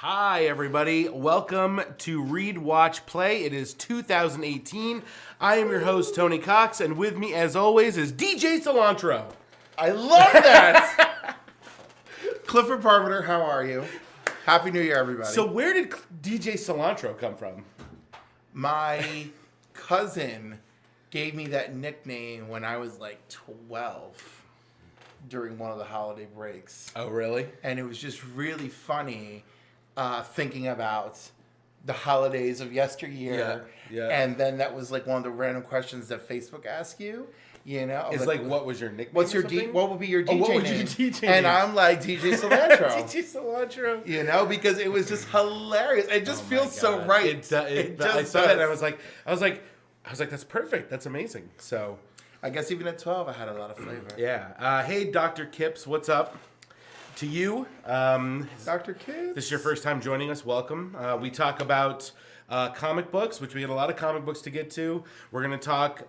Hi, everybody. Welcome to Read, Watch, Play. It is 2018. I am your host, Tony Cox, and with me, as always, is DJ Cilantro. I love that! Clifford Parmenter, how are you? Happy New Year, everybody. So where did DJ Cilantro come from? My cousin gave me that nickname when I was like 12 during one of the holiday breaks. Oh, really? And it was just really funny thinking about the holidays of yesteryear. Yeah. And then that was like one of the random questions that Facebook asks you. You know, It's like, what was your nickname? What's your what would be your DJ what would name? your DJ and name? I'm like DJ Cilantro. DJ Cilantro. You know, because it was just hilarious. It just feels so right. I saw that and I was like, that's perfect. That's amazing. So, I guess even at 12, I had a lot of flavor. yeah. Hey, Dr. Kips, what's up? To you, Dr. Kips. This is your first time joining us. Welcome. We talk about comic books, which we had a lot of comic books to get to. We're going to talk.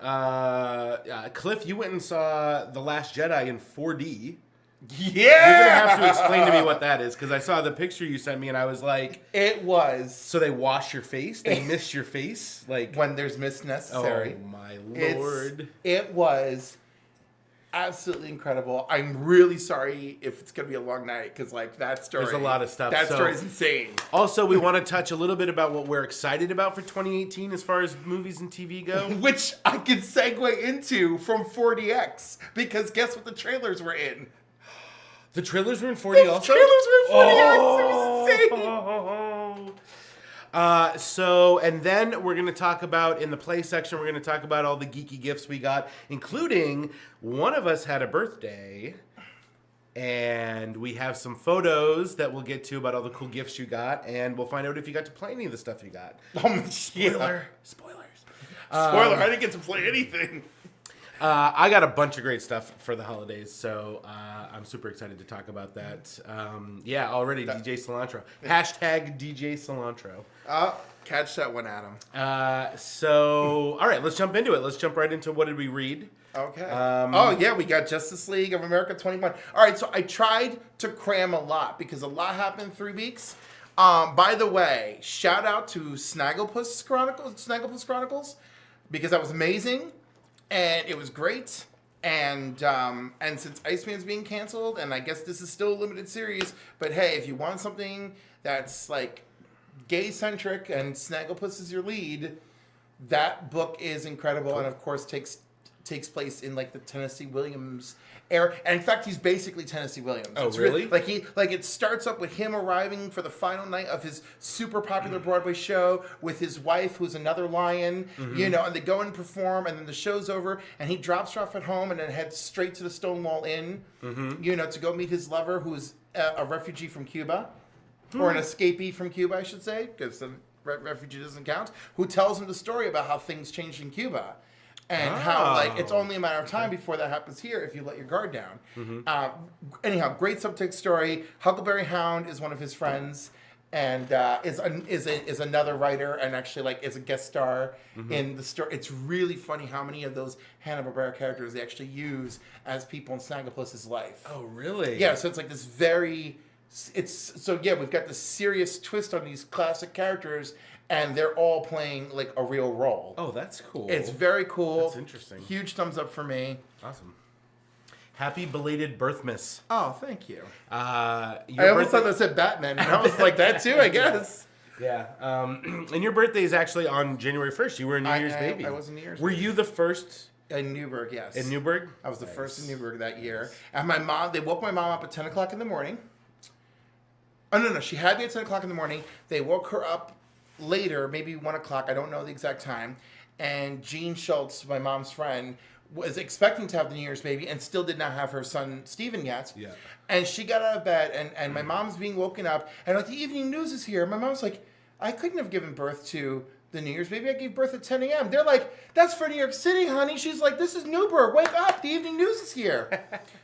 Cliff, you went and saw The Last Jedi in 4D. Yeah! You're going to have to explain to me what that is, because I saw the picture you sent me, and I was like... It was... So they wash your face? They mist your face? Like when there's mist necessary. Oh, my Lord. It was absolutely incredible. I'm really sorry if it's going to be a long night, because, like, that story... There's a lot of stuff. That story is insane. Also, we want to touch a little bit about what we're excited about for 2018 as far as movies and TV go. Which I can segue into from 4DX, because guess what the trailers were in? The trailers were in 4D also? The trailers were in 4DX. It was insane. So, and then we're going to talk about, in the play section, we're going to talk about all the geeky gifts we got, including one of us had a birthday, and we have some photos that we'll get to about all the cool gifts you got, and we'll find out if you got to play any of the stuff you got. Spoiler. Spoilers. Spoiler, I didn't get to play anything. I got a bunch of great stuff for the holidays, so I'm super excited to talk about that. Already DJ Cilantro. Hashtag DJ Cilantro. Catch that one, Adam. All right, let's jump into it. Let's jump right into what did we read. Okay. We got Justice League of America 21. All right, so I tried to cram a lot because a lot happened in 3 weeks. By the way, shout out to Snagglepuss Chronicles, because that was amazing. And it was great, and since Iceman's being canceled, and I guess this is still a limited series, but hey, if you want something that's like gay-centric and Snagglepuss is your lead, that book is incredible, and of course takes place in like the Tennessee Williams era. And in fact, he's basically Tennessee Williams. Oh, it's really? It starts up with him arriving for the final night of his super popular Broadway show with his wife, who's another lion, and they go and perform, and then the show's over, and he drops her off at home and then heads straight to the Stonewall Inn, to go meet his lover, who's a refugee from Cuba, or an escapee from Cuba, I should say, because the refugee doesn't count, who tells him the story about how things changed in Cuba. And how, it's only a matter of time before that happens here if you let your guard down. Anyhow, great subtext story. Huckleberry Hound is one of his friends and is another writer and actually, is a guest star in the story. It's really funny how many of those Hanna-Barbera characters they actually use as people in Snagglepuss's life. Oh, really? Yeah, so it's like this we've got this serious twist on these classic characters, and they're all playing like a real role. Oh, that's cool. It's very cool. That's interesting. Huge thumbs up for me. Awesome. Happy belated birthmas. Oh, thank you. I almost thought that said Batman, and I was like, that too, I guess. Yeah. And your birthday is actually on January 1st. You were a New Year's baby. I was a New Year's Were baby. you the first? In Newburgh, yes. In Newburgh? I was the first in Newburgh that year. And they woke my mom up at 10 o'clock in the morning. Oh, no, she had me at 10 o'clock in the morning. They woke her up later, maybe 1 o'clock, I don't know the exact time, and Jean Schultz, my mom's friend, was expecting to have the New Year's baby and still did not have her son Stephen yet. Yeah. And she got out of bed, and my mom's being woken up, and the evening news is here. My mom's like, I couldn't have given birth to the New Year's baby. I gave birth at 10 a.m. They're like, that's for New York City, honey. She's like, this is Newburgh. Wake up. The evening news is here.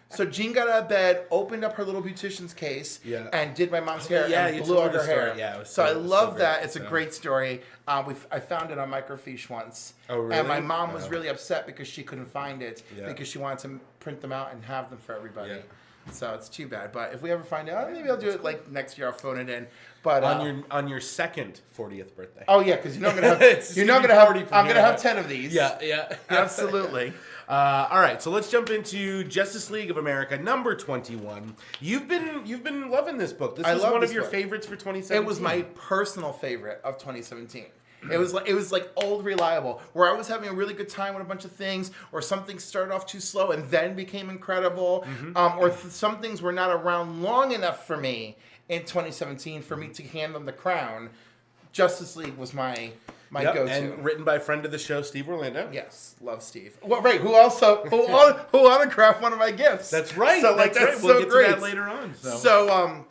So Jean got out of bed, opened up her little beautician's case, and did my mom's hair and blew out her hair. Yeah, so I love that. It's a great story. I found it on microfiche once. Oh, really? And my mom was really upset because she couldn't find it because she wanted to print them out and have them for everybody. Yeah. So it's too bad. But if we ever find out, maybe I'll do it like next year. I'll phone it in. But on your second 40th birthday. oh yeah, because you're not gonna have I'm gonna have 10 of these. Yeah. Absolutely. All right, so let's jump into Justice League of America number 21. You've been loving this book. This was one of your favorites for 2017. It was my personal favorite of 2017. It was like old reliable, where I was having a really good time with a bunch of things, or some things started off too slow and then became incredible, or some things were not around long enough for me in 2017 for me to hand them the crown. Justice League was my go-to. And written by friend of the show, Steve Orlando. Yes, love Steve. Well, right, who autographed one of my gifts. That's right. So that's that's right. so We'll get great. to that later on. So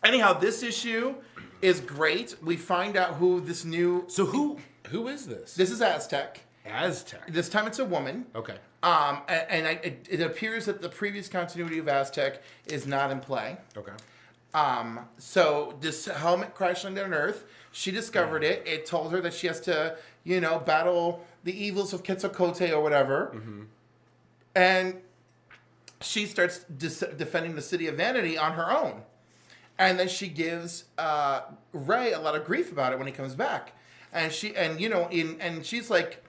anyhow, this issue is great. We find out who this new. So who is this? This is Aztec. Aztec. This time it's a woman. Okay. It appears that the previous continuity of Aztec is not in play. Okay. So this helmet crashed landed on Earth. She discovered it. It told her that she has to, battle the evils of Quetzalcoatl or whatever. Mm-hmm. And she starts defending the city of Vanity on her own. And then she gives Ray a lot of grief about it when he comes back. And she's like,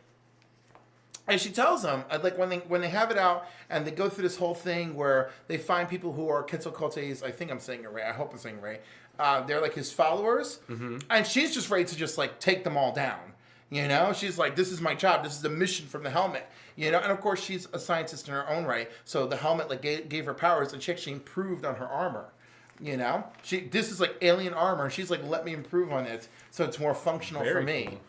and she tells them, like when they have it out and they go through this whole thing where they find people who are Quetzalcoatl's, I think I'm saying it right, I hope I'm saying it right, they're like his followers, and she's just ready to just like take them all down. She's like, this is my job, this is the mission from the helmet. And of course she's a scientist in her own right, so the helmet like gave her powers, and she actually improved on her armor. This is like alien armor, and she's like, let me improve on it so it's more functional for me. Cool.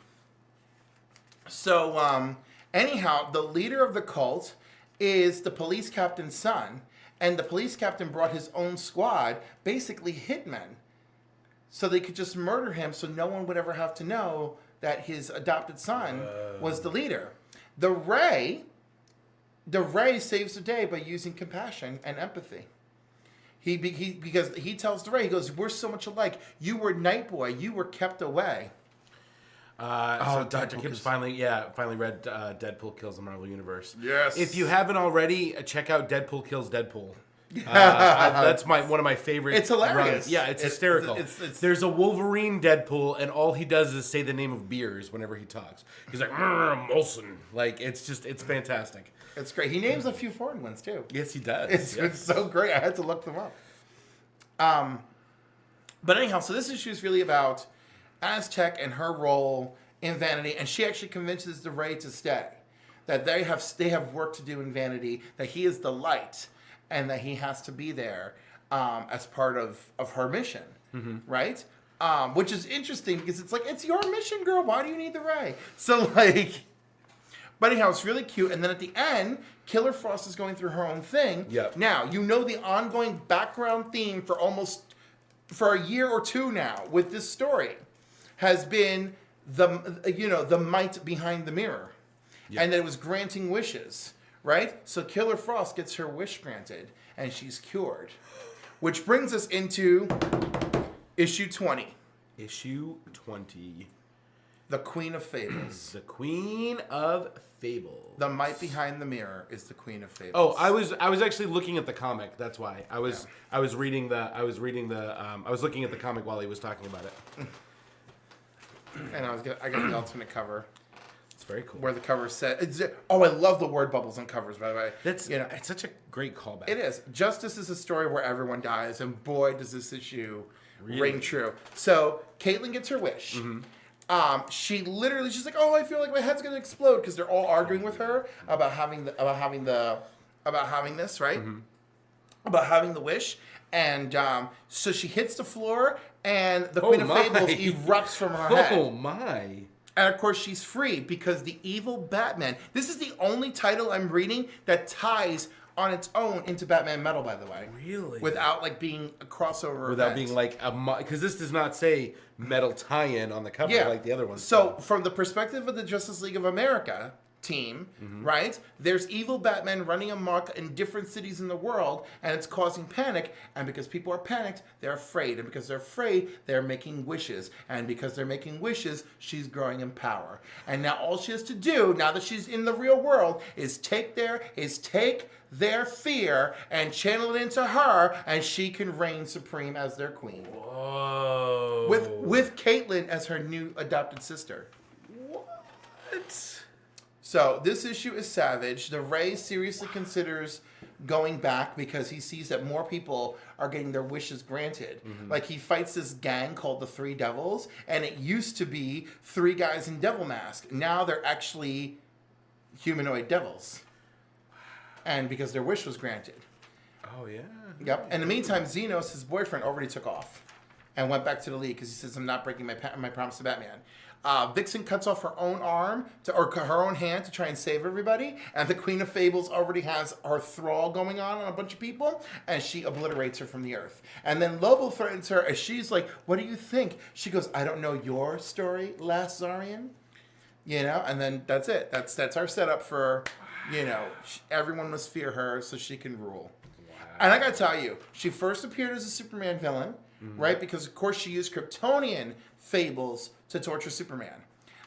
So, anyhow, the leader of the cult is the police captain's son, and the police captain brought his own squad, basically hitmen, so they could just murder him so no one would ever have to know that his adopted son was the leader. The Ray saves the day by using compassion and empathy. Because he tells the Ray, he goes, we're so much alike. You were Nightboy. You were kept away. So Dr. Gibbs finally read Deadpool Kills the Marvel Universe. Yes. If you haven't already, check out Deadpool Kills Deadpool. That's one of my favorite. It's hilarious. Runs. Yeah, it's hysterical. There's a Wolverine Deadpool, and all he does is say the name of beers whenever he talks. He's like, Molson. Like, it's fantastic. It's great. He names a few foreign ones, too. Yes, he does. It's so great. I had to look them up. But anyhow, so this issue is really about Aztec and her role in Vanity, and she actually convinces the Ray to stay. That they have work to do in Vanity, that he is the light, and that he has to be there as part of her mission, right? Which is interesting because it's like, it's your mission, girl. Why do you need the Ray? So like, but anyhow, it's really cute. And then at the end, Killer Frost is going through her own thing. Yep. Now, the ongoing background theme for a year or two now with this story has been the might behind the mirror. Yep. And that it was granting wishes, right? So Killer Frost gets her wish granted, and she's cured. Which brings us into issue 20. Issue 20. The Queen of Fables. The Queen of Fables. The might behind the mirror is the Queen of Fables. Oh, I was actually looking at the comic. That's why I was looking at the comic while he was talking about it. And I got the alternate cover. It's very cool. Where the cover said, I love the word bubbles on covers, by the way. It's such a great callback. It is. Justice is a story where everyone dies, and boy, does this issue ring true. So Caitlin gets her wish. Mm-hmm. She's like, I feel like my head's gonna explode, because they're all arguing with her about having this, right? Mm-hmm. About having the wish. And so she hits the floor, and the Queen of Fables erupts from her head. Oh my. And of course she's free because the evil Batman. This is the only title I'm reading that ties on its own into Batman Metal, by the way. Really? Without like being a crossover Without event. being like because this does not say metal tie-in on the cover like the other ones. So from the perspective of the Justice League of America, team, right? There's evil Batman running amok in different cities in the world, and it's causing panic. And because people are panicked, they're afraid. And because they're afraid, they're making wishes. And because they're making wishes, she's growing in power. And now all she has to do, now that she's in the real world, is take their fear and channel it into her, and she can reign supreme as their queen. Whoa. With Caitlyn as her new adopted sister. What? So this issue is savage. The Ray seriously considers going back because he sees that more people are getting their wishes granted. Like he fights this gang called the Three Devils, and it used to be three guys in devil mask. Now they're actually humanoid devils. And because their wish was granted. Oh, yeah. Yep. In the meantime, Xenos, his boyfriend, already took off and went back to the League because he says, I'm not breaking my promise to Batman. Vixen cuts off her own arm or her own hand to try and save everybody. And the Queen of Fables already has her thrall going on a bunch of people. And she obliterates her from the earth. And then Lobo threatens her as she's like, what do you think? She goes, I don't know your story, Last Zarian. You know, and then that's it. That's our setup for, you know, everyone must fear her so she can rule. Wow. And I gotta tell you, she first appeared as a Superman villain, right? Because, of course, she used Kryptonian fables to torture Superman.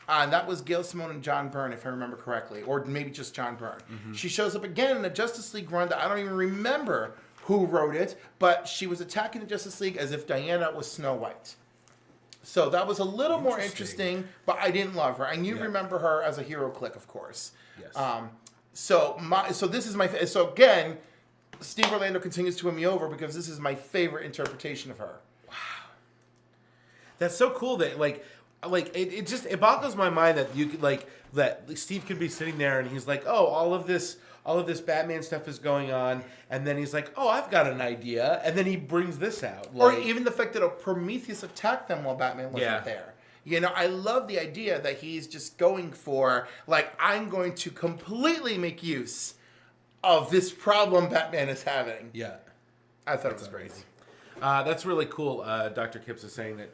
And that was Gail Simone and John Byrne, if I remember correctly. Or maybe just John Byrne. She shows up again in the Justice League run that I don't even remember who wrote it, but she was attacking the Justice League as if Diana was Snow White. So that was a little more interesting, but I didn't love her. And you remember her as a hero click, of course. Yes. So this is so again, Steve Orlando continues to win me over because this is my favorite interpretation of her. Wow. That's so cool that it boggles my mind that you could that Steve could be sitting there and he's like, oh, all of this Batman stuff is going on, and then he's like, oh, I've got an idea, and then he brings this out. Or even the fact that a Prometheus attacked them while Batman wasn't there. You know, I love the idea that he's just going for, I'm going to completely make use of this problem Batman is having. Yeah. I thought it was great. That's really cool. Dr. Kipps is saying that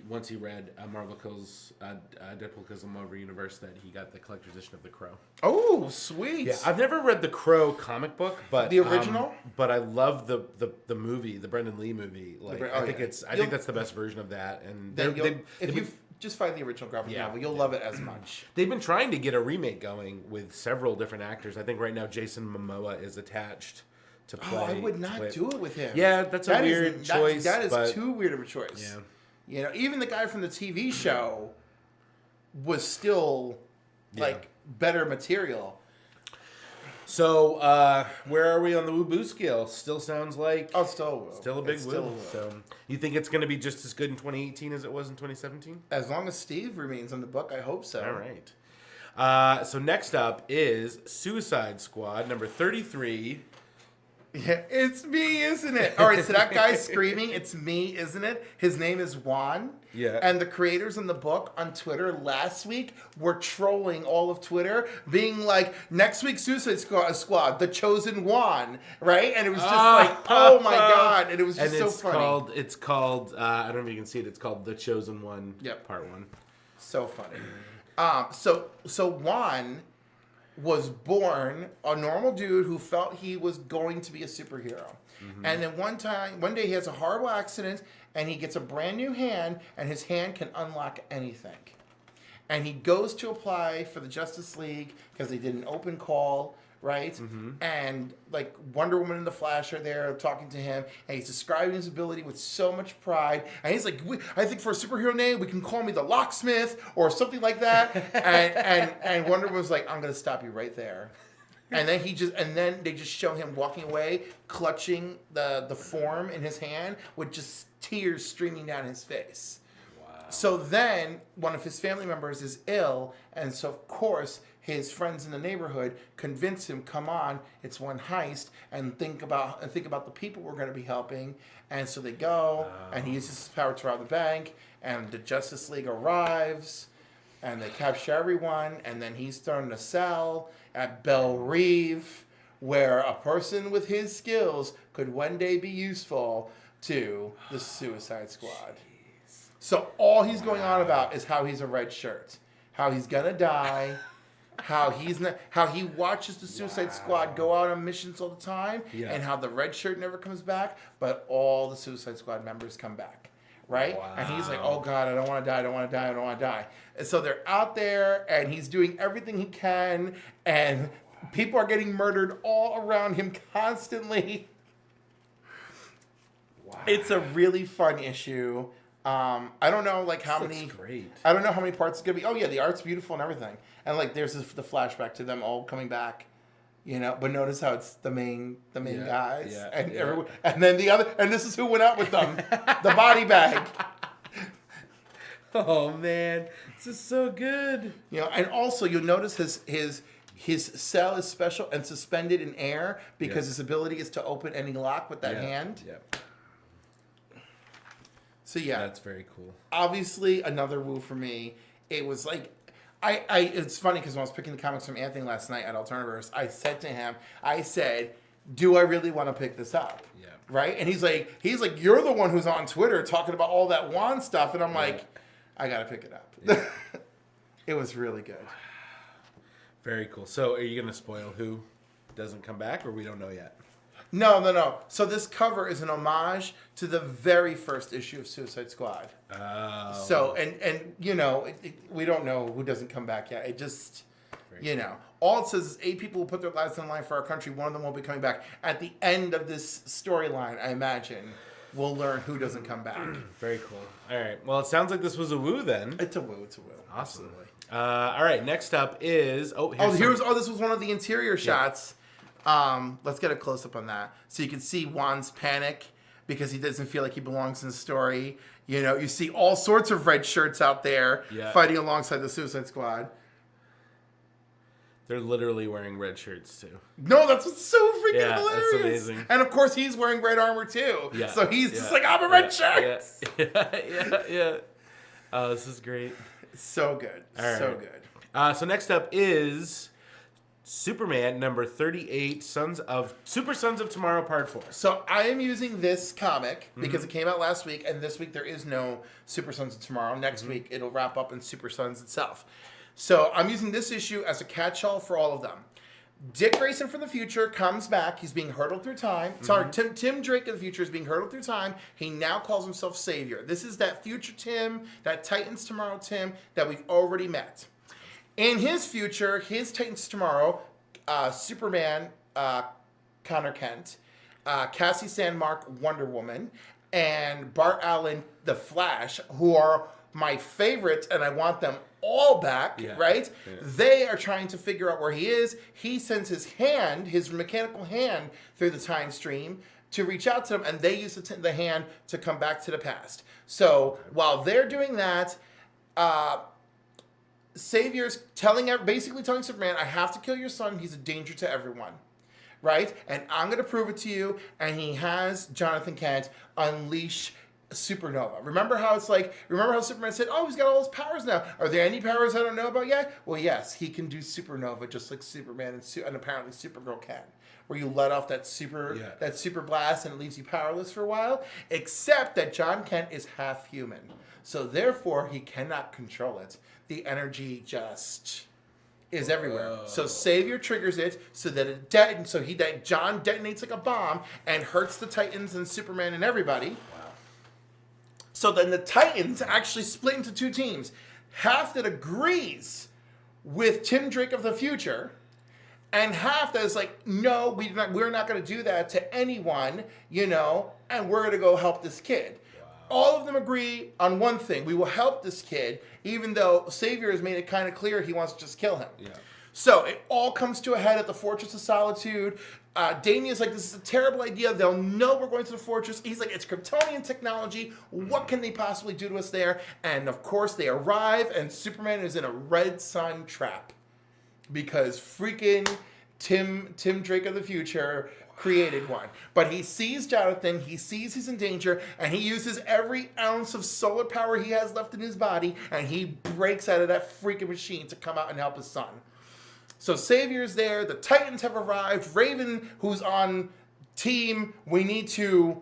once he read Marvel Kills, Deadpool Kills the Marvel Universe, that he got the collector's edition of The Crow. Oh, sweet. Yeah, I've never read the Crow comic book, but the original. But I love the movie, the Brendan Lee movie. I think that's the best version of that. And if you just find the original graphic novel, you'll love it as much. They've been trying to get a remake going with several different actors. I think right now Jason Momoa is attached to play. Oh, I would not do it with him. Yeah, that's a weird choice. That is too weird of a choice. Yeah. You know, even the guy from the TV show was still better material. So, where are we on the woo-boo scale? Still sounds like still a big woo. So, you think it's going to be just as good in 2018 as it was in 2017? As long as Steve remains on the book, I hope so. All right. So next up is Suicide Squad number 33. Yeah, it's me, isn't it? All right, so that guy screaming, it's me, isn't it? His name is Juan. Yeah. And the creators in the book on Twitter last week were trolling all of Twitter, being like, next week's Suicide Squad, the chosen Juan, right? And it was just oh my God. And it was just so funny. It's called, I don't know if you can see it, it's called The Chosen One, Part 1. So funny. So Juan was born a normal dude who felt he was going to be a superhero. And then one day he has a horrible accident and he gets a brand new hand and his hand can unlock anything. And he goes to apply for the Justice League because they did an open call, right? And Wonder Woman and the Flash are there talking to him, and he's describing his ability with so much pride. And he's like, I think for a superhero name, we can call me the Locksmith or something like that. and Wonder Woman's like, I'm gonna stop you right there. And then they just show him walking away, clutching the form in his hand with just tears streaming down his face. Wow. So then one of his family members is ill, and so of course his friends in the neighborhood convince him, come on, it's one heist, and think about the people we're going to be helping. And so they go, and he uses his power to rob the bank, and the Justice League arrives, and they capture everyone, and then he's thrown in a cell at Belle Reve, where a person with his skills could one day be useful to the Suicide Squad. So all he's going on about is how he's a red shirt, how he's going to die, how he watches the Suicide Squad go out on missions all the time, and how the red shirt never comes back, but all the Suicide Squad members come back. Right? Wow. And he's like, oh God, I don't want to die, I don't want to die, I don't want to die. And so they're out there and he's doing everything he can and people are getting murdered all around him constantly. Wow. It's a really fun issue. I don't know like how many great. I don't know how many parts it's gonna be. Oh yeah, the art's beautiful and everything. And like there's the flashback to them all coming back. You know, but notice how it's the main guys, and everyone, and then the other, and this is who went out with them, the body bag. Oh man, this is so good. You know, and also you'll notice his cell is special and suspended in air because his ability is to open any lock with that hand. Yeah. So yeah, that's very cool. Obviously, another woo for me. It was like. It's funny because when I was picking the comics from Anthony last night at Alternaverse, I said to him, do I really want to pick this up? Yeah. Right? And he's like, you're the one who's on Twitter talking about all that Juan stuff. And I'm like, I got to pick it up. Yeah. It was really good. Very cool. So are you going to spoil who doesn't come back or we don't know yet? No. So this cover is an homage to the very first issue of Suicide Squad. Oh. So, and you know, we don't know who doesn't come back yet. It just, you know, all it says is 8 people will put their lives on the line for our country. One of them will be coming back. At the end of this storyline, I imagine, we'll learn who doesn't come back. Very cool. All right. Well, it sounds like this was a woo then. It's a woo. Awesome. All right. Next up is... this was one of the interior shots. Let's get a close-up on that. So you can see Juan's panic because he doesn't feel like he belongs in the story. You know, you see all sorts of red shirts out there fighting alongside the Suicide Squad. They're literally wearing red shirts, too. No, that's what's so freaking hilarious. That's amazing. And, of course, he's wearing red armor, too. Yeah. So he's just like, I'm a red shirt. Yeah. Oh, this is great. So good. All so right. good. So next up is... Superman number 38, Super Sons of Tomorrow Part 4. So I am using this comic because it came out last week, and this week there is no Super Sons of Tomorrow. Next week it'll wrap up in Super Sons itself. So I'm using this issue as a catch-all for all of them. Dick Grayson from the future comes back. He's being hurtled through time. Sorry, Tim Drake of the future is being hurtled through time. He now calls himself Savior. This is that future Tim, that Titans Tomorrow Tim that we've already met. In his future, his Titans Tomorrow, Superman, Connor Kent, Cassie Sandmark, Wonder Woman, and Bart Allen, The Flash, who are my favorites, and I want them all back, right? Yeah. They are trying to figure out where he is. He sends his mechanical hand through the time stream to reach out to them, and they use the hand to come back to the past. So while they're doing that, Savior's basically telling Superman, I have to kill your son. He's a danger to everyone, right? And I'm going to prove it to you. And he has Jonathan Kent unleash Supernova. Remember how Superman said, oh, he's got all his powers now. Are there any powers I don't know about yet? Well, yes, he can do Supernova just like Superman and apparently Supergirl can. Where you let off that super blast and it leaves you powerless for a while. Except that John Kent is half human. So therefore, he cannot control it. The energy just is everywhere. So Savior triggers it so that John detonates like a bomb and hurts the Titans and Superman and everybody. Wow. So then the Titans actually split into 2 teams. Half that agrees with Tim Drake of the future, and half that is like, no, we're not going to do that to anyone, and we're going to go help this kid. All of them agree on one thing. We will help this kid, even though Savior has made it kind of clear he wants to just kill him. Yeah. So it all comes to a head at the Fortress of Solitude. Damien's like, this is a terrible idea. They'll know we're going to the fortress. He's like, it's Kryptonian technology. What can they possibly do to us there? And, of course, they arrive, and Superman is in a red sun trap. Because freaking Tim Drake of the future created one. But he sees Jonathan, he sees he's in danger, and he uses every ounce of solar power he has left in his body, and he breaks out of that freaking machine to come out and help his son. So Savior's there, the Titans have arrived, Raven, who's on team, we need to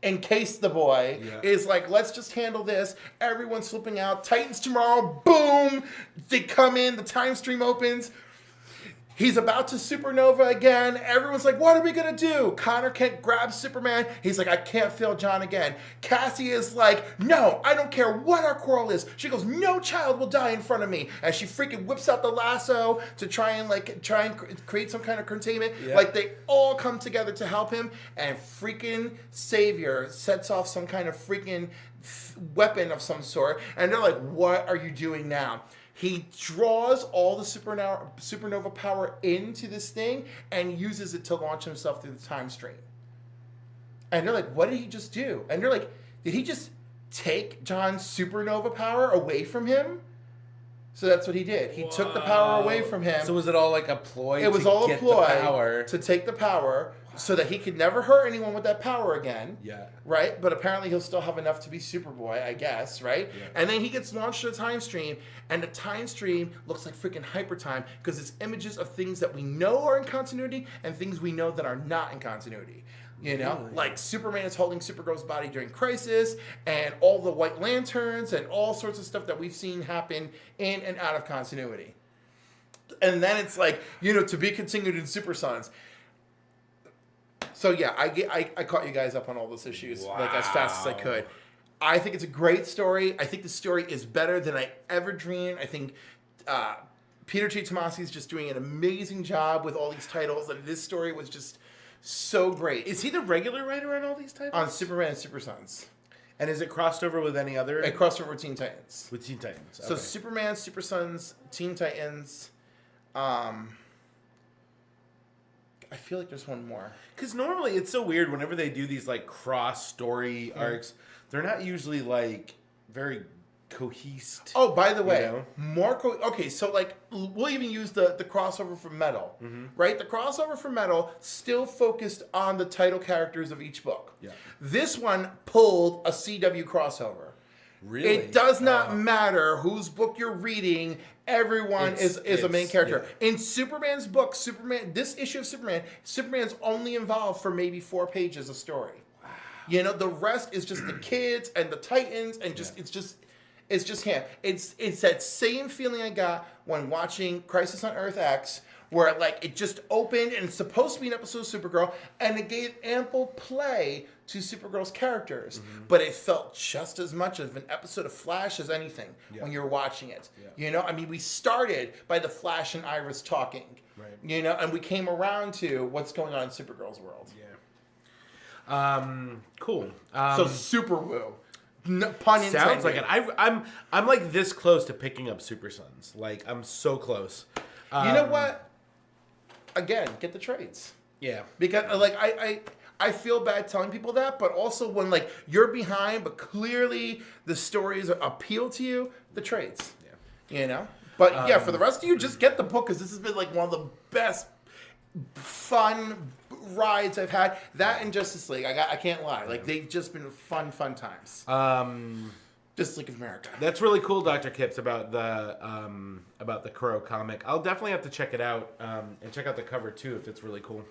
encase the boy, is like, let's just handle this. Everyone's flipping out. Titans Tomorrow, boom! They come in, the time stream opens. He's about to supernova again. Everyone's like, what are we going to do? Connor Kent grabs Superman. He's like, I can't fail John again. Cassie is like, no, I don't care what our quarrel is. She goes, no child will die in front of me. And she freaking whips out the lasso to try and create some kind of containment. Yeah. Like they all come together to help him. And freaking Savior sets off some kind of freaking weapon of some sort. And they're like, what are you doing now? He draws all the supernova power into this thing and uses it to launch himself through the time stream. And they're like, what did he just do? And they're like, did he just take John's supernova power away from him? So that's what he did. He took the power away from him. So was it all like a ploy? It was all a ploy the power to take the power so that he could never hurt anyone with that power again. Yeah. Right? But apparently he'll still have enough to be Superboy, I guess, right? Yeah. And then he gets launched to the time stream, and the time stream looks like freaking hyper time because it's images of things that we know are in continuity and things we know that are not in continuity. You know, Really? like Superman is holding Supergirl's body during Crisis, and all the White Lanterns, and all sorts of stuff that we've seen happen in and out of continuity. And then it's like, you know, to be continued in Super Sons. So yeah, I caught you guys up on all those issues like as fast as I could. I think it's a great story. I think the story is better than I ever dreamed. I think Peter J. Tomasi is just doing an amazing job with all these titles, and this story was just so great. Is he the regular writer on all these titles? On Superman and Super Sons. And is it crossed over with any other? It crossed over with Teen Titans. With Teen Titans. So Superman, Super Sons, Teen Titans. I feel like there's one more. Because normally it's so weird whenever they do these like cross story arcs, they're not usually like very cohesed. Oh, by the way, You know? more okay. So like, we'll even use the crossover from Metal, right? The crossover from Metal still focused on the title characters of each book. Yeah. This one pulled a CW crossover. Really? It does not matter whose book you're reading. Everyone is a main character. Yeah. In Superman's book, this issue of Superman's only involved for maybe 4 pages of story. Wow. You know, the rest is just the kids and the Titans, and it's just him. It's that same feeling I got when watching Crisis on Earth X, where like it just opened and it's supposed to be an episode of Supergirl, and it gave ample play to Supergirl's characters, but it felt just as much of an episode of Flash as anything when you're watching it. Yeah. You know, I mean, we started by the Flash and Iris talking, right? You know, and we came around to what's going on in Supergirl's world. Yeah. Cool. So Super Woo. No, pun intended. Sounds like it. I'm like this close to picking up Super Sons. Like I'm so close. You know what? Again, get the trades. Yeah. Because like I feel bad telling people that, but also when like you're behind, but clearly the stories appeal to you, the trades. Yeah. You know? But yeah, for the rest of you, just get the book because this has been like one of the best fun rides I've had. That and Justice League, I can't lie. Like they've just been fun times. Just League of America. That's really cool, Dr. Kips, about the Crow comic. I'll definitely have to check it out and check out the cover too if it's really cool.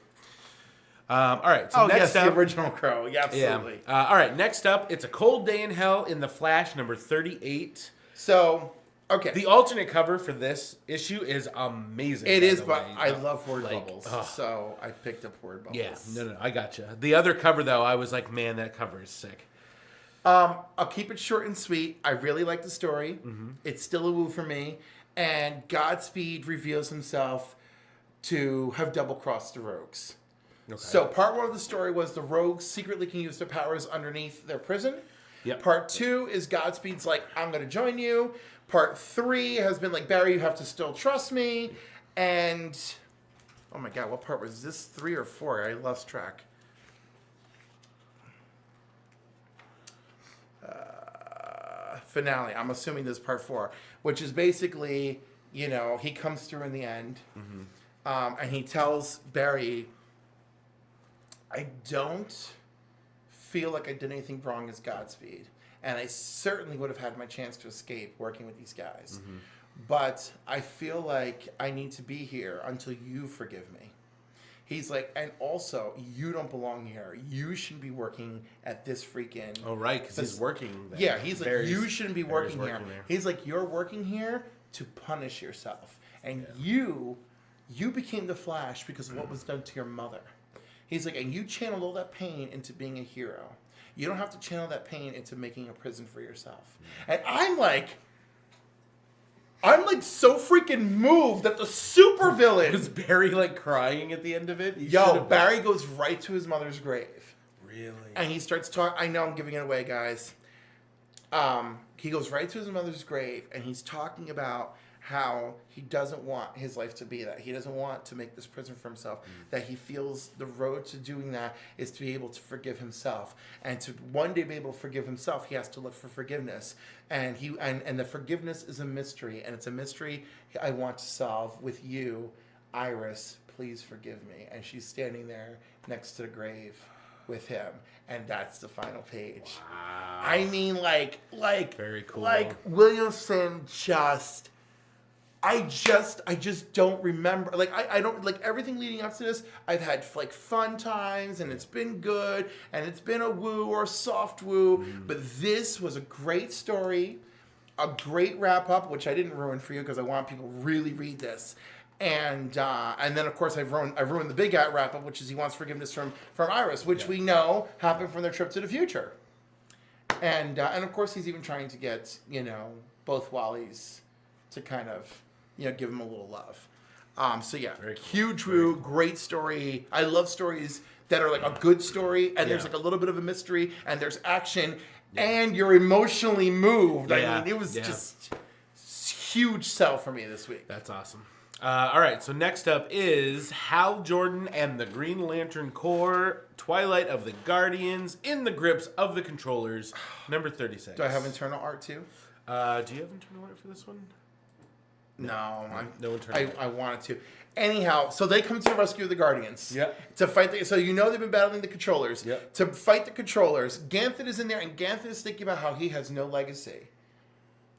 All right. So next up, the original Crow. Yeah, absolutely. Yeah. All right. Next up, It's a Cold Day in Hell in the Flash, number 38. So, okay. The alternate cover for this issue is amazing. It is, but I love word like, bubbles, ugh. so I picked up word bubbles. Yeah. No, I gotcha. The other cover though, I was like, man, that cover is sick. I'll keep it short and sweet. I really like the story. It's still a woo for me. And Godspeed reveals himself to have double-crossed the Rogues. Okay. So part 1 of the story was the Rogues secretly can use their powers underneath their prison. Yep. Part 2 is Godspeed's like, I'm going to join you. Part 3 has been like, Barry, you have to still trust me. And, oh my God, what part was this? 3 or 4? I lost track. Finale. I'm assuming this is part 4, which is basically, you know, he comes through in the end, and he tells Barry, I don't feel like I did anything wrong as Godspeed, and I certainly would have had my chance to escape working with these guys, but I feel like I need to be here until you forgive me. He's like, and also, you don't belong here. You shouldn't be working at this freaking... Oh, right, because he's working there. Yeah, he's like, you shouldn't be working here. There. He's like, you're working here to punish yourself. And you you became the Flash because of what was done to your mother. He's like, and you channeled all that pain into being a hero. You don't have to channel that pain into making a prison for yourself. And I'm like so freaking moved that the supervillain... Was Barry, like, crying at the end of it? Barry goes right to his mother's grave. Really? And he starts talking... I know I'm giving it away, guys. He goes right to his mother's grave, and he's talking about how he doesn't want his life to be that. He doesn't want to make this prison for himself. That he feels the road to doing that is to be able to forgive himself. And to one day be able to forgive himself, he has to look for forgiveness. And the forgiveness is a mystery. And it's a mystery I want to solve with you, Iris. Please forgive me. And she's standing there next to the grave with him. And that's the final page. Wow. I mean, like very cool. Like Williamson just... I just don't remember. Like, I don't, like, everything leading up to this, I've had, like, fun times, and it's been good, and it's been a woo or a soft woo, but this was a great story, a great wrap-up, which I didn't ruin for you, because I want people to really read this. And then, of course, I've ruined the big wrap-up, which is he wants forgiveness from Iris, which we know happened from their trip to the future. And of course, he's even trying to get, both Wallies to kind of... give him a little love. So yeah, Very cool. huge woo, great story. I love stories that are like a good story, and there's like a little bit of a mystery, and there's action, and you're emotionally moved. Yeah. I mean, it was just huge sell for me this week. That's awesome. All right, so next up is Hal Jordan and the Green Lantern Corps, Twilight of the Guardians, in the grips of the controllers, number 36. Do I have internal art too? Do you have internal art for this one? No, No internal art. I wanted to. Anyhow, so they come to the rescue of the Guardians. Yep. To fight so they've been battling the controllers. Yep. To fight the controllers, Ganthet is in there, and Ganthet is thinking about how he has no legacy.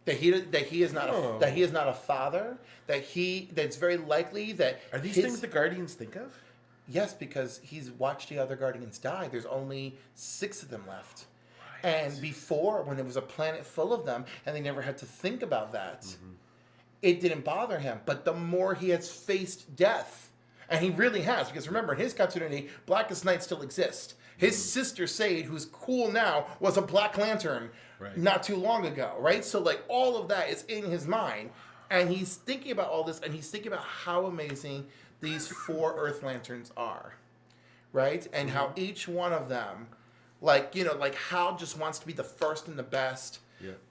That he is not a father. That it's very likely that Are these things the Guardians think of? Yes, because he's watched the other Guardians die. There's only 6 of them left. Right. And before, when it was a planet full of them, and they never had to think about that. Mm-hmm. It didn't bother him, but the more he has faced death, and he really has, because remember, in his continuity, Blackest Night still exists. His sister, Sade, who's cool now, was a Black Lantern not too long ago, right? So, like, all of that is in his mind, and he's thinking about all this, and he's thinking about how amazing these 4 Earth Lanterns are, right? And how each one of them, like Hal just wants to be the first and the best,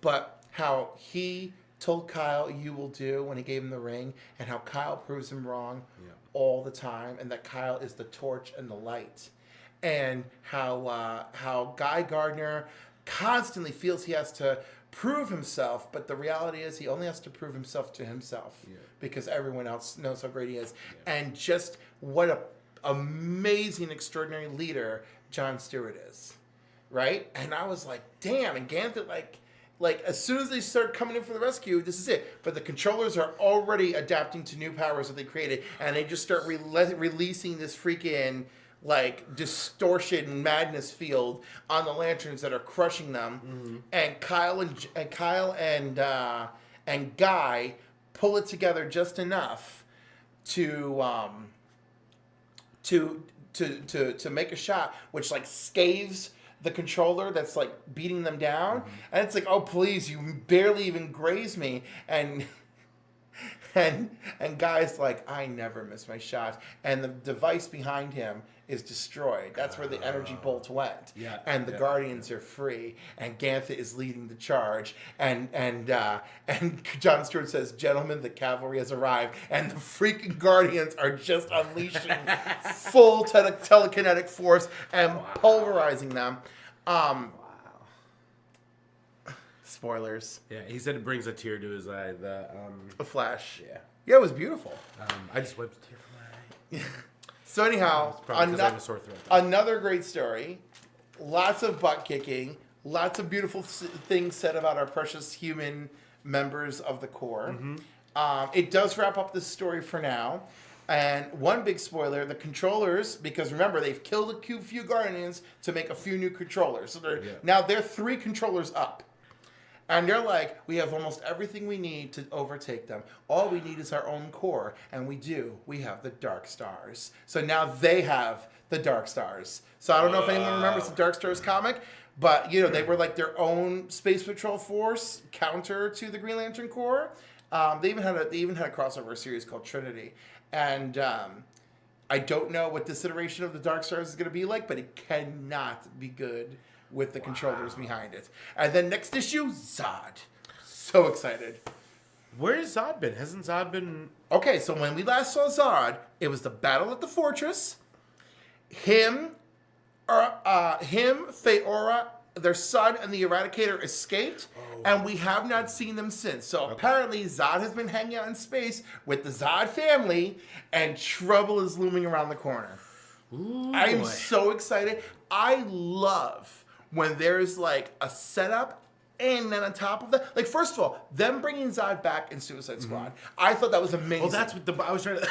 but how he... told Kyle, you will do, when he gave him the ring, and how Kyle proves him wrong all the time, and that Kyle is the torch and the light, and how Guy Gardner constantly feels he has to prove himself, but the reality is he only has to prove himself to himself because everyone else knows how great he is, and just what a amazing, extraordinary leader Jon Stewart is, right? And I was like, damn, and Ganthet, like, as soon as they start coming in for the rescue, this is it. But the controllers are already adapting to new powers that they created, and they just start releasing this freaking, like, distortion madness field on the lanterns that are crushing them. Mm-hmm. And Kyle and Guy pull it together just enough to make a shot, which, like, scaves the controller that's like beating them down, and it's like, oh please, you barely even graze me, and Guy's like, I never miss my shot, and the device behind him is destroyed. That's where the energy bolt went. And the Guardians are free, and Ganthet is leading the charge, and Jon Stewart says, gentlemen, the cavalry has arrived, and the freaking Guardians are just unleashing full telekinetic force and pulverizing them. Spoilers. Yeah, he said it brings a tear to his eye. The Flash. Yeah, it was beautiful. I just wiped a tear from my eye. So anyhow, I have a sore throat. Another great story. Lots of butt kicking. Lots of beautiful things said about our precious human members of the Corps. Mm-hmm. It does wrap up this story for now. And one big spoiler, the controllers, because remember, they've killed a few Guardians to make a few new controllers. So now they're 3 controllers up. And they're like, we have almost everything we need to overtake them. All we need is our own core. And we do. We have the Dark Stars. So now they have the Dark Stars. So I don't know if anyone remembers the Dark Stars comic, but, they were like their own Space Patrol force counter to the Green Lantern Corps. They even had a crossover series called Trinity. And I don't know what this iteration of the Dark Stars is going to be like, but it cannot be good with the controllers behind it. And then next issue, Zod. So excited. Where has Zod been? Hasn't Zod been... Okay, so when we last saw Zod, it was the battle at the fortress. Him, Feora, their son, and the Eradicator escaped, and we have not seen them since. So apparently Zod has been hanging out in space with the Zod family, and trouble is looming around the corner. Ooh, I'm so excited. I love when there's like a setup, and then on top of that, like first of all, them bringing Zod back in Suicide Squad, I thought that was amazing. Well, that's what I was trying to...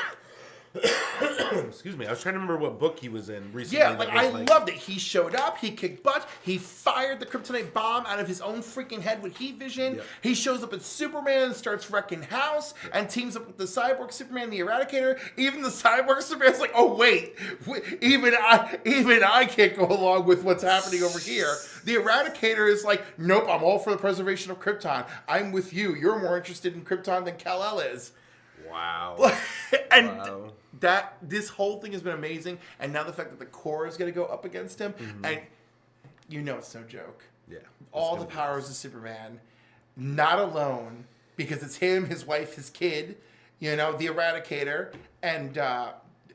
Excuse me. I was trying to remember what book he was in recently. Yeah, I loved it. He showed up. He kicked butt. He fired the kryptonite bomb out of his own freaking head with heat vision. Yep. He shows up as Superman and starts wrecking house and teams up with the Cyborg Superman, the Eradicator. Even the Cyborg Superman's like, oh wait, even I can't go along with what's happening over here. The Eradicator is like, nope, I'm all for the preservation of Krypton. I'm with you. You're more interested in Krypton than Kal-El is. Wow. And this whole thing has been amazing. And now the fact that the core is going to go up against him, and it's no joke. Yeah. All the powers of Superman, not alone, because it's him, his wife, his kid, the Eradicator, and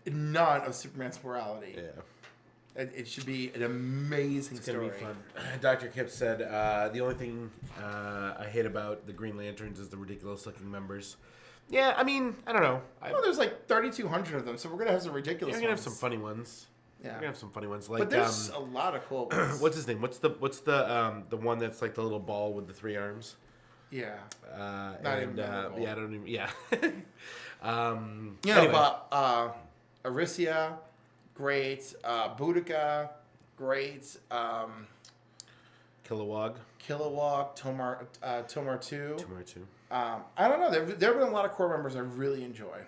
none of Superman's morality. Yeah. It should be an amazing story. It's going to be fun. Dr. Kip said, the only thing I hate about the Green Lanterns is the ridiculous-looking members. Yeah, I mean, I don't know. Well, there's like 3,200 of them, so we're going to have some ridiculous ones. We're going to have some funny ones. Yeah. We're going to have some funny ones. Like, but there's a lot of cool ones. What's his name? What's the one that's like the little ball with the 3 arms? Yeah. Not even memorable. Yeah, I don't even... Yeah. Anyway. But Aricia, great. Boudica, great. Kilowog, Tomar 2. Tomar 2. I don't know. There have been a lot of core members I really enjoy.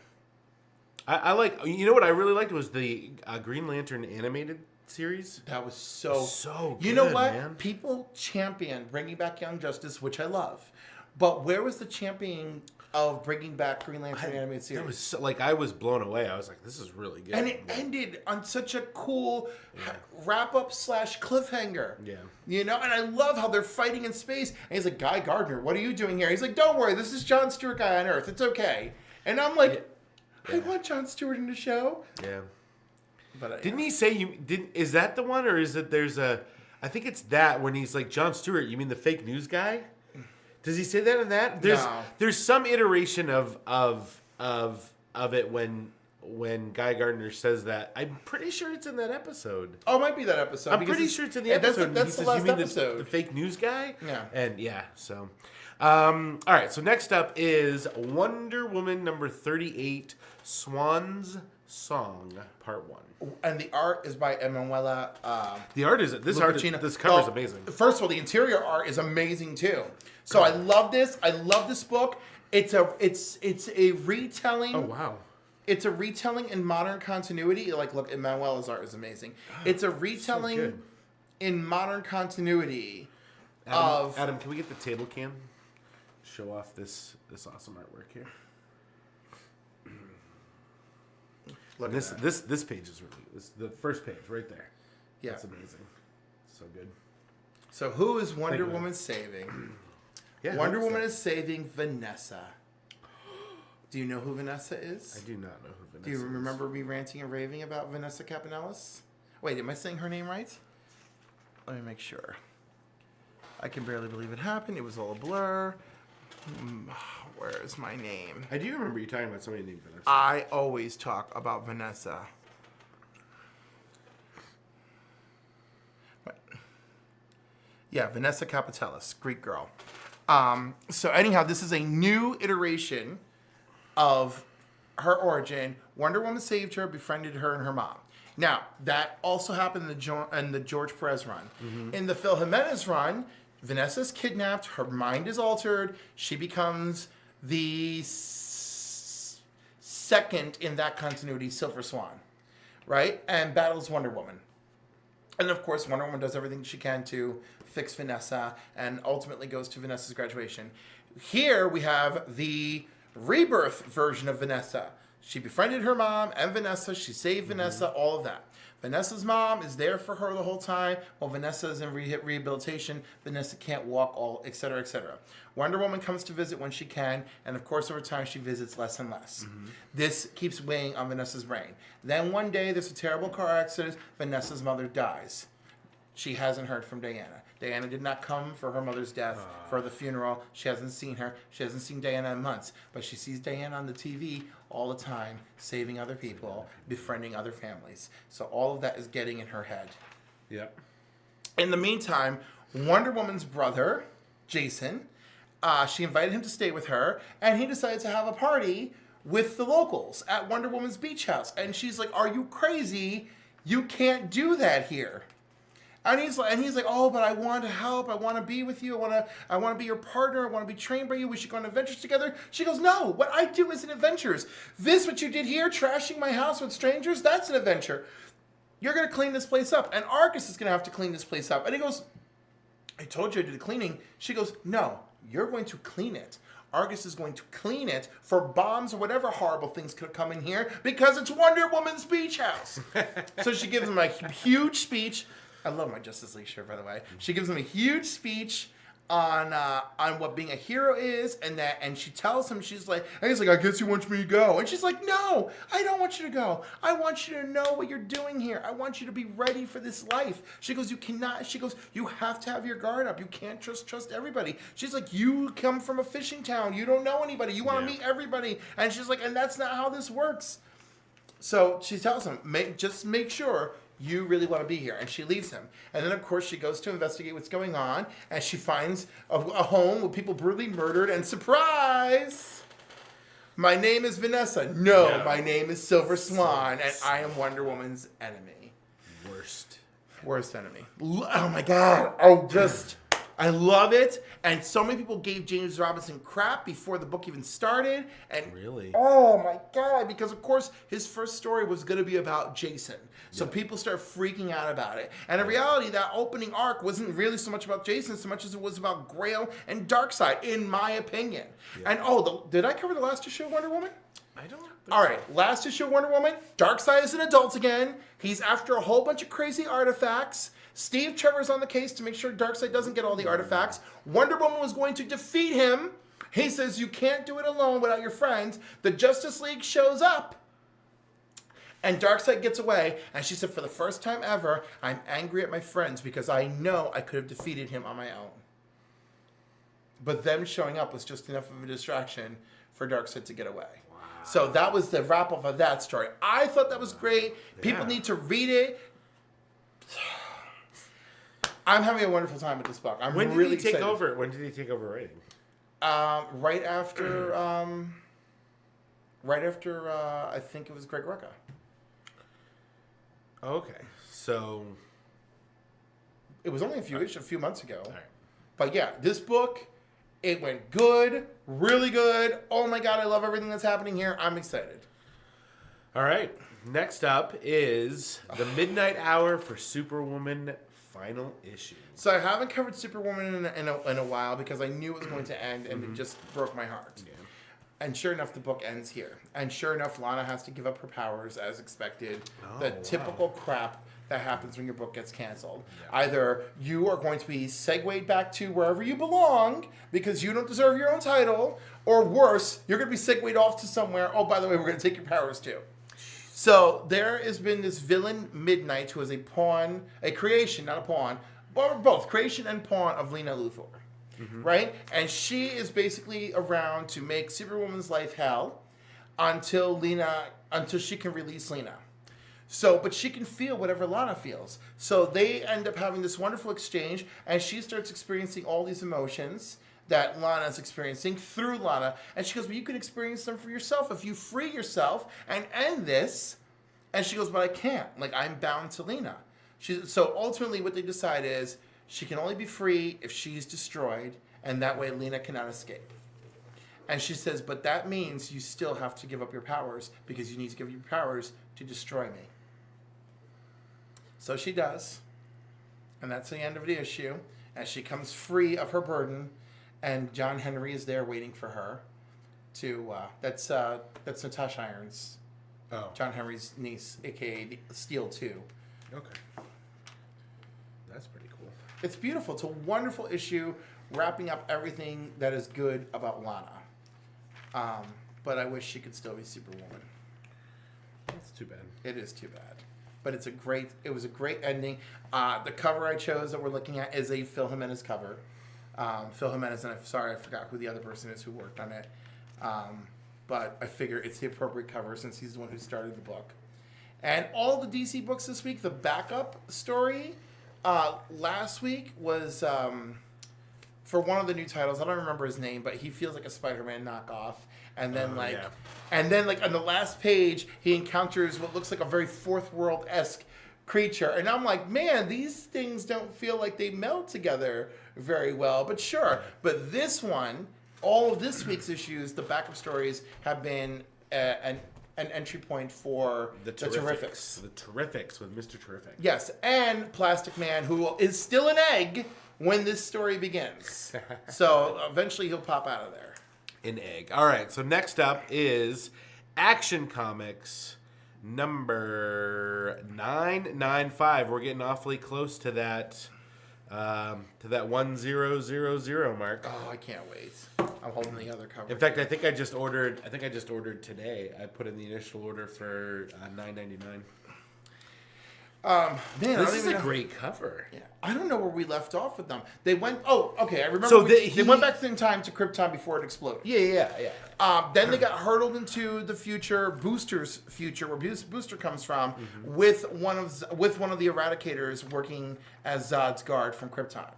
I like... You know what I really liked was the Green Lantern animated series. That was so good, you know what? Man. People champion bringing back Young Justice, which I love. But where was the championing of bringing back Green Lantern animated series? That was so, I was blown away. I was like, this is really good. And it ended on such a cool wrap-up / cliffhanger. Yeah. And I love how they're fighting in space. And he's like, Guy Gardner, what are you doing here? He's like, don't worry, this is John Stewart guy on Earth. It's okay. And I'm like, I want John Stewart in the show. Yeah. But didn't he say is that the one, or is it I think it's that when he's like, John Stewart, you mean the fake news guy? Does he say that in that? There's some iteration of it when Guy Gardner says that. I'm pretty sure it's in that episode. Oh, it might be that episode. I'm pretty sure it's in the episode. That's the last episode. The fake news guy? Yeah. And so. All right, so next up is Wonder Woman number 38, Swan's Song, Part 1. And the art is by Emanuela. The art is this cover is amazing. First of all, the interior art is amazing too. So I love this. I love this book. It's a retelling. Oh wow. It's a retelling in modern continuity. Like, look, Emanuela's art is amazing. It's a retelling in modern continuity Adam, can we get the table cam? Show off this awesome artwork here. Look, this page is really the first page right there. Yeah, that's amazing. So good. So who is Wonder Woman saving? Wonder Woman is saving Vanessa. Do you know who Vanessa is? I do not know who Vanessa is. Do you remember me ranting and raving about Vanessa Capanellis? Wait, am I saying her name right? Let me make sure. I can barely believe it happened. It was all a blur. Where is my name? I do remember you talking about somebody named Vanessa. I always talk about Vanessa. Yeah, Vanessa Capitellis, Greek girl. So anyhow, this is a new iteration of her origin. Wonder Woman saved her, befriended her and her mom. Now, that also happened in the George Perez run. Mm-hmm. In the Phil Jimenez run, Vanessa's kidnapped. Her mind is altered. She becomes the second in that continuity Silver Swan, right? And battles Wonder Woman. And of course, Wonder Woman does everything she can to fix Vanessa and ultimately goes to Vanessa's graduation. Here we have the rebirth version of Vanessa. She befriended her mom and Vanessa. She saved Vanessa, all of that. Vanessa's mom is there for her the whole time while Vanessa is in rehabilitation. Vanessa can't walk, all etc., etc. Wonder Woman comes to visit when she can, and of course over time she visits less and less. This keeps weighing on Vanessa's brain. Then one day there's a terrible car accident. Vanessa's mother dies. She hasn't heard from Diana. Diana did not come for her mother's death, for the funeral. She hasn't seen her. She hasn't seen Diana in months. But she sees Diana on the TV all the time, saving other people, befriending other families. So all of that is getting in her head. Yep. In the meantime, Wonder Woman's brother, Jason, she invited him to stay with her, and he decided to have a party with the locals at Wonder Woman's beach house. And she's like, "Are you crazy? You can't do that here." And he's like, "Oh, but I want to help. I want to be with you. I want to be your partner. I want to be trained by you. We should go on adventures together." She goes, "No, what I do isn't adventures. This, what you did here, trashing my house with strangers, that's an adventure. You're going to clean this place up. And Argus is going to have to clean this place up." And he goes, "I told you I did the cleaning." She goes, "No, you're going to clean it. Argus is going to clean it for bombs or whatever horrible things could come in here because it's Wonder Woman's beach house." So she gives him a huge speech. I love my Justice League shirt, by the way. She gives him a huge speech on what being a hero is, and she tells him, she's like, and he's like, "I guess you want me to go." And she's like, "No, I don't want you to go. I want you to know what you're doing here. I want you to be ready for this life." She goes, "You cannot." She goes, "You have to have your guard up. You can't trust everybody." She's like, "You come from a fishing town. You don't know anybody. You want to meet everybody." And she's like, "And that's not how this works." So she tells him, just make sure you really want to be here. And she leaves him. And then, of course, she goes to investigate what's going on. And she finds a home with people brutally murdered. And surprise! My name is Vanessa. No, my name is Silver Swan. And I am Wonder Woman's enemy. Worst enemy. Oh, my God. I love it. And so many people gave James Robinson crap before the book even started. And Really? Oh my God, because of course his first story was going to be about Jason. So people start freaking out about it. And in reality, that opening arc wasn't really so much about Jason so much as it was about Grail and Darkseid, in my opinion. Yeah. And did I cover the last issue of Wonder Woman? I don't think All right, last issue of Wonder Woman, Darkseid is an adult again. He's after a whole bunch of crazy artifacts. Steve Trevor's on the case to make sure Darkseid doesn't get all the artifacts. Wonder Woman was going to defeat him. He says, "You can't do it alone without your friends." The Justice League shows up. And Darkseid gets away. And she said, "For the first time ever, I'm angry at my friends because I know I could have defeated him on my own." But them showing up was just enough of a distraction for Darkseid to get away. Wow. So that was the wrap up of that story. I thought that was great. People need to read it. I'm having a wonderful time with this book. When did he take over? When did he take over writing? Right after I think it was Greg Rucka. Okay, so it was only a few months ago. All right. But yeah, this book, it went good, really good. Oh my God, I love everything that's happening here. I'm excited. All right, next up is The Midnight Hour for Superwoman final issue. So I haven't covered Superwoman in a while because I knew it was going to end, and it just broke my heart. Yeah. And sure enough, the book ends here. And sure enough, Lana has to give up her powers as expected. The typical crap that happens when your book gets canceled. Yeah. Either you are going to be segued back to wherever you belong because you don't deserve your own title, or worse, you're going to be segued off to somewhere. Oh, by the way, we're going to take your powers too. So there has been this villain, Midnight, who is a creation, not a pawn, but both, creation and pawn of Lena Luthor, right? And she is basically around to make Superwoman's life hell until she can release Lena. So, but she can feel whatever Lana feels. So they end up having this wonderful exchange, and she starts experiencing all these emotions that Lana's experiencing through Lana. And she goes, "Well, you can experience them for yourself if you free yourself and end this." And she goes, "But I can't. Like, I'm bound to Lena." So ultimately what they decide is, She can only be free if she's destroyed, and that way Lena cannot escape. And she says, but that means you still have to give up your powers because you need to give your powers to destroy me. So she does. And that's the end of the issue. As she comes free of her burden, and John Henry is there waiting for her to, that's Natasha Irons. Oh. John Henry's niece, a.k.a. Steel 2. Okay. That's pretty cool. It's beautiful. It's a wonderful issue wrapping up everything that is good about Lana. But I wish she could still be Superwoman. That's too bad. It is too bad. But it was a great ending. The cover I chose that we're looking at is a Phil Jimenez cover. Phil Jimenez, and I'm sorry, I forgot who the other person is who worked on it. But I figure it's the appropriate cover since he's the one who started the book. And all the DC books this week, the backup story last week was for one of the new titles. I don't remember his name, but he feels like a Spider-Man knockoff. And then on the last page, he encounters what looks like a very Fourth World-esque creature. And I'm like, man, these things don't feel like they meld together very well. But sure. But this one, all of this week's issues, the backup stories have been an entry point for the Terrifics. The Terrifics with Mr. Terrific. Yes, and Plastic Man, who is still an egg when this story begins. So eventually he'll pop out of there. An egg. All right, so next up is Action Comics number 995. We're getting awfully close to that 1000 mark. Oh, I can't wait. I'm holding the other cover. In fact, I think I just ordered today. I put in the initial order for $9.99. Man, this is a great cover. Yeah, I don't know where we left off with them. They went. Oh, okay. I remember. So they went back in time to Krypton before it exploded. Yeah. Then they got hurtled into the future, Booster's future, where Booster comes from, with one of the Eradicators working as Zod's guard from Krypton.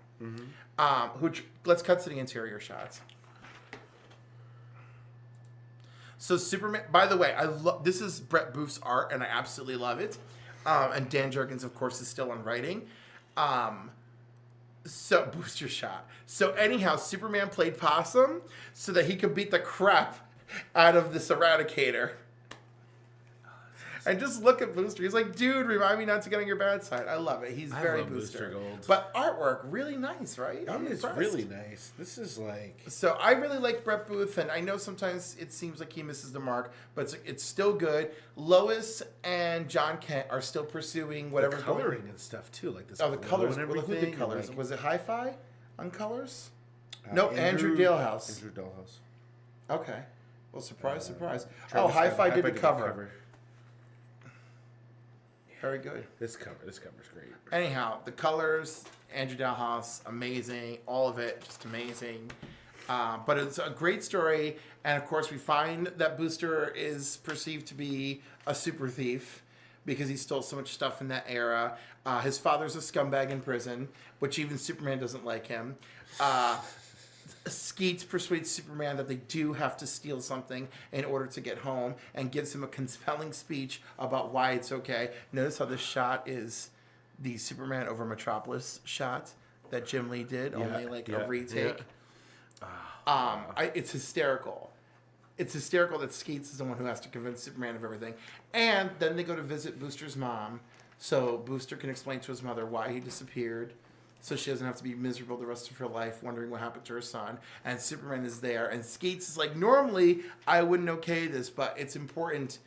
Let's cut to the interior shots. So Superman. By the way, this is Brett Booth's art, and I absolutely love it. And Dan Jurgens, of course, is still on writing. So Booster shot. So anyhow, Superman played possum so that he could beat the crap out of this Eradicator. And just look at Booster. He's like, dude, remind me not to get on your bad side. I love it. He's very Booster. Gold. But artwork, really nice, right? I'm It's impressed. really nice. This is like... So I really like Brett Booth, and I know sometimes it seems like he misses the mark, but it's still good. Lois and John Kent are still pursuing whatever. The coloring and stuff, too. Like this. Oh, the colors. And Look at the everything. colors. Like, Was it Hi-Fi on colors? Nope, Andrew Dalehouse. Andrew Dalehouse. Okay. Well, surprise. Travis Hi-Fi did the the cover. Very good. This cover's great. Anyhow, the colors, Andrew Dalhouse, amazing. All of it, just amazing. But it's a great story. And, of course, we find that Booster is perceived to be a super thief because he stole so much stuff in that era. His father's a scumbag in prison, which even Superman doesn't like him. Skeets persuades Superman that they do have to steal something in order to get home and gives him a compelling speech about why it's okay. Notice how this shot is the Superman over Metropolis shot that Jim Lee did, only a retake. Yeah. It's hysterical. It's hysterical that Skeets is the one who has to convince Superman of everything. And then they go to visit Booster's mom so Booster can explain to his mother why he disappeared. So she doesn't have to be miserable the rest of her life wondering what happened to her son. And Superman is there. And Skeets is like, normally I wouldn't okay this, but it's important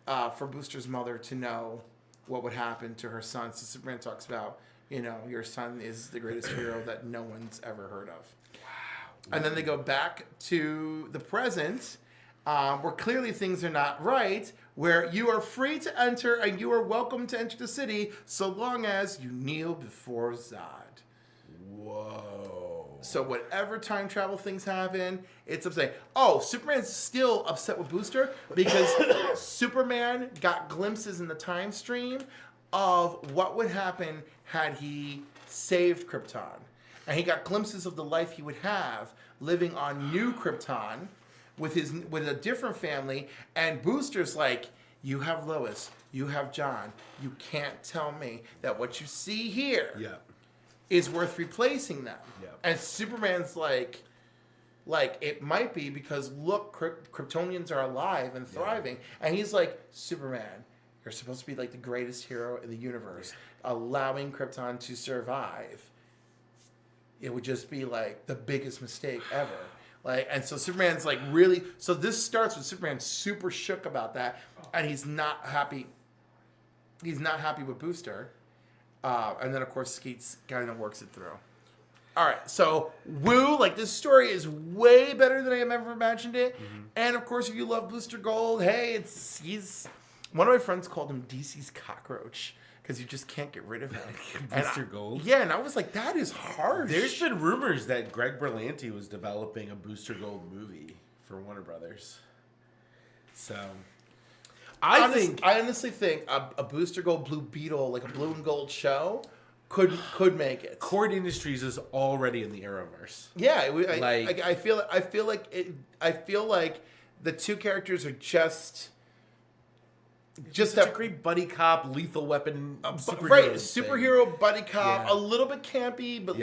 for Booster's mother to know what would happen to her son. So Superman talks about, your son is the greatest hero that no one's ever heard of. Wow. And then they go back to the present, where clearly things are not right, where you are free to enter and you are welcome to enter the city so long as you kneel before Zod. Whoa. So whatever time travel things happen, it's upsetting. Oh, Superman's still upset with Booster because Superman got glimpses in the time stream of what would happen had he saved Krypton. And he got glimpses of the life he would have living on New Krypton with a different family. And Booster's like, you have Lois, you have John. You can't tell me that what you see here is worth replacing them. Yeah. And Superman's like it might be because look, Kryptonians are alive and thriving, and he's like, Superman, you're supposed to be like the greatest hero in the universe, allowing Krypton to survive. It would just be like the biggest mistake ever. Like, and so Superman's like really. So this starts with Superman super shook about that, and he's not happy. He's not happy with Booster, and then of course Skeets kind of works it through. All right, so woo, like this story is way better than I have ever imagined it, and of course if you love Booster Gold, hey, he's one of my friends called him DC's cockroach. Because you just can't get rid of him. Booster Gold? Yeah, and I was like, that is harsh. There's been rumors that Greg Berlanti was developing a Booster Gold movie for Warner Brothers. So, I honestly think a Booster Gold Blue Beetle, like a blue and gold show, could make it. Cord Industries is already in the Arrowverse. Yeah, I feel like the two characters are just a great buddy cop, lethal weapon, superhero buddy cop, a little bit campy, but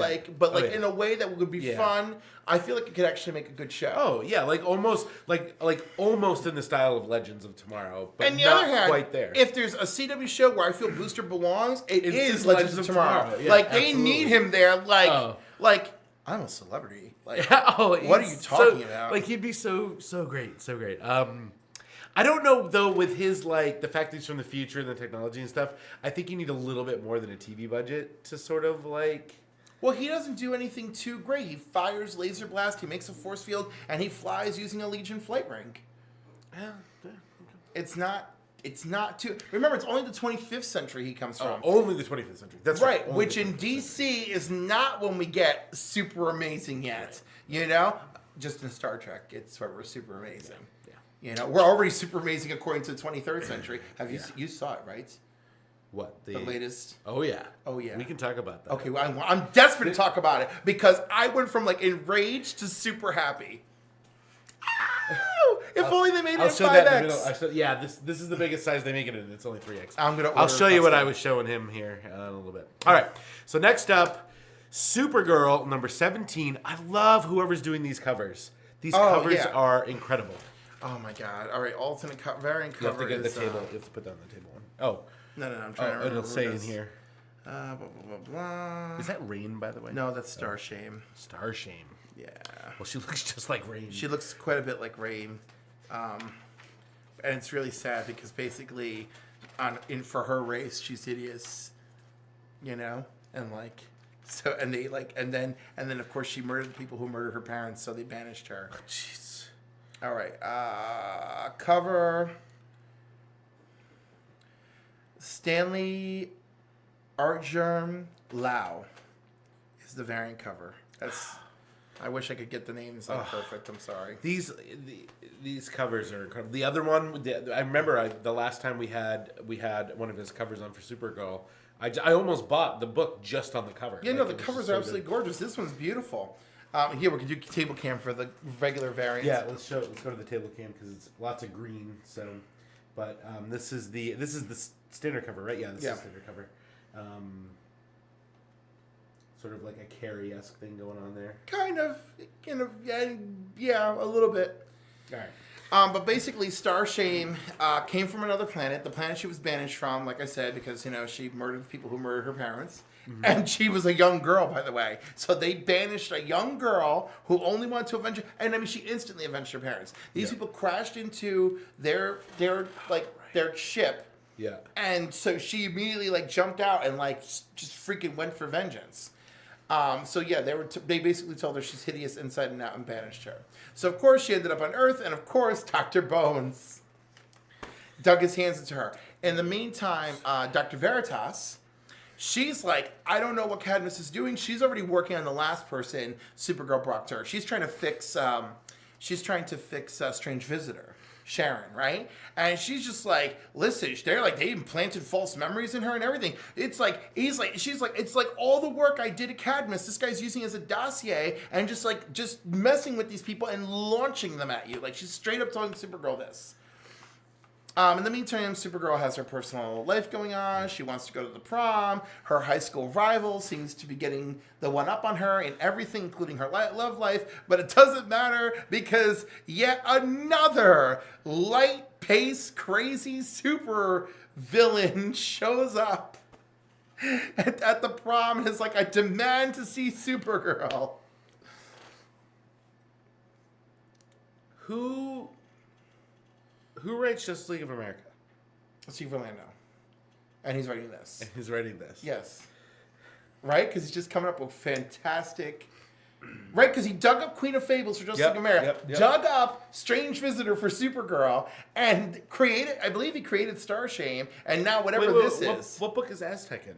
in a way that would be fun. I feel like it could actually make a good show. Oh yeah, like almost in the style of Legends of Tomorrow, but and the not other hand, quite there. If there's a CW show where I feel Booster belongs, it is Legends of Tomorrow. Yeah, like they need him there. Like I'm a celebrity. Like what are you talking about? Like he'd be so great, so great. I don't know though with his like the fact that he's from the future and the technology and stuff. I think you need a little bit more than a TV budget to sort of like. Well, he doesn't do anything too great. He fires laser blast, he makes a force field, and he flies using a Legion flight ring. It's not too. Remember, it's only the 25th century he comes from. Only the 25th century. That's right. Which in DC is not when we get super amazing yet. Right. You know, just in Star Trek, it's where we're super amazing. Yeah. You know, we're already super amazing according to the 23rd century. Have you saw it, right? What? The latest? Oh, yeah. Oh, yeah. We can talk about that. Okay, well, I'm desperate to talk about it because I went from like enraged to super happy. If only they made it in 5X. This is the biggest size they make it in. It's only 3X. I'll show you what I was showing him here in a little bit. All right. So next up, Supergirl number 17. I love whoever's doing these covers. These covers are incredible. Oh my god! All right, alternate variant cover. You have to get the table. You have to put that on the table one. Oh. No. I'm trying to remember. It'll say in here. Blah, blah, blah. Is that Rain, by the way? No, that's Star Shame. Star Shame. Yeah. Well, she looks just like Rain. She looks quite a bit like Rain. And it's really sad because basically, for her race, she's hideous. You know, and like, so and they like, and then of course she murdered the people who murdered her parents, so they banished her. Oh, jeez. All right. Cover. Stanley Artgerm Lau is the variant cover. I wish I could get the names perfect. I'm sorry. These covers are incredible. The other one, I remember the last time we had one of his covers on for Supergirl. I almost bought the book just on the cover. Yeah, the covers are absolutely gorgeous. This one's beautiful. Here we can do table cam for the regular variants. Yeah, let's go to the table cam because it's lots of green. So, but this is the standard cover, right? Yeah, this is the standard cover. Sort of like a Carrie-esque thing going on there. Kind of, yeah, a little bit. All right. But basically, Star Shame came from another planet. The planet she was banished from, like I said, because she murdered people who murdered her parents. Mm-hmm. And she was a young girl, by the way. So they banished a young girl who only wanted to avenge her. And I mean, she instantly avenged her parents. These people crashed into their ship. Yeah. And so she immediately jumped out and just freaking went for vengeance. They basically told her she's hideous inside and out and banished her. So of course she ended up on Earth, and of course Dr. Bones dug his hands into her. In the meantime, Dr. Veritas, she's like, I don't know what Cadmus is doing. She's already working on the last person Supergirl brought to her. She's trying to fix Strange Visitor, Sharon, right? And she's just like, listen, they implanted false memories in her and everything. It's like, it's like all the work I did at Cadmus, this guy's using as a dossier and just messing with these people and launching them at you. Like, she's straight up telling Supergirl this. In the meantime, Supergirl has her personal life going on. She wants to go to the prom. Her high school rival seems to be getting the one up on her in everything, including her love life. But it doesn't matter because yet another light-paced, crazy super villain shows up at the prom and is like, I demand to see Supergirl. Who writes Justice League of America? Steve Orlando. And he's writing this. And he's writing this. Yes. Right? Because he's just coming up with fantastic... Right? Because he dug up Queen of Fables for Justice League of America, dug up Strange Visitor for Supergirl, and created... I believe he created Starshame, and now whatever this is... What book is Aztec in?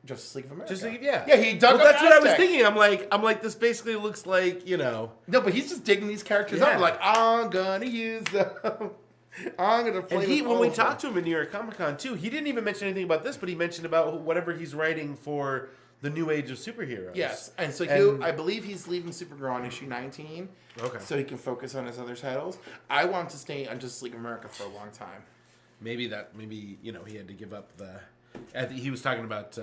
Justice League of America. Justice League, yeah. Yeah, he dug up That's what I was Aztec. thinking. I'm like, this basically looks like, No, but he's just digging these characters up. Like, I'm gonna use them. I'm gonna play. And when we talked to him in New York Comic Con too, he didn't even mention anything about this, but he mentioned about whatever he's writing for the new age of superheroes. Yes, and so I believe he's leaving Supergirl on issue 19. Okay. So he can focus on his other titles. I want him to stay on Justice League of America for a long time. Maybe he had to give up the. I think he was talking about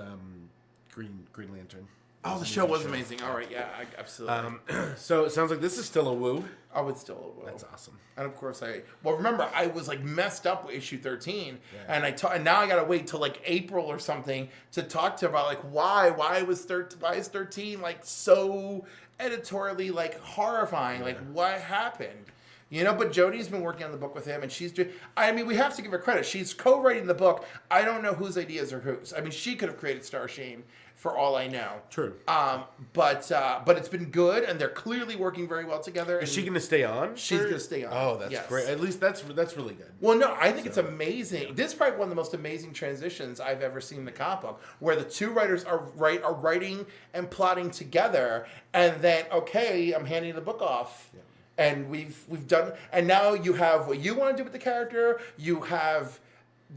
Green Lantern. Oh, the show was amazing. All right, yeah, absolutely. So it sounds like this is still a woo. Oh, it's still a woo. That's awesome. And of course, remember I was like messed up with issue 13, and and now I gotta wait till like April or something to talk to her about like why is 13 like so editorially like horrifying, like what happened. But Jodie's been working on the book with him, and she's doing... I mean, we have to give her credit. She's co-writing the book. I don't know whose ideas are whose. I mean, she could have created Starshame, for all I know. True. But it's been good, and they're clearly working very well together. Is she going to stay on? She's going to stay on. Oh, that's great. At least that's really good. Well, no, I think it's amazing. Yeah. This is probably one of the most amazing transitions I've ever seen in the comic book, where the two writers are writing and plotting together, and then, okay, I'm handing the book off. Yeah. And we've done, and now you have what you want to do with the character. You have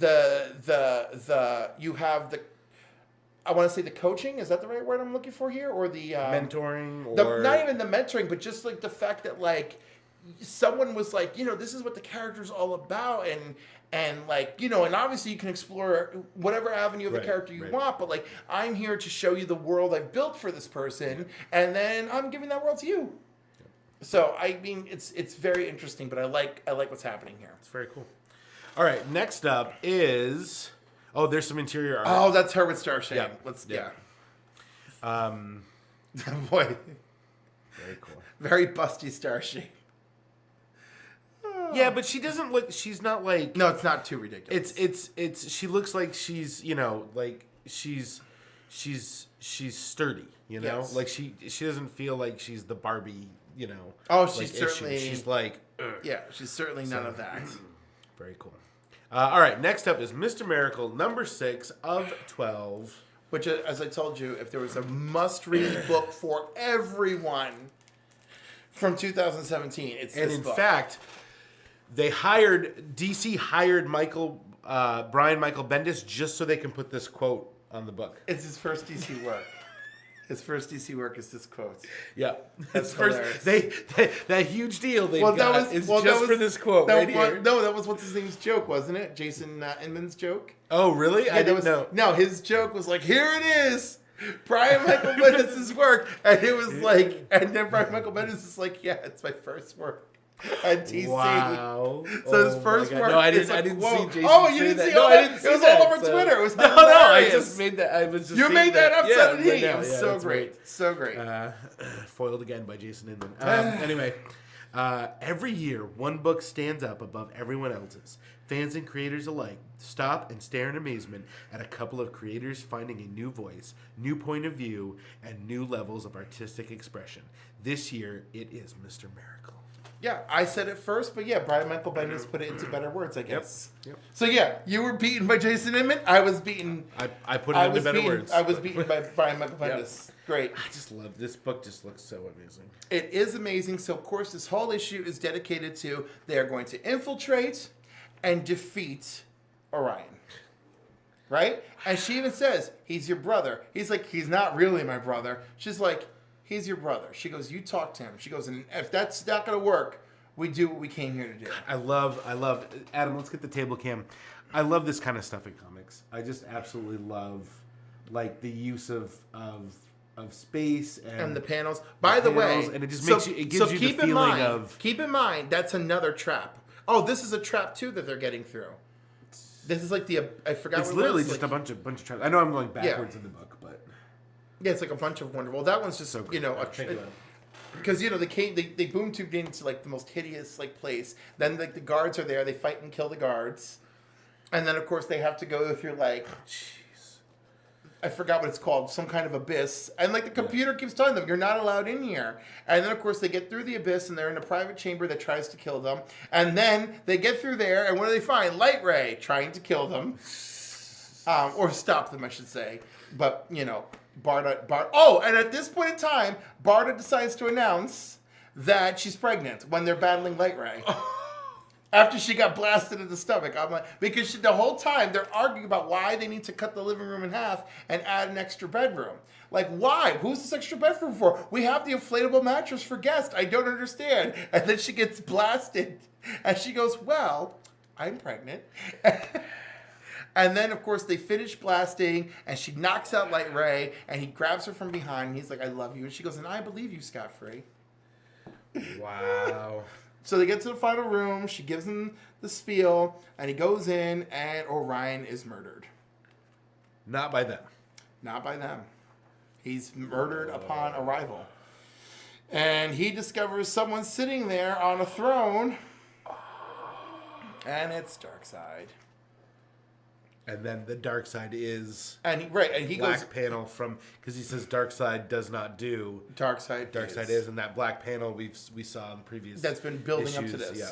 I want to say the coaching. Is that the right word I'm looking for here, or the mentoring, or not even the mentoring, but just like the fact that like someone was like, this is what the character's all about, and like and obviously you can explore whatever avenue of the character you want, but like I'm here to show you the world I've built for this person, and then I'm giving that world to you. So I mean, it's very interesting, but I like what's happening here. It's very cool. All right, next up is there's some interior art. Oh, that's her with Starshame. Yeah. Boy, very cool. Very busty Starshame. Yeah, but she doesn't look. She's not like. No, it's not too ridiculous. It's. She looks like she's like she's sturdy. Yes. Like she doesn't feel like she's the Barbie. Oh, she's certainly. She's like. Yeah, she's certainly none of that. Very cool. All right, next up is Mr. Miracle, number 6 of 12. Which, as I told you, if there was a must-read book for everyone from 2017, it's this book. And in fact, DC hired Brian Michael Bendis just so they can put this quote on the book. It's his first DC work. His first DC work is this quote. Yeah. That's hilarious. That huge deal they've got is just for this quote right here. No, that was what's his name's joke, wasn't it? Jason Inman's joke? Oh, really? Yeah, I didn't know. No, his joke was like, here it is, Brian Michael Bendis' work. And it was like, and then Brian Michael Bendis is like, yeah, it's my first work at DC. Wow. So his first work. No, I didn't see Jason. Oh, you didn't see that? No, I didn't see that. It was all over Twitter. It was no, I just made that. I was just. You made that up, yeah, right now. It was so great. Right. So great. Foiled again by Jason Inman. Anyway, every year, one book stands up above everyone else's. Fans and creators alike stop and stare in amazement at a couple of creators finding a new voice, new point of view, and new levels of artistic expression. This year, it is Mr. Miracle. Yeah, I said it first, but yeah, Brian Michael Bendis put it into better words, I guess. Yep. So yeah, you were beaten by Jason Inman. I was beaten. I put it into better words. I was beaten by Brian Michael Bendis. Yep. Great. I just love this book. Just looks so amazing. It is amazing. So of course, this whole issue is dedicated to they are going to infiltrate and defeat Orion. Right? And she even says, he's your brother. He's like, he's not really my brother. She's like, he's your brother. She goes, you talk to him. She goes, and if that's not going to work, we do what we came here to do. I love Adam, let's get the table cam. I love this kind of stuff in comics. I just absolutely love like the use of space and the panels. By the way, and it just makes you, it gives you the feeling of. Keep in mind that's another trap. Oh, this is a trap too that they're getting through. This is like I forgot. It's what literally it was. just a bunch of traps. I know I'm going backwards in the book, but yeah, it's like a bunch of wonderful. That one's just so cool. because they boom tubed into like the most hideous like place. Then like the guards are there. They fight and kill the guards, and then of course they have to go through like. I forgot what it's called, some kind of abyss. And like the computer keeps telling them, you're not allowed in here. And then of course they get through the abyss and they're in a private chamber that tries to kill them. And then they get through there and what do they find? Light Ray trying to kill them. Or stop them, I should say. But, you know, Barda. Oh, and at this point in time, Barda decides to announce that she's pregnant when they're battling Light Ray. After she got blasted in the stomach. I'm like, because the whole time they're arguing about why they need to cut the living room in half and add an extra bedroom. Like, why? Who's this extra bedroom for? We have the inflatable mattress for guests. I don't understand. And then she gets blasted. And she goes, well, I'm pregnant. And then, of course, they finish blasting, and she knocks out Light Ray, and he grabs her from behind, and he's like, I love you. And she goes, and I believe you, scot-free. Wow. So they get to the final room. She gives him the spiel, and he goes in, and Orion is murdered. Not by them. Not by them. He's murdered upon arrival. And he discovers someone sitting there on a throne, and it's Darkseid. And then the dark side is and he black goes panel from because he says dark side does not do Darkseid is and that black panel we saw in the previous that's been building issues, up to this. Yeah.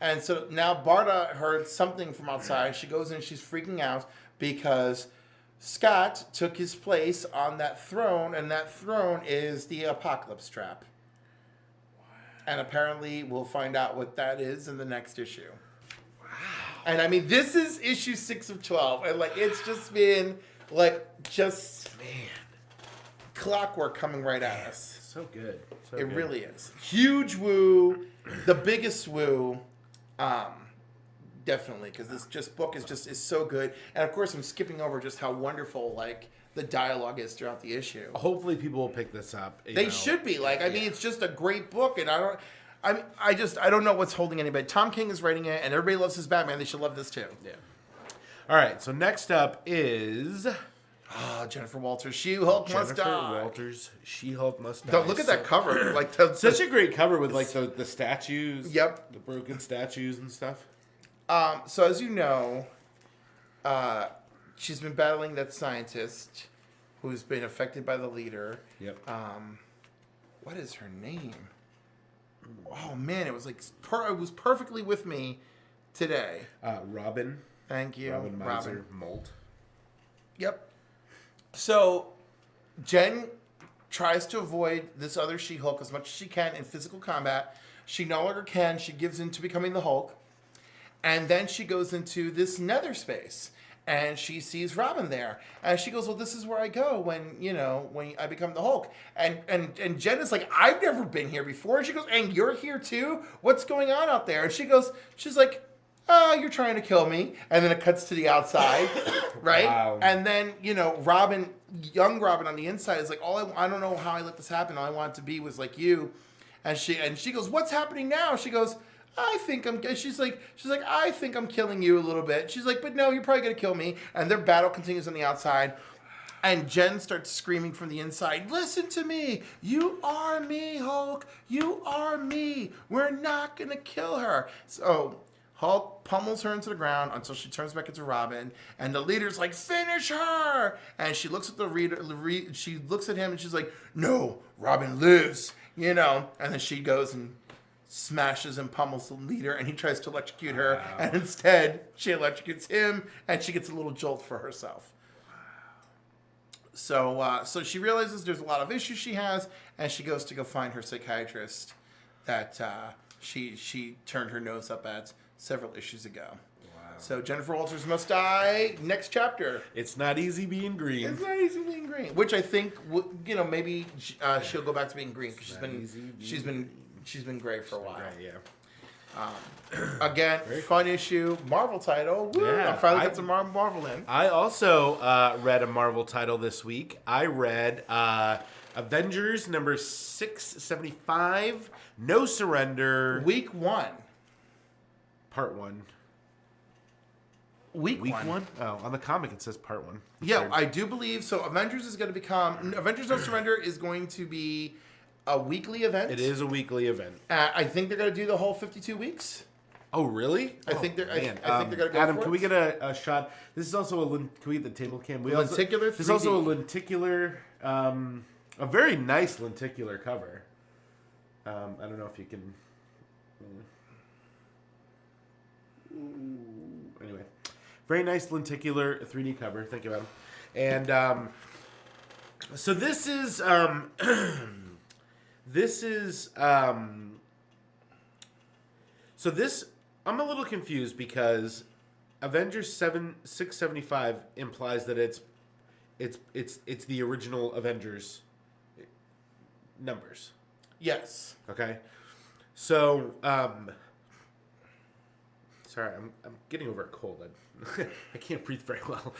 And so now Barda heard something from outside. She goes in, she's freaking out because Scott took his place on that throne, and that throne is the Apocalypse Trap. And apparently we'll find out what that is in the next issue. And I mean, this is issue 6 of 12, and like it's just been like clockwork coming right at us. So good. So it good. really is. Huge woo, the biggest woo, definitely, because this book is so good. And of course, I'm skipping over just how wonderful like the dialogue is throughout the issue. Hopefully, people will pick this up. They should be like. I mean, it's just a great book, and I don't know what's holding anybody. Tom King is writing it, and everybody loves his Batman. They should love this too. Yeah. All right. So next up is Jennifer Walters. She-Hulk must die. Jennifer Walters. She-Hulk must die. Look at that cover. Like such a great cover with like the statues. Yep. The broken statues and stuff. So as you know, she's been battling that scientist who's been affected by the leader. Yep. What is her name? Oh man, it was like it was perfectly with me today. Robin. Thank you, Robin Miser Molt. Yep. So Jen tries to avoid this other She-Hulk as much as she can in physical combat. She no longer can. She gives in to becoming the Hulk, and then she goes into this nether space. And she sees Robin there. And she goes, well, this is where I go when I become the Hulk. And Jen is like, I've never been here before. And she goes, and you're here too? What's going on out there? And she's like, you're trying to kill me. And then it cuts to the outside, right? Wow. And then, Robin, young Robin on the inside is like, I don't know how I let this happen. All I wanted to be was like you. And she goes, what's happening now? She goes, she's like, I think I'm killing you a little bit. She's like, but no, you're probably going to kill me. And their battle continues on the outside. And Jen starts screaming from the inside, listen to me. You are me, Hulk. You are me. We're not going to kill her. So Hulk pummels her into the ground until she turns back into Robin. And the leader's like, finish her. And she looks at she looks at him and she's like, no, Robin lives, And then she goes and smashes and pummels the leader, and he tries to electrocute her, and instead she electrocutes him, and she gets a little jolt for herself. So she realizes there's a lot of issues she has, and she goes to go find her psychiatrist that she turned her nose up at several issues ago. Wow. So Jennifer Walters must die. Next chapter. It's not easy being green. It's not easy being green, which I think maybe she'll go back to being green because she's been gray for a while. Gray, yeah. Again, fun issue, Marvel title. Woo! Yeah, I finally got some Marvel in. I also read a Marvel title this week. I read Avengers number 675, No Surrender. Week 1. Part 1. Week Week one. 1? Oh, on the comic it says part 1. Yeah, Weird. I do believe so. Avengers No Surrender is going to be a weekly event. It is a weekly event. I think they're going to do the whole 52 weeks. Oh, really? I think they're. Man. I think they're going to go. Adam, for can it. we get a shot? This is also a. Can we get the table cam? Lenticular This is also a 3D. lenticular. A very nice lenticular cover. I don't know if you can. Anyway, very nice lenticular 3D cover. Thank you, Adam. And so this is so this I'm a little confused because Avengers 675 implies that it's the original Avengers numbers. Yes. Okay. So sorry, I'm getting over a cold. I can't breathe very well.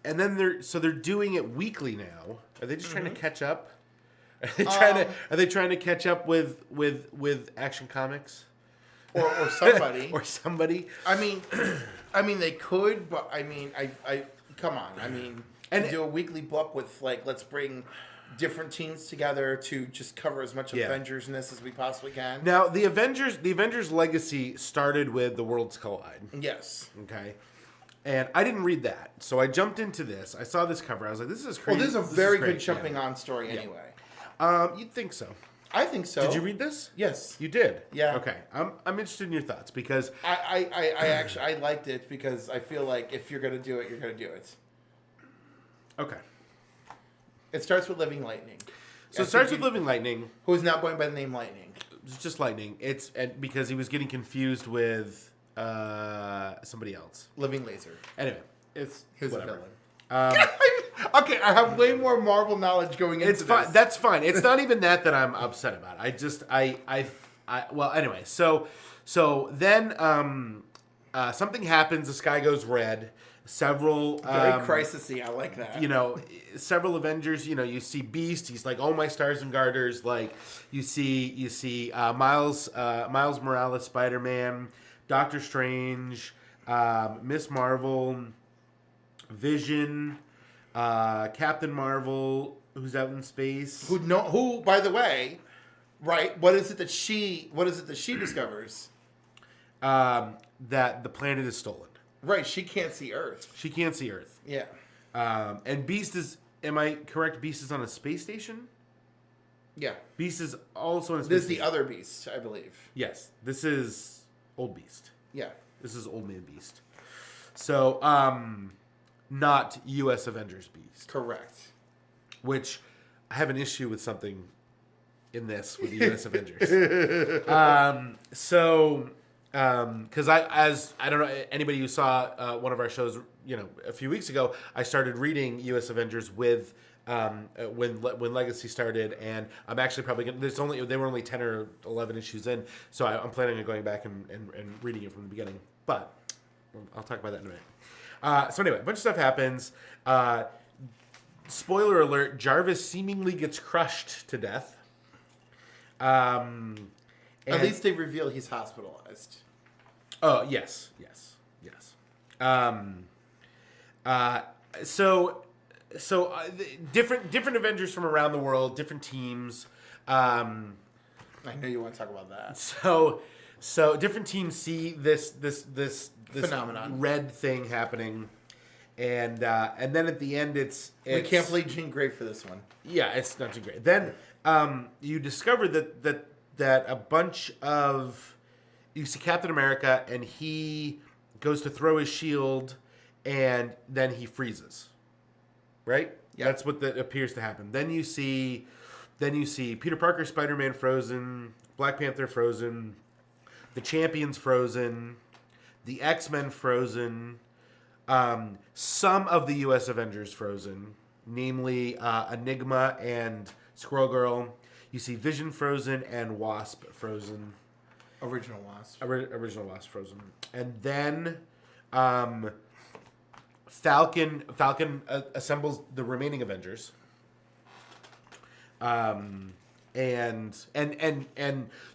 And then they're doing it weekly now. Are they just trying to catch up? Are they trying to catch up with Action Comics? Or somebody. Or somebody? I mean they could, but I come on. And do a weekly book with let's bring different teams together to just cover as much Avengers-ness as we possibly can. Now, the Avengers legacy started with the Worlds Collide. Yes. Okay. And I didn't read that, so I jumped into this. I saw this cover. I was like, "This is crazy." Well, this is a very good jumping-on story, anyway. You'd think so. I think so. Did you read this? Yes. You did. Yeah. Okay. I'm interested in your thoughts because I actually liked it because I feel like if you're gonna do it, you're gonna do it. Okay. It starts with Living Lightning. So it starts with Living Lightning, who is now going by the name Lightning. It's just Lightning. Because he was getting confused with somebody else. Living Laser. Anyway, it's Who's whatever. a villain. Okay, I have way more Marvel knowledge going into It's fine. this. That's fine. It's not even that I'm upset about. Well, anyway. So then something happens. The sky goes red. Several very crisisy. I like that. Several Avengers. You see Beast. He's like, "Oh, my stars and garters." Like you see Miles Morales, Spider-Man, Doctor Strange, Miss Marvel, Vision, Captain Marvel, who's out in space. Who, by the way, right? What is it that she discovers? That the planet is stolen. Right, she can't see Earth. She can't see Earth. Yeah. And Beast is, am I correct? Beast is on a space station? Yeah. Beast is also on a space This is the station. other Beast, I believe. Yes. This is Old Beast. Yeah. This is Old Man Beast. So, not U.S. Avengers Beast. Correct. Which, I have an issue with something in this with the U.S. Avengers. Because I don't know anybody who saw one of our shows, a few weeks ago. I started reading U.S. Avengers with when Legacy started, and I'm actually probably gonna. They were only 10 or 11 issues in, so I'm planning on going back and reading it from the beginning. But I'll talk about that in a minute. So anyway, a bunch of stuff happens. Spoiler alert: Jarvis seemingly gets crushed to death. At least they reveal he's hospitalized. Oh, yes. Different Avengers from around the world, different teams. I know you want to talk about that. So different teams see this phenomenon, red thing happening, and then at the end it's we can't play Jean Grey for this one. Yeah, it's not too great. Then you discover that a bunch of you see Captain America, and he goes to throw his shield, and then he freezes. Right? Yeah. That's what appears to happen. Then you see Peter Parker, Spider-Man frozen, Black Panther frozen, the Champions frozen, the X-Men frozen, some of the U.S. Avengers frozen, namely Enigma and Squirrel Girl. You see Vision frozen and Wasp frozen. Original Wasp. Original Wasp frozen. And then Falcon assembles the remaining Avengers. And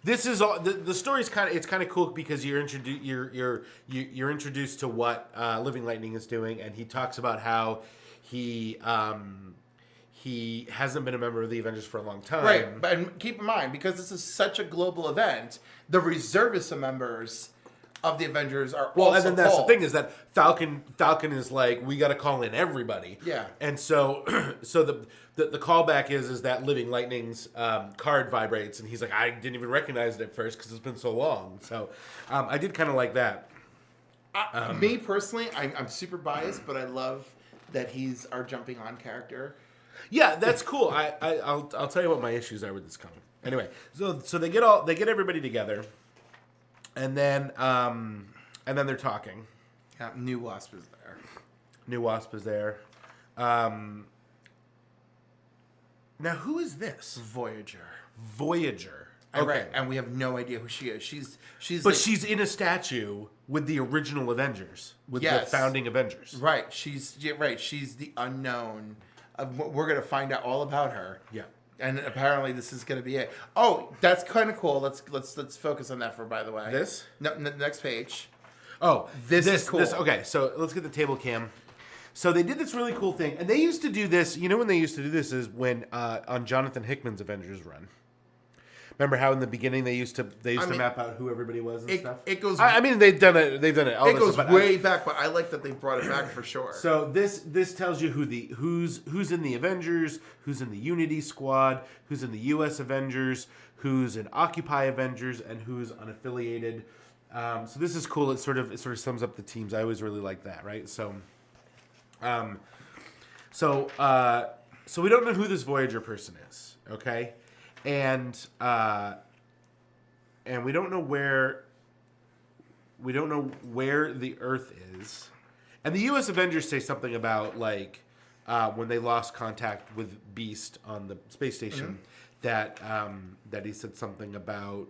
this is all the story's kind of cool because you're introduced to what Living Lightning is doing, and he talks about how he hasn't been a member of the Avengers for a long time. Right, but keep in mind, because this is such a global event, the reservist members of the Avengers are also and then that's called. the thing is that Falcon is like, we got to call in everybody. Yeah. And so the callback is that Living Lightning's card vibrates, and he's like, I didn't even recognize it at first because it's been so long. So I did kind of like that. Me personally, I'm super biased, but I love that he's our jumping on character. Yeah, that's cool. I'll tell you what my issues are with this comic. Anyway, so they get everybody together, and then they're talking. Yeah, New Wasp is there. New Wasp is there. Now, who is this? Voyager. Okay. Right, and we have no idea who she is. She's she's in a statue with the original Avengers, with the founding Avengers. Right. She's the unknown. We're gonna find out all about her. Yeah. And apparently this is gonna be it. Oh, that's kind of cool. Let's focus on that for. By the way, This? No, next page. Oh, this is cool. Okay, so let's get the table cam. So they did this really cool thing, and they used to do this. You know when they used to do this is when on Jonathan Hickman's Avengers run. Remember how in the beginning they used to map out who everybody was and stuff. It goes. I mean, they've done it. All it this goes stuff, way back, but I like that they brought it back for sure. So this tells you who's in the Avengers, who's in the Unity Squad, who's in the U.S. Avengers, who's in Occupy Avengers, and who's unaffiliated. So this is cool. It sort of sums up the teams. I always really like that, right? So we don't know who this Voyager person is, okay? And we don't know where the Earth is. And the U.S. Avengers say something about like when they lost contact with Beast on the space station, that he said something about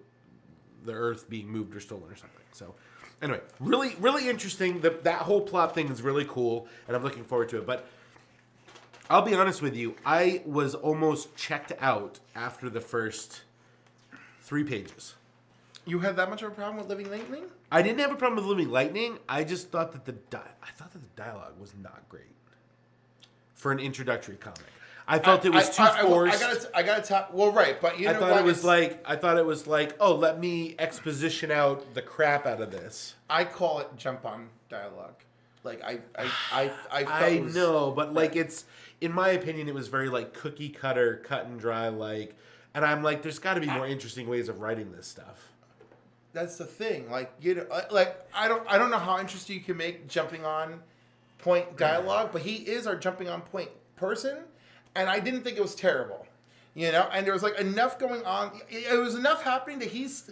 the Earth being moved or stolen or something. So anyway, really, really interesting. That whole plot thing is really cool, and I'm looking forward to it. But I'll be honest with you, I was almost checked out after the first 3 pages. You had that much of a problem with Living Lightning? I didn't have a problem with Living Lightning. I just thought that the dialogue was not great for an introductory comic. I felt it was too forced. I gotta talk. Well, right, but you know I thought it was like, oh, let me exposition out the crap out of this. I call it jump on dialogue. Like I know, but like it's, in my opinion, it was very like cookie cutter, cut and dry, like, and I'm like, there's got to be more interesting ways of writing this stuff. That's the thing, like, you know, like I don't know how interesting you can make jumping on point dialogue, but he is our jumping on point person, and I didn't think it was terrible, you know, and there was like enough going on. It was enough happening that he's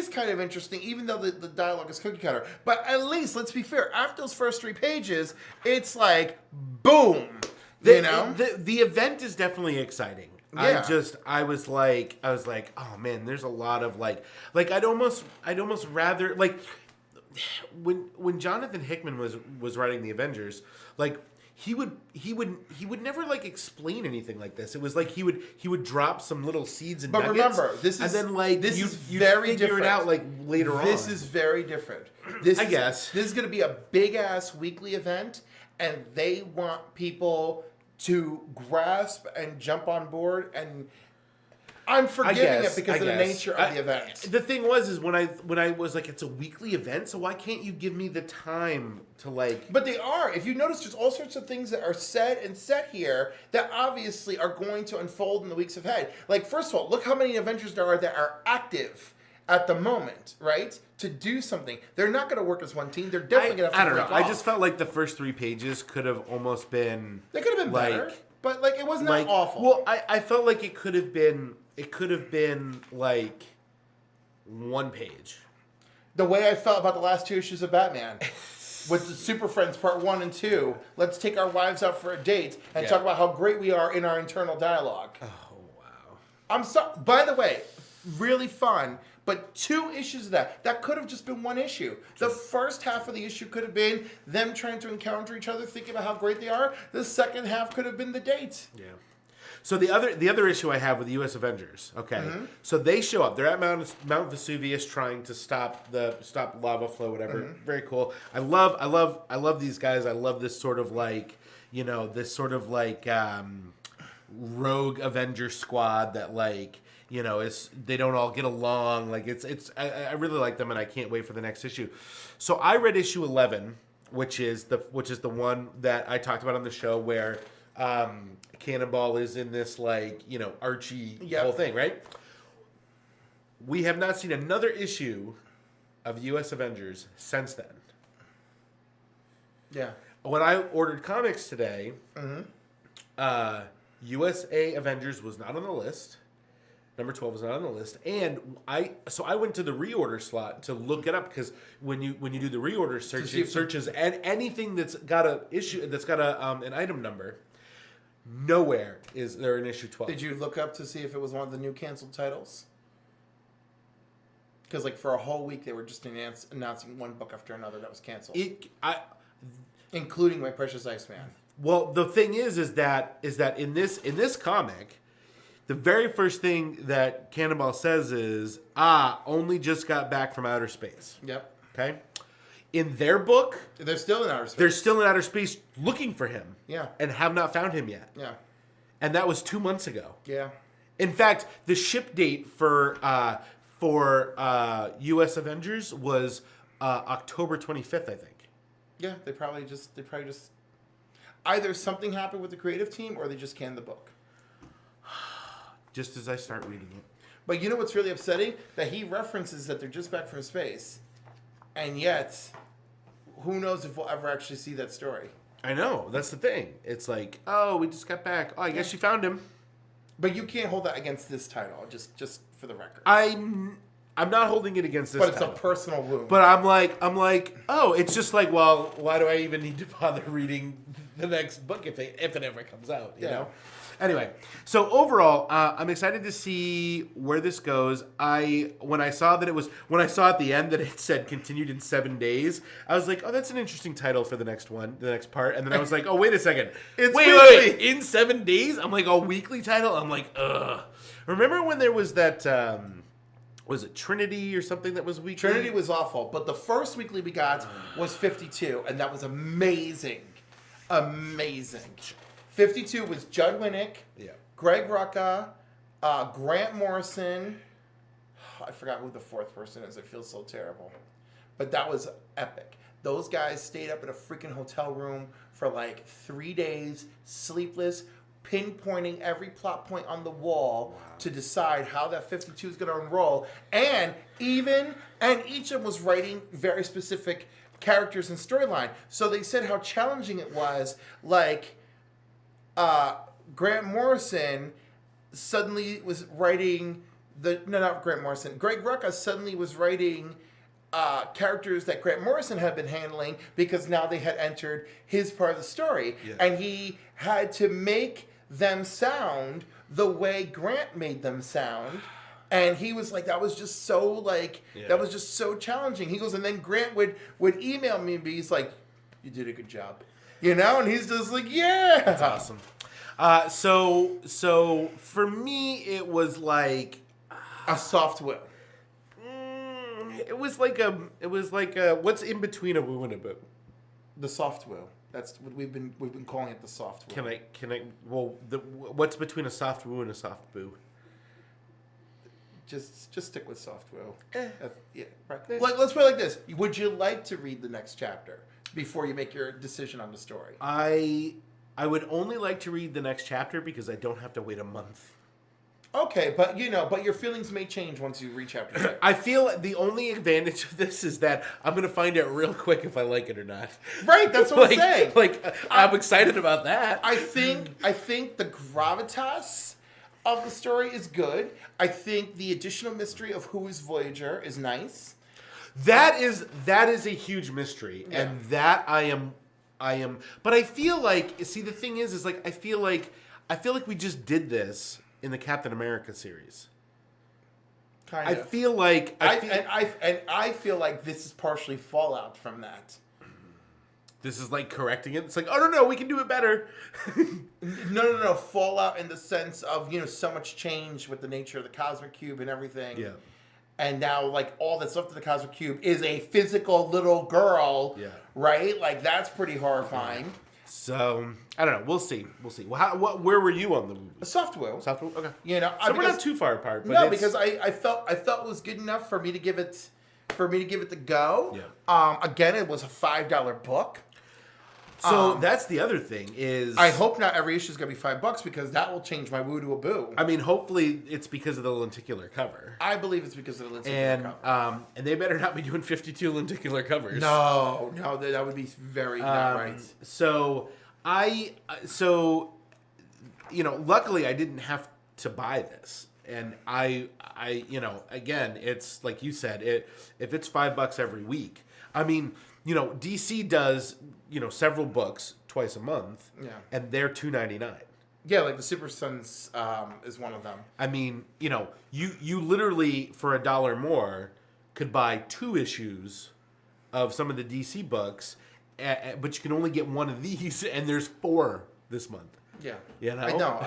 kind of interesting, even though the dialogue is cookie cutter. But at least, let's be fair, after those first 3 pages, it's like boom. The event is definitely exciting. Yeah. I was like, oh man, there's a lot of like I'd almost rather, like, when Jonathan Hickman was writing the Avengers, like he would never like explain anything like this. It was like he would drop some little seeds and nuggets. But remember, this is very figure different. It out like later on. This is very different. This is going to be a big ass weekly event, and they want people to grasp and jump on board, and I'm forgiving it because of the nature of the event. The thing was when I was like, it's a weekly event, so why can't you give me the time to like? But they are. If you notice, there's all sorts of things that are said and set here that obviously are going to unfold in the weeks ahead. Like, first of all, look how many Avengers there are that are active at the moment, right? To do something. They're not going to work as one team. They're definitely going to have to break off. I just felt like the first 3 pages could have almost been... They could have been better, but like it wasn't that awful. Well, I felt like it could have been like 1 page. The way I felt about the last 2 issues of Batman. With the Super Friends Part 1 and 2. Let's take our wives out for a date and talk about how great we are in our internal dialogue. Oh, wow. I'm so. By the way, really fun. But 2 issues of that could have just been 1 issue. The first half of the issue could have been them trying to encounter each other, thinking about how great they are. The second half could have been the dates. Yeah. So the other issue I have with the U.S. Avengers, okay, so they show up. They're at Mount Vesuvius trying to stop lava flow, whatever. Very cool. I love these guys. I love this sort of like, rogue Avenger squad that like, they don't all get along. Like I really like them, and I can't wait for the next issue. So I read issue 11, which is the one that I talked about on the show where Cannonball is in this like, Archie whole thing, right? We have not seen another issue of U.S. Avengers since then. Yeah. When I ordered comics today, USA Avengers was not on the list. Number 12 was not on the list, and I went to the reorder slot to look it up because when you do the reorder search, it searches anything that's got a issue that's got an item number. Nowhere is there an issue 12. Did you look up to see if it was one of the new canceled titles? Because like for a whole week they were just announcing one book after another that was canceled, including My Precious Iceman. Well, the thing is that in this comic, the very first thing that Cannonball says is, only just got back from outer space. Yep. Okay. In their book, they're still in outer space. They're still in outer space looking for him. Yeah. And have not found him yet. Yeah. And that was 2 months ago. Yeah. In fact, the ship date for U.S. Avengers was October 25th, I think. Yeah, they probably just either something happened with the creative team or they just canned the book. Just as I start reading it. But you know what's really upsetting? That he references that they're just back from space. And yet, who knows if we'll ever actually see that story. I know. That's the thing. It's like, oh, we just got back. Oh, I guess you found him. But you can't hold that against this title, just for the record. I'm not holding it against this title. But it's a personal wound. But I'm like, oh, it's just like, well, why do I even need to bother reading the next book if it ever comes out, you know? Anyway, so overall, I'm excited to see where this goes. When I saw at the end that it said continued in 7 days, I was like, oh, that's an interesting title for the next part. And then I was like, oh, wait a second. Wait, in 7 days? I'm like, a weekly title? I'm like, ugh. Remember when there was that, was it Trinity or something that was weekly? Trinity was awful, but the first weekly we got was 52, and that was amazing. Amazing. 52 was Judd Winnick, Greg Rucka, Grant Morrison. I forgot who the 4th person is. I feel so terrible. But that was epic. Those guys stayed up in a freaking hotel room for like 3 days, sleepless, pinpointing every plot point on the wall to decide how that 52 is going to unroll. And each of them was writing very specific characters and storyline. So they said how challenging it was, like... Grant Morrison suddenly was writing not Grant Morrison. Greg Rucka suddenly was writing characters that Grant Morrison had been handling because now they had entered his part of the story. Yeah. And he had to make them sound the way Grant made them sound. And he was like, that was just so challenging. He goes, and then Grant would email me and he's like, you did a good job. You know, and he's just like, yeah. That's awesome. So for me, it was like a soft will. It was like a what's in between a woo and a boo? The soft will. That's what we've been calling it, the soft will. Can I? Well, what's between a soft woo and a soft boo? Just stick with soft will. Yeah, right. Let's put it like this. Would you like to read the next chapter before you make your decision on the story? I would only like to read the next chapter because I don't have to wait a month. Okay, but your feelings may change once you reach chapter 6. I feel the only advantage of this is that I'm going to find out real quick if I like it or not. Right, that's what I'm saying. I'm excited about that. I think the gravitas of the story is good. I think the additional mystery of who is Voyager is nice. That is a huge mystery, and that I am. But I feel like, see, the thing is like I feel like we just did this in the Captain America series. Kind I of. feel like I feel like this is partially fallout from that. this is like correcting it. It's like, oh no, we can do it better. No. Fallout in the sense of, so much change with the nature of the Cosmic Cube and everything. Yeah. And now, like, all that's left of the Cosmic Cube is a physical little girl. Yeah. Right? Like, that's pretty horrifying. So, I don't know. We'll see. Where were you on the movie? A soft will. Software? Okay. So we're not too far apart. But No, because I felt it was good enough for me to give it the go. Yeah. Again, it was a $5 book. So that's the other thing is... I hope not every issue is going to be $5 because that will change my woo to a boo. I mean, hopefully it's because of the lenticular cover. I believe it's because of the lenticular cover. And they better not be doing 52 lenticular covers. No, that would be very not right. Luckily I didn't have to buy this. And I again, it's like you said, if it's $5 every week, I mean, DC does, several books twice a month. Yeah. And they're $2.99. Yeah, like the Super Sons is one of them. I mean, you literally for $1 more could buy 2 issues of some of the DC books, but you can only get one of these, and there's 4 this month. Yeah, I know.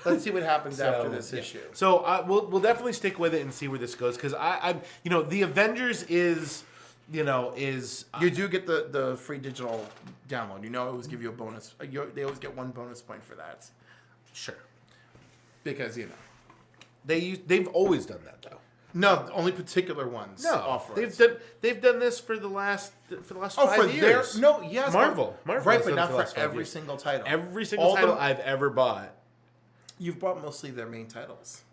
Let's see what happens after this issue. So we'll definitely stick with it and see where this goes because I'm the Avengers is. You do get the free digital download. It always give you a bonus. They always get 1 bonus point for that. Sure. Because they've always done that though. No, only particular ones. No, offer they've done this for the last 5 years. Marvel, right, but not for every single title. Every single title I've ever bought. You've bought mostly their main titles.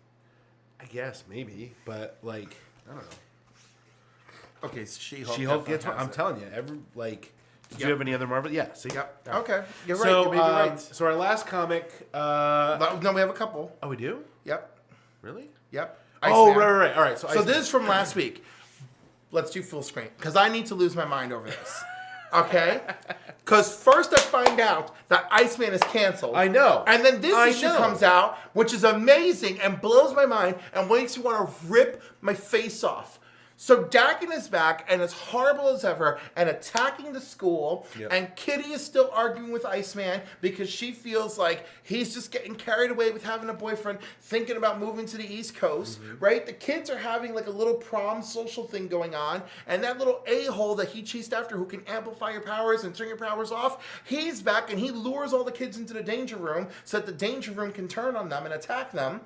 I guess maybe, but I don't know. Okay, She-Hulk. She-Hulk gets one. I'm telling you, did you have any other Marvel? Yeah. See. Yep. Okay. You're right. So, you may be right. So our last comic. No, we have a couple. Oh, we do? Yep. Really? Yep. Oh, right. All right. So this is from last week. Let's do full screen because I need to lose my mind over this. Okay? Because first I find out that Iceman is canceled. I know. And then this issue comes out, which is amazing and blows my mind and makes me want to rip my face off. So Dakin is back and as horrible as ever and attacking the school. Yep. And Kitty is still arguing with Iceman because she feels like he's just getting carried away with having a boyfriend, thinking about moving to the East Coast, right? The kids are having like a little prom social thing going on. And that little a-hole that he chased after who can amplify your powers and turn your powers off, he's back and he lures all the kids into the danger room so that the danger room can turn on them and attack them.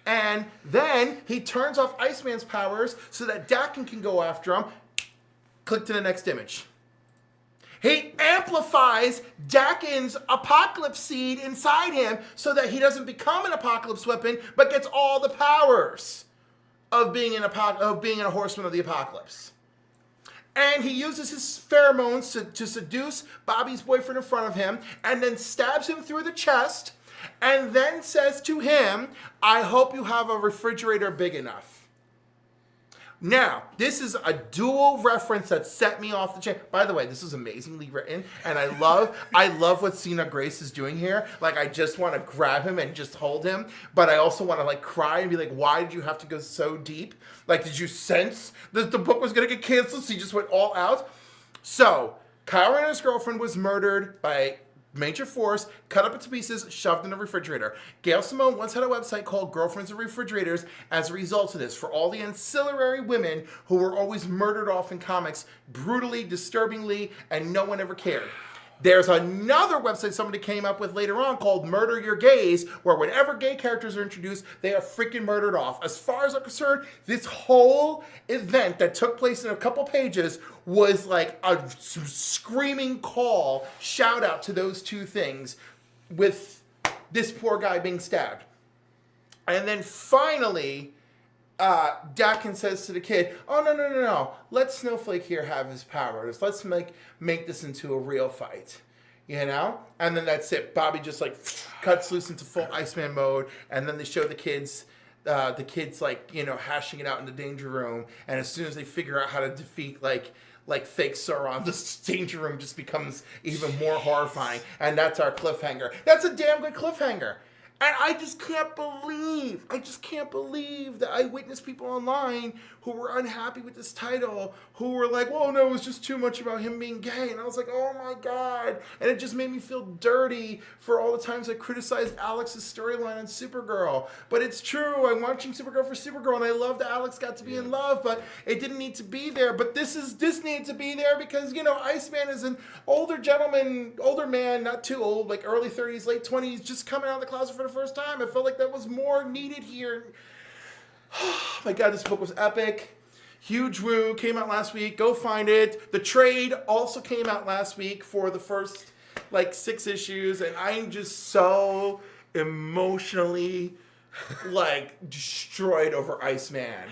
And then he turns off Iceman's powers so that Dakin can go after him. Click to the next image. He amplifies Dakin's apocalypse seed inside him so that he doesn't become an apocalypse weapon, but gets all the powers of being a horseman of the apocalypse. And he uses his pheromones to seduce Bobby's boyfriend in front of him, and then stabs him through the chest. And then says to him, I hope you have a refrigerator big enough. Now, this is a dual reference that set me off the chain. By the way, this is amazingly written, and I love what Cena Grace is doing here. Like, I just want to grab him and just hold him, but I also want to cry and be like, why did you have to go so deep? Like, did you sense that the book was going to get canceled, so you just went all out? So, Kyle Rayner's girlfriend was murdered by Major Force, cut up into pieces, shoved in a refrigerator. Gail Simone once had a website called Girlfriends of Refrigerators as a result of this, for all the ancillary women who were always murdered off in comics, brutally, disturbingly, and no one ever cared. There's another website somebody came up with later on called Murder Your Gays, where whenever gay characters are introduced, they are freaking murdered off. As far as I'm concerned, this whole event that took place in a couple pages was like a screaming call, shout out to those two things, with this poor guy being stabbed. And then finally, Dakin says to the kid, oh, no. Let Snowflake here have his powers. Let's make this into a real fight. And then that's it. Bobby just cuts loose into full Iceman mode. And then they show the kids hashing it out in the danger room. And as soon as they figure out how to defeat fake Sauron, this danger room just becomes even more horrifying. And that's our cliffhanger. That's a damn good cliffhanger. And I just can't believe that I witnessed people online who were unhappy with this title, who were like, well, no, it was just too much about him being gay. And I was like, oh my God. And it just made me feel dirty for all the times I criticized Alex's storyline on Supergirl. But it's true. I'm watching Supergirl for Supergirl, and I love that Alex got to be in love, but it didn't need to be there. But this needed to be there because, you know, Iceman is an older man, not too old, like early 30s, late 20s, just coming out of the closet for the first time. I felt like that was more needed here. Oh my God, this book was epic. Huge woo, came out last week. Go find it. The trade also came out last week for the first like 6 issues, and I'm just so emotionally like destroyed over Iceman.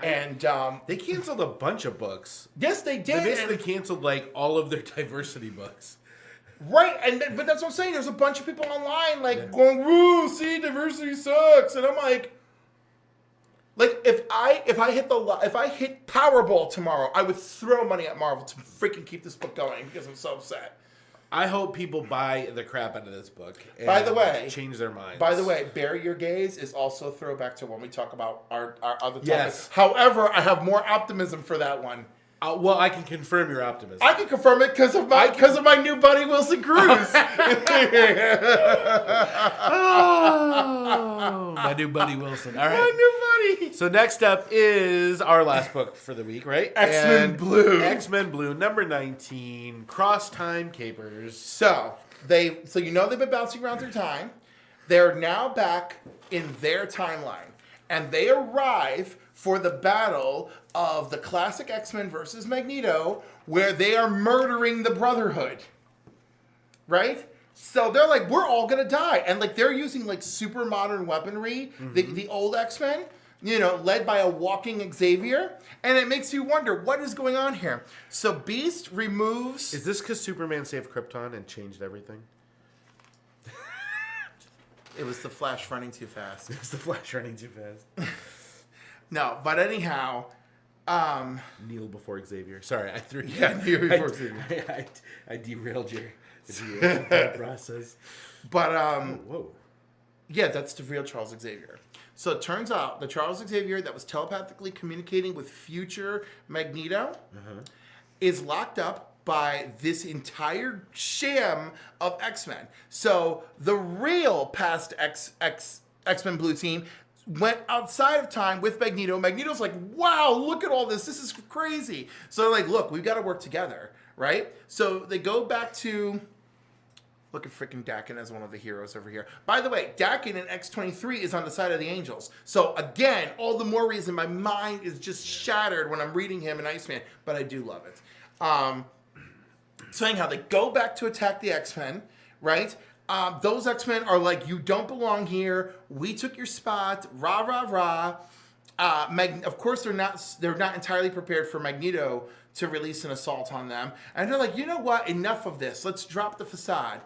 And they canceled a bunch of books. Yes, they did. They basically canceled like all of their diversity books. Right, but that's what I'm saying. There's a bunch of people online going, "Woo, see, diversity sucks," and I'm like, if I hit Powerball tomorrow, I would throw money at Marvel to freaking keep this book going because I'm so upset. I hope people buy the crap out of this book. And By the way, change their minds. By the way, Bury Your Gaze is also a throwback to when we talk about our other topics. Yes. However, I have more optimism for that one. Well, I can confirm your optimism. I can confirm it because of my new buddy Wilson Cruz. Oh, my new buddy Wilson. All right. My new buddy. So next up is our last book for the week, right? X-Men Blue. X-Men Blue, number 19, Cross Time Capers. So they've been bouncing around through time. They're now back in their timeline, and they arrive for the battle of the classic X-Men versus Magneto, where they are murdering the Brotherhood. Right? So they're like, we're all gonna die. And like they're using like super modern weaponry, the old X-Men, you know, led by a walking Xavier. And it makes you wonder, what is going on here? So Beast removes... Is this because Superman saved Krypton and changed everything? It was the Flash running too fast. It's the Flash running too fast. No, but anyhow... Kneel before Xavier. Sorry, I threw you. Yeah, kneel before Xavier. I derailed your thought process. But, whoa. Yeah, that's the real Charles Xavier. So it turns out the Charles Xavier that was telepathically communicating with future Magneto is locked up by this entire sham of X-Men. So the real past X-Men Blue team went outside of time with Magneto. Magneto's like, wow, look at all this. This is crazy. So they're like, look, we've got to work together, right? So they go back to... Look at freaking Dakin as one of the heroes over here. By the way, Dakin in X-23 is on the side of the Angels. So again, all the more reason my mind is just shattered when I'm reading him in Iceman. But I do love it. So anyhow, they go back to attack the X-Men, right? Those X-Men are like, you don't belong here. We took your spot. Rah, rah, rah. Of course, they're not entirely prepared for Magneto to release an assault on them. And they're like, you know what? Enough of this. Let's drop the facade.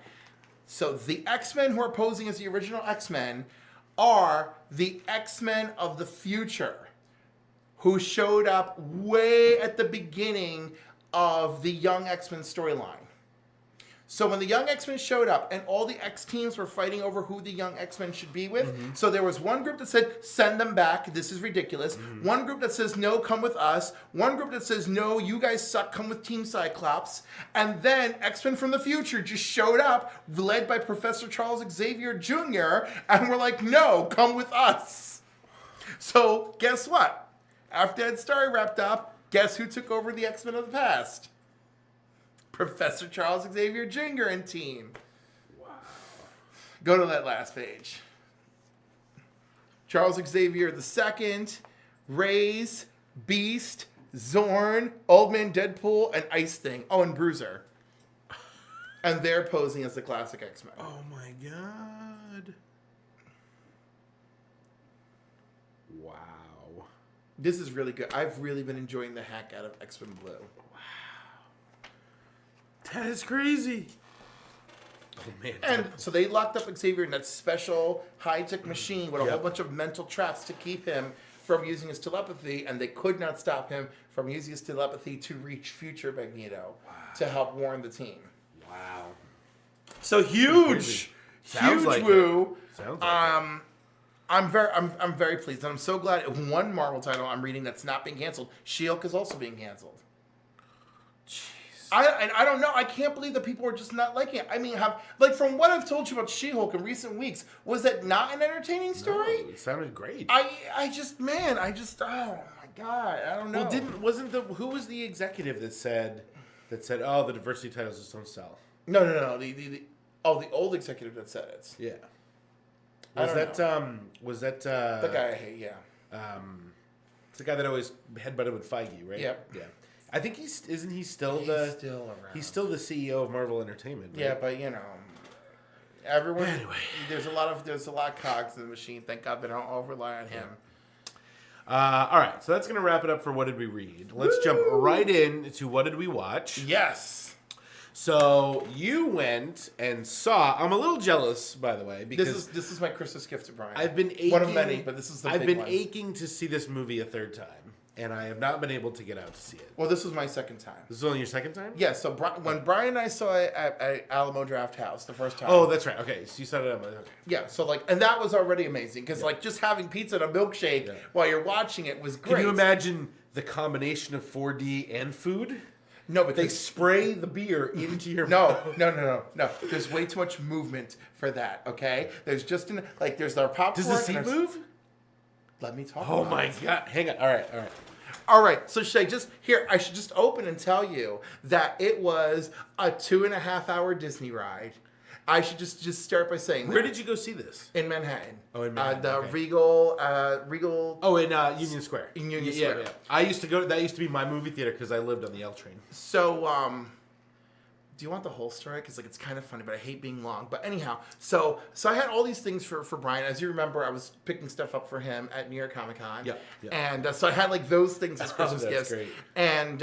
So the X-Men who are posing as the original X-Men are the X-Men of the future who showed up way at the beginning of the Young X-Men storyline. So when the Young X-Men showed up and all the X-teams were fighting over who the Young X-Men should be with, so there was one group that said, send them back, this is ridiculous. One group that says, no, come with us. One group that says, no, you guys suck, come with Team Cyclops. And then X-Men from the future just showed up, led by Professor Charles Xavier Jr., and were like, no, come with us. So guess what? After that story wrapped up, guess who took over the X-Men of the past? Professor Charles Xavier Jr. and team. Wow. Go to that last page. Charles Xavier II, Rays, Beast, Zorn, Old Man Deadpool, and Ice Thing. Oh, and Bruiser. And they're posing as the classic X-Men. Oh my God. Wow. This is really good. I've really been enjoying the heck out of X-Men Blue. That is crazy. Oh, man. And so they locked up Xavier in that special high-tech machine with a whole bunch of mental traps to keep him from using his telepathy, and they could not stop him from using his telepathy to reach future Magneto to help warn the team. Wow. So huge Sounds like woo. Sounds like it. I'm very pleased, and I'm so glad one Marvel title I'm reading that's not being canceled. She-Hulk is also being canceled. Jeez. I don't know. I can't believe that people are just not liking it. I mean, from what I've told you about She-Hulk in recent weeks, was that not an entertaining story? No, it sounded great. I just oh my God, I don't know. Well, who was the executive that said, oh, the diversity titles just don't sell? No. The old executive that said it. Yeah. Was that the guy I hate? Yeah. It's the guy that always headbutted with Feige, right? Yep. Yeah. I think he's still around. He's still the CEO of Marvel Entertainment. Right? Yeah, but everyone. Anyway, there's a lot of cogs in the machine. Thank God they don't all rely on him. All right, so that's gonna wrap it up for what did we read. Let's jump right into what did we watch. Yes. So you went and saw. I'm a little jealous, by the way, because this is my Christmas gift to Brian. I've been aching, one of many, but this is the big one. aching to see this movie a third time, and I have not been able to get out to see it. Well, this was my second time. This is only your second time? Yeah. So when Brian and I saw it at Alamo Draft House the first time. Oh, that's right. Okay, so you saw it at okay. Yeah. So and that was already amazing because just having pizza and a milkshake while you're watching it was great. Can you imagine the combination of 4D and food? No, but they spray the beer into your mouth. No. There's way too much movement for that. Okay. There's just there's our popcorn. Does the seat move? Let me talk. Oh my God! Hang on. All right. So I should just open and tell you that it was a 2.5 hour Disney ride. I should just start by saying Where did you go see this? In Manhattan. Oh, in Manhattan. The okay. Regal. Oh, in Union Square. In Union Square. Yeah. I used to go. That used to be my movie theater because I lived on the L train. So, do you want the whole story? Because it's kind of funny, but I hate being long. But anyhow, so I had all these things for Brian. As you remember, I was picking stuff up for him at New York Comic Con. Yeah. And so I had those things as Christmas gifts. Great. And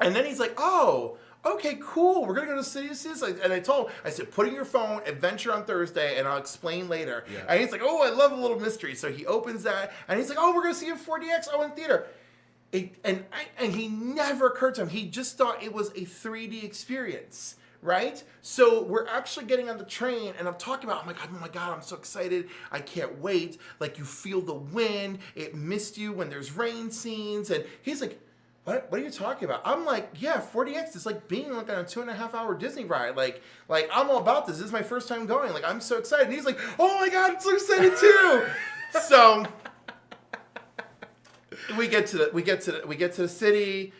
then he's like, oh. Okay, cool. We're going to go to City of Seas. And I said, put in your phone, Adventure on Thursday, and I'll explain later. Yeah. And he's like, oh, I love a little mystery. So he opens that, and he's like, oh, we're going to see it 4DX. Oh, in theater. And he never occurred to him. He just thought it was a 3D experience, right? So we're actually getting on the train, and I'm talking about, oh my God, I'm so excited. I can't wait. You feel the wind. It missed you when there's rain scenes. And he's like, what are you talking about? I'm like, yeah, 4DX is like being on a 2.5 hour Disney ride. Like I'm all about this. This is my first time going. I'm so excited. And he's like, oh my God, I'm so excited too. So we get to the city.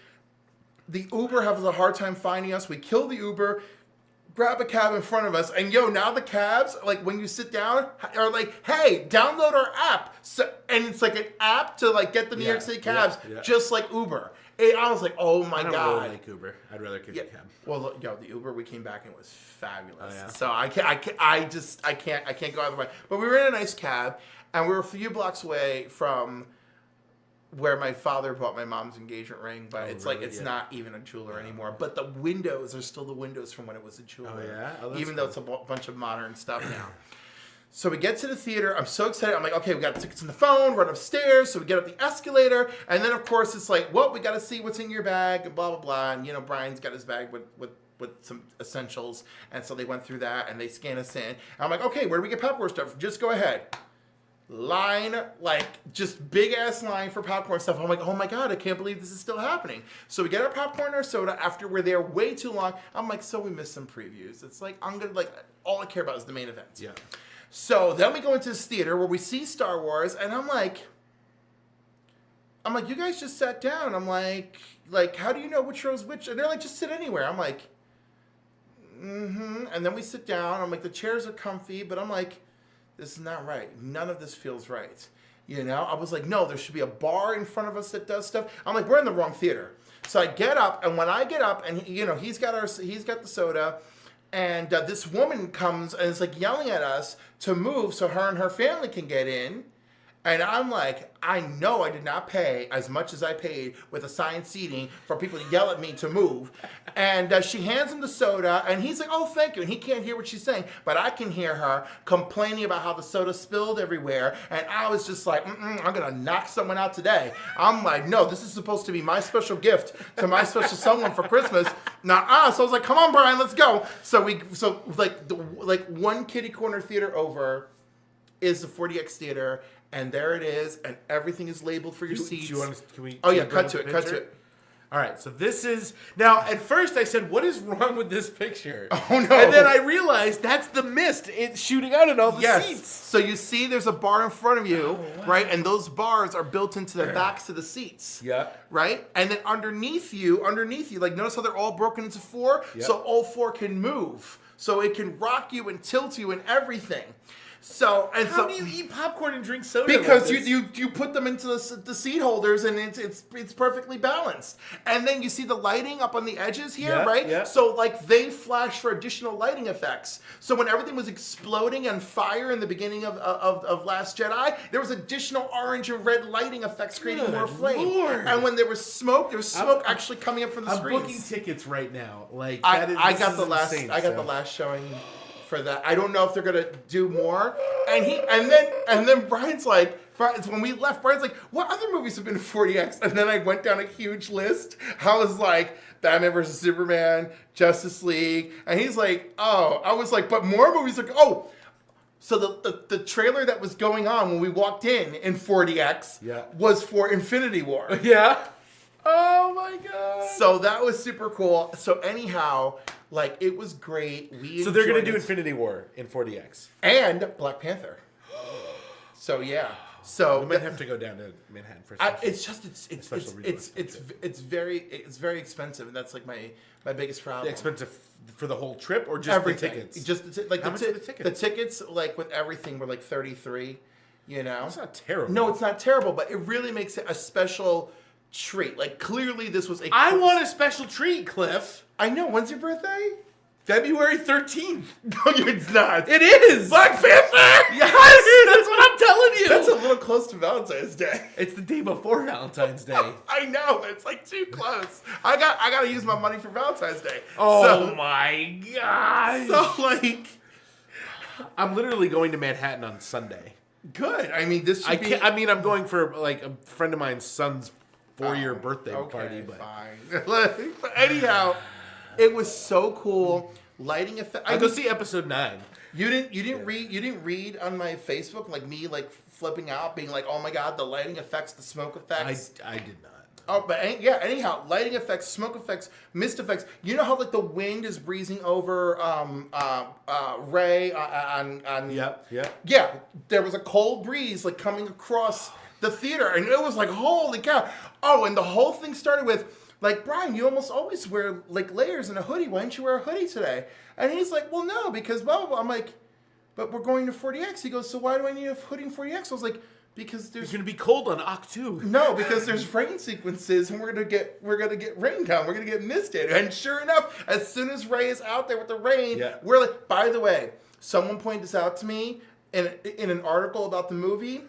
The Uber has a hard time finding us. We kill the Uber, grab a cab in front of us, and now the cabs, when you sit down, are like, hey, download our app. So, and it's like an app to get the New York City cabs, just like Uber. I was like, oh my God. I don't really like Uber. I'd rather take a cab. Well, the Uber, we came back and it was fabulous. Oh, yeah? So I can't go either way. But we were in a nice cab, and we were a few blocks away from where my father bought my mom's engagement ring, but it's not even a jeweler anymore. But the windows are still the windows from when it was a jeweler. Oh yeah? Oh, even though it's a bunch of modern stuff now. So we get to the theater. I'm so excited. I'm like, okay, we got tickets on the phone, run upstairs. So we get up the escalator. And then, of course, it's like, well, we got to see what's in your bag and blah, blah, blah. And, Brian's got his bag with some essentials. And so they went through that and they scanned us in. And I'm like, okay, where do we get popcorn stuff? Just go ahead. Line, just big-ass line for popcorn stuff. I'm like, oh, my God, I can't believe this is still happening. So we get our popcorn and our soda. After we're there way too long, I'm like, so we missed some previews. It's like, I'm going to, all I care about is the main events. Yeah. So then we go into this theater where we see Star Wars, and I'm like, you guys just sat down. I'm like, how do you know which row's which? And they're like, just sit anywhere. I'm like, mm-hmm. And then we sit down. I'm like, the chairs are comfy, but I'm like, this is not right. None of this feels right. I was like, no, there should be a bar in front of us that does stuff. I'm like, we're in the wrong theater. So I get up, and when I get up, and he's got the soda. And this woman comes and is yelling at us to move so her and her family can get in. And I'm like, I know I did not pay as much as I paid with assigned seating for people to yell at me to move. And she hands him the soda, and he's like, oh, thank you. And he can't hear what she's saying, but I can hear her complaining about how the soda spilled everywhere. And I was just like, I'm going to knock someone out today. I'm like, no, this is supposed to be my special gift to my special someone for Christmas. So I was like, come on, Brian, let's go. So one kitty corner theater over is the 40X theater. And there it is, and everything is labeled for your seats. Cut to it. All right, so this is... Now, at first I said, what is wrong with this picture? Oh, no. And then I realized that's the mist. It's shooting out at all the seats. So you see there's a bar in front of you, right? And those bars are built into the backs of the seats. Yeah. Right? And then underneath you, like notice how they're all broken into 4? Yep. So all 4 can move. So it can rock you and tilt you and everything. How do you eat popcorn and drink soda? Because you put them into the seat holders and it's perfectly balanced. And then you see the lighting up on the edges here, right? Yeah. So like they flash for additional lighting effects. So when everything was exploding on fire in the beginning of Last Jedi, there was additional orange and red lighting effects creating more flame. Lord. And when there was smoke actually coming up from the screens. I'm booking tickets right now. Like I got the last showing for that. I don't know if they're gonna do more. And then Brian's like, when we left, Brian's like, what other movies have been 40X? And then I went down a huge list. I was like, Batman vs. Superman, Justice League, and he's like, oh. I was like, but more movies are So the trailer that was going on when we walked in 40X was for Infinity War. Yeah. Oh my god. So that was super cool. So anyhow, like it was great. So they're gonna do Infinity War in 40X and Black Panther. So yeah. So we might have to go down to Manhattan for. It's very expensive, and that's like my biggest problem. Expensive for the whole trip or just everything? The tickets? Just how much are the tickets? The tickets, like with everything, were like $33. You know, it's not terrible. No, it's not terrible, but it really makes it a special treat. Like clearly, this was I want a special treat, Cliff. I know. When's your birthday? February 13th. No, it's not. It is. Black Panther. Yes, that's what I'm telling you. That's a little close to Valentine's Day. It's the day before Valentine's Day. I know. It's like too close. I got to use my money for Valentine's Day. Oh my gosh. So like, I'm literally going to Manhattan on Sunday. Good. I mean, this should be... I'm going for like a friend of mine's son's 4-year birthday party. But fine. But anyhow, it was so cool. Lighting effect. I'll go see episode 9. You didn't read on my Facebook like me like flipping out, being like, oh my god, the lighting effects, the smoke effects. I did not. Oh, but anyhow, lighting effects, smoke effects, mist effects. You know how like the wind is breezing over Ray on Yeah, there was a cold breeze like coming across the theater, and it was like, holy cow. Oh, and the whole thing started with like, Brian, you almost always wear like layers and a hoodie. Why didn't you wear a hoodie today? And he's like, well, no, because blah blah blah. I'm like, but we're going to 40X. He goes, so why do I need a hoodie in 40X? I was like, because there's going to be cold on Oct 2. No, because there's rain sequences, and we're gonna get rain down. We're gonna get misted. And sure enough, as soon as Ray is out there with the rain, we're like. By the way, someone pointed this out to me in an article about the movie.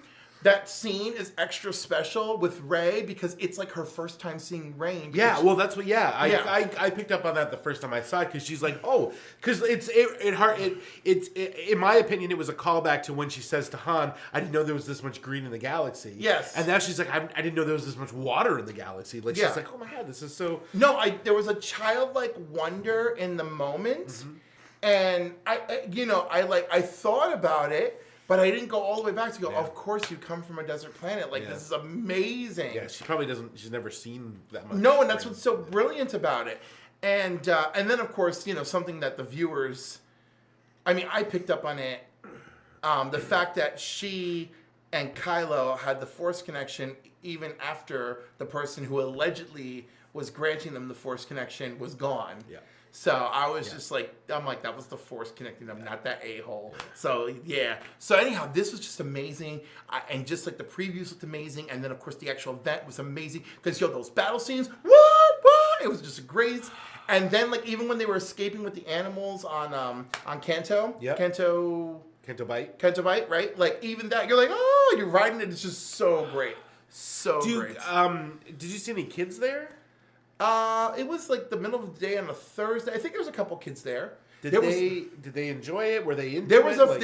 That scene is extra special with Ray because it's like her first time seeing rain. Yeah, well, that's what. Yeah, I picked up on that the first time I saw it because she's like, oh, because it's in my opinion, it was a callback to when she says to Han, I didn't know there was this much green in the galaxy. Yes, and now she's like, I didn't know there was this much water in the galaxy. Like she's like, oh my god, this is so. No, there was a childlike wonder in the moment, and I thought about it. But I didn't go all the way back to go, of course you come from a desert planet. Like, this is amazing. Yeah, she probably she's never seen that much. No, and that's what's so brilliant about it. And then, of course, something that the viewers, I picked up on it. The fact that she and Kylo had the Force connection even after the person who allegedly was granting them the Force connection was gone. Yeah. So I was just like, that was the Force connecting them, not that a-hole. So, yeah. So, anyhow, this was just amazing. And just like the previews looked amazing. And then, of course, the actual event was amazing. Because, those battle scenes, what? It was just great. And then, like, even when they were escaping with the animals on Canto. Yep. Canto Kento Bite. Kento Bite, right? Like even that, you're like, oh, you're riding it. It's just so great, so great. Did you see any kids there? It was like the middle of the day on a Thursday. I think there was a couple kids there. Did they enjoy it? Were they into there was it?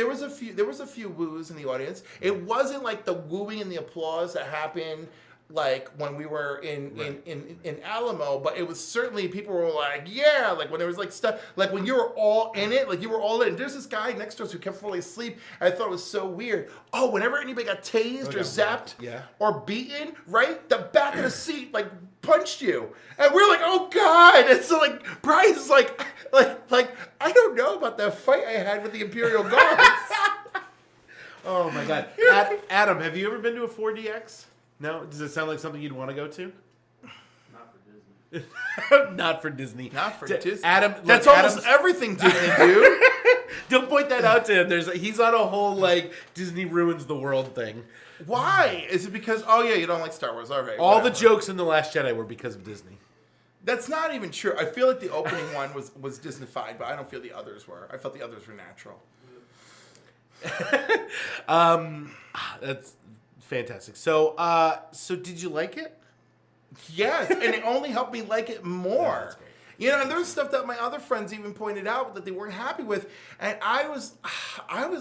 there was a few woos in the audience. It wasn't like the wooing and the applause that happened like when we were in Alamo, but it was certainly people were like, yeah, like when there was like stuff, like when you were all in it, like you were all in. There's this guy next to us who kept falling asleep. I thought it was so weird. Oh, whenever anybody got tased or zapped or beaten, right, the back of the seat like punched you, and we're like, oh god. And so like Brian's like I don't know about that fight I had with the Imperial Guards. Oh my god, Adam, have you ever been to a 4DX? No? Does it sound like something you'd want to go to? Not for Disney. Not for Disney. Not for Disney. Adam, that's almost everything Disney do. Don't point that out to him. He's on a whole like Disney ruins the world thing. Why? Is it because you don't like Star Wars? All right. All the jokes in The Last Jedi were because of Disney. That's not even true. I feel like the opening one was Disney-fied, but I don't feel the others were. I felt the others were natural. That's fantastic. So did you like it? Yes, and it only helped me like it more. That's great. You know, and there's stuff that my other friends even pointed out that they weren't happy with, and I was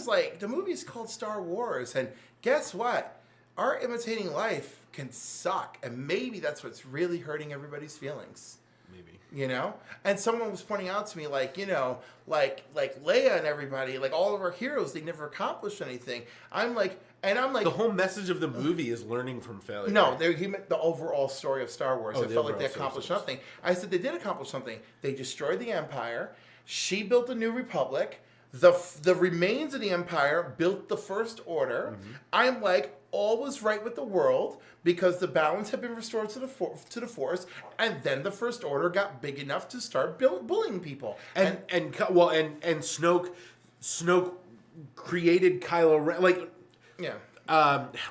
like, the movie's called Star Wars, and guess what? Art imitating life can suck, and maybe that's what's really hurting everybody's feelings. Maybe. You know? And someone was pointing out to me, like, you know, like Leia and everybody, like all of our heroes, they never accomplished anything. I'm like, the whole message of the movie is learning from failure. No, he meant the overall story of Star Wars. Oh, I felt like they accomplished nothing. I said they did accomplish something. They destroyed the Empire. She built a new republic. The remains of the Empire built the First Order. Mm-hmm. I'm like, all was right with the world because the balance had been restored to the Force, and then the First Order got big enough to start bullying people. And Snoke created Kylo Ren, like. Yeah.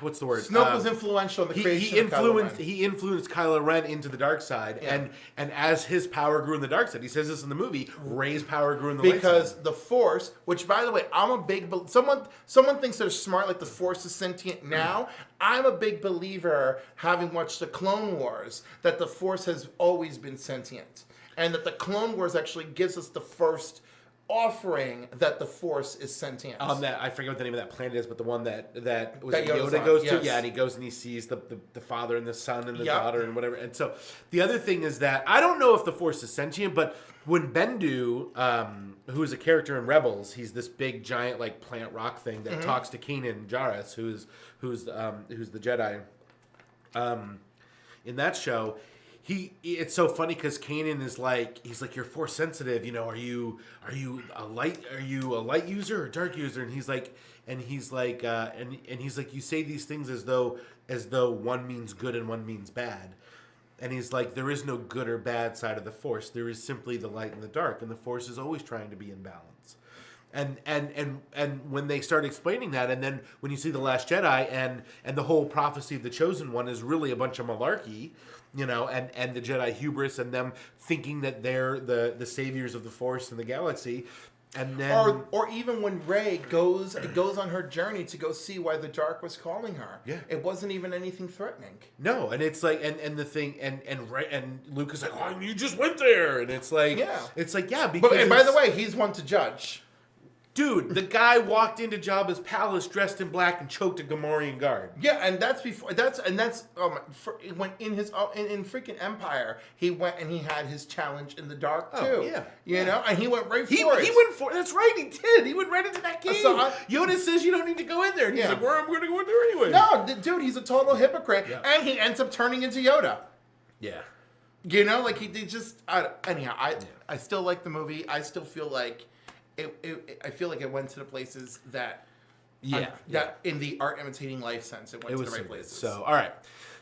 What's the word? Snoke was influential in the creation of Kylo Ren. He influenced Kylo Ren into the dark side, and as his power grew in the dark side, he says this in the movie, Rey's power grew in the light side. Because the Force, which by the way, I'm a big someone thinks they're smart, like the Force is sentient now. I'm a big believer, having watched the Clone Wars, that the Force has always been sentient, and that the Clone Wars actually gives us the first offering that the Force is sentient. I forget what the name of that planet is, but the one that Yoda goes yes. to, and he goes and he sees the father and the son and the daughter and whatever. And so the other thing is that I don't know if the Force is sentient, but when Bendu, who is a character in Rebels, he's this big giant like plant rock thing that talks to Kanan Jarrus, who's the Jedi, in that show. It's so funny because Kanan is like, he's like, you're Force sensitive, you know, are you a light user or dark user? And he's like, you say these things as though one means good and one means bad. And he's like, there is no good or bad side of the Force. There is simply the light and the dark, and the Force is always trying to be in balance. And when they start explaining that, and then when you see The Last Jedi and the whole prophecy of the Chosen One is really a bunch of malarkey, you know, and the Jedi hubris and them thinking that they're the saviors of the Force and the galaxy, and then or even when Rey goes on her journey to go see why the dark was calling her. Yeah, it wasn't even anything threatening. No, and it's like and the thing and Luke is like, oh, you just went there, and it's like because and by the way, he's one to judge. Dude, the guy walked into Jabba's palace dressed in black and choked a Gamorrean guard. Yeah, and that's when in freaking Empire he went and he had his challenge in the dark too. You know, and he went right for it. He went for it. That's right, he did. He went right into that cave. So Yoda says you don't need to go in there, and he's like, "Well, I'm going to go in there anyway." No, dude, he's a total hypocrite, and he ends up turning into Yoda. Yeah. You know, like I still like the movie. I still feel like. I feel like it went to the places that in the art imitating life sense, it went to the right places. So, all right.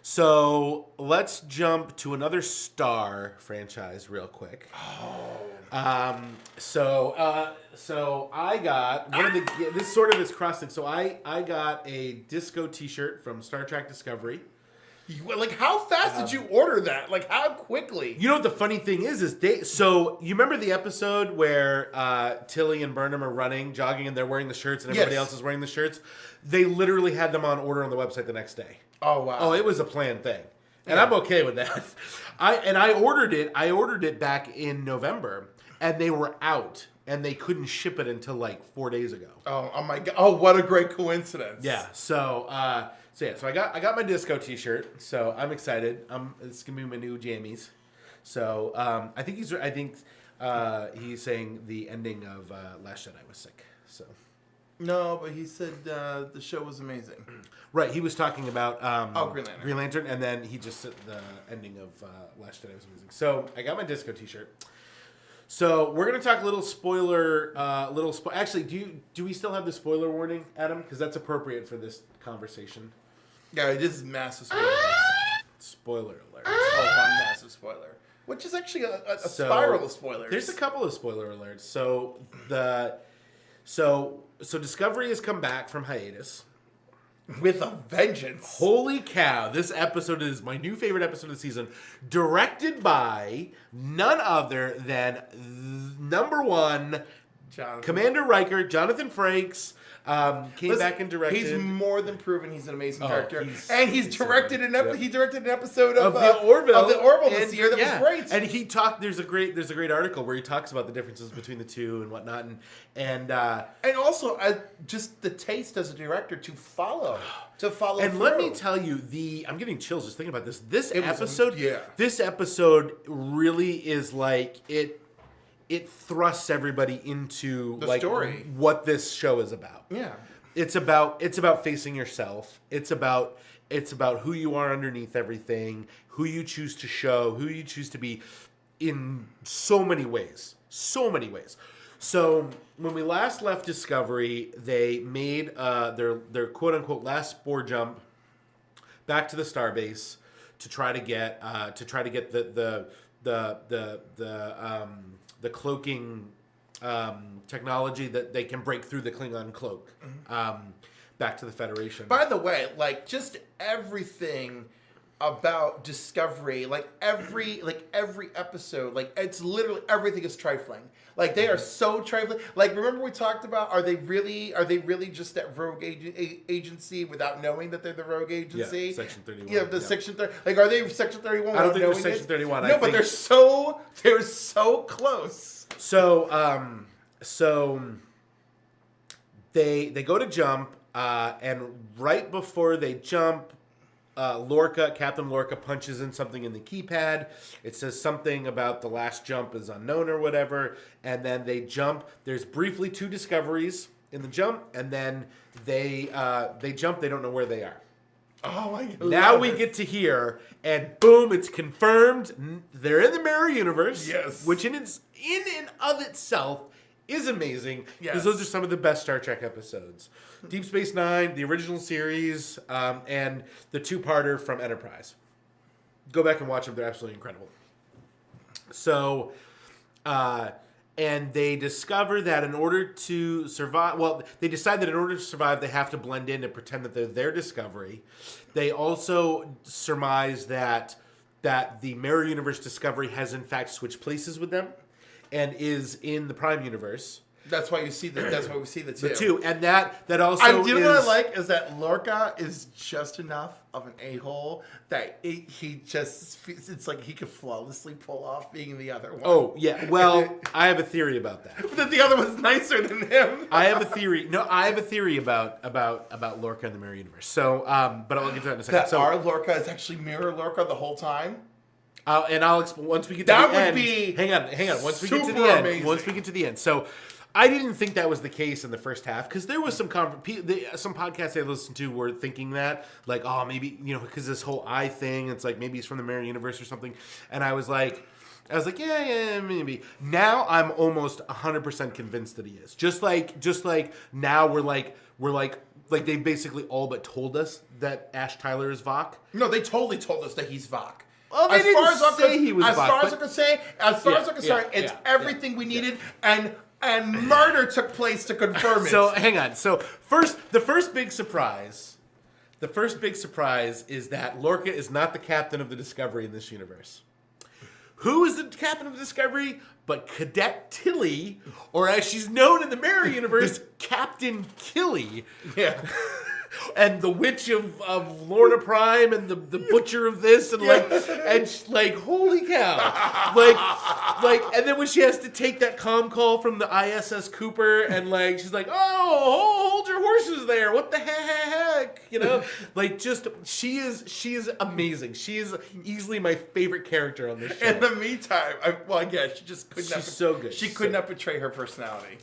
So, let's jump to another Star franchise real quick. So I got one of the this cross thing. So I got a disco t-shirt from Star Trek Discovery. Like, how fast did you order that? Like, how quickly? You know what the funny thing is they. So you remember the episode where Tilly and Burnham are running, jogging, and they're wearing the shirts, and everybody else is wearing the shirts. They literally had them on order on the website the next day. Oh wow! Oh, it was a planned thing, and I'm okay with that. I ordered it. I ordered it back in November, and they were out, and they couldn't ship it until like 4 days ago. Oh my god! Oh, what a great coincidence! Yeah. So I got my disco T-shirt. So I'm excited. It's gonna be my new jammies. So I think he's saying the ending of Last Jedi was sick. So. No, but he said the show was amazing. Right, he was talking about Green Lantern. and then he just said the ending of Last Jedi was amazing. So I got my disco T-shirt. So we're gonna talk a little spoiler. Actually, do we still have the spoiler warning, Adam? Because that's appropriate for this conversation. Yeah, it is massive spoilers. Spoiler alert. Oh, one massive spoiler. Which is actually a spiral of spoilers. There's a couple of spoiler alerts. So Discovery has come back from hiatus. With a vengeance. Holy cow, this episode is my new favorite episode of the season. Directed by none other than number one, Commander Riker, Jonathan Frakes. Came back and directed. He's more than proven he's an amazing director, and he's directed an episode of the Orville this year that was great. And he talked. There's a great article where he talks about the differences between the two and whatnot, and also just the taste as a director to follow. And through. Let me tell you, I'm getting chills just thinking about this. This episode really is like it. It thrusts everybody into the like story. What this show is about. Yeah. It's about facing yourself. It's about who you are underneath everything, who you choose to show, who you choose to be in so many ways. So many ways. So when we last left Discovery, they made their quote unquote last spore jump back to the starbase to try to get the cloaking technology that they can break through the Klingon cloak back to the Federation. By the way, like just everything about Discovery, like every episode, like it's literally everything is trifling. Like they are so trifling. Like remember we talked about are they really just that rogue agency without knowing that they're the rogue agency? Yeah, Section 31. Yeah, Section 30. Like are they Section 31? I don't think they're Section 31. No, but they're so close. So they go to jump, and right before they jump, Captain Lorca punches in something in the keypad. It says something about the last jump is unknown or whatever, and then they jump. There's briefly 2 discoveries in the jump, and then they jump. They don't know where they are. Oh my god! Now we get to hear, and boom! It's confirmed. They're in the mirror universe. Yes, which in and of itself is amazing. Because those are some of the best Star Trek episodes. Deep Space Nine, the original series, and the 2-parter from Enterprise. Go back and watch them; they're absolutely incredible. So, and they discover that in order to survive, they decide that in order to survive, they have to blend in and pretend that they're their Discovery. They also surmise that the Mirror Universe Discovery has in fact switched places with them, and is in the Prime Universe. That's why you see that's why we see the 2. The 2, and that also. What I like is that Lorca is just enough of an a-hole that it's like he could flawlessly pull off being the other one. Oh yeah, well I have a theory about that. That the other one's nicer than him. I have a theory. No, I have a theory about Lorca and the Mirror Universe. So, but I'll get to that in a second. That our Lorca is actually Mirror Lorca the whole time. And I'll explain once we get to the end. That would be hang on. Once we get to the end. Amazing. Once we get to the end. So, I didn't think that was the case in the first half because there was some podcasts I listened to were thinking that like, oh, maybe because this whole eye thing, it's like maybe he's from the Mirror Universe or something, and I was like, yeah, maybe. Now I'm almost 100% convinced that he is. Just like now we're like they basically all but told us that Ash Tyler is Vok. No, they totally told us that he's Vok. Well, they didn't say he was Vok. As far as I'm concerned, it's everything we needed, and murder took place to confirm it. So hang on. So the first big surprise the first big surprise is that Lorca is not the captain of the Discovery in this universe. Who is the captain of the Discovery but Cadet Tilly, or as she's known in the Mirror universe, Captain Killy. Yeah. And the witch of Lorna Prime and the butcher of this and holy cow. And then when she has to take that comm call from the ISS Cooper and she's like, oh, hold your horses there. What the heck? You know? She is amazing. She is easily my favorite character on this show. In the meantime, she just could not. She's so good. She could not betray her personality.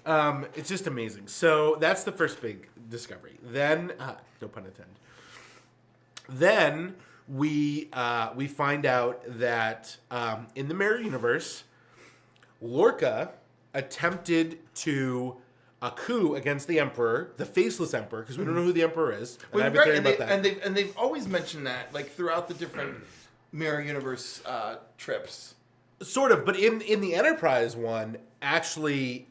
It's just amazing. So that's the first big discovery. Then, no pun intended. Then we find out that in the Mirror universe, Lorca attempted to a coup against the Emperor, the Faceless Emperor, because we don't know who the Emperor is. And I have a theory about that. And they've always mentioned that, throughout the different Mirror universe trips. Sort of, but in the Enterprise one, actually,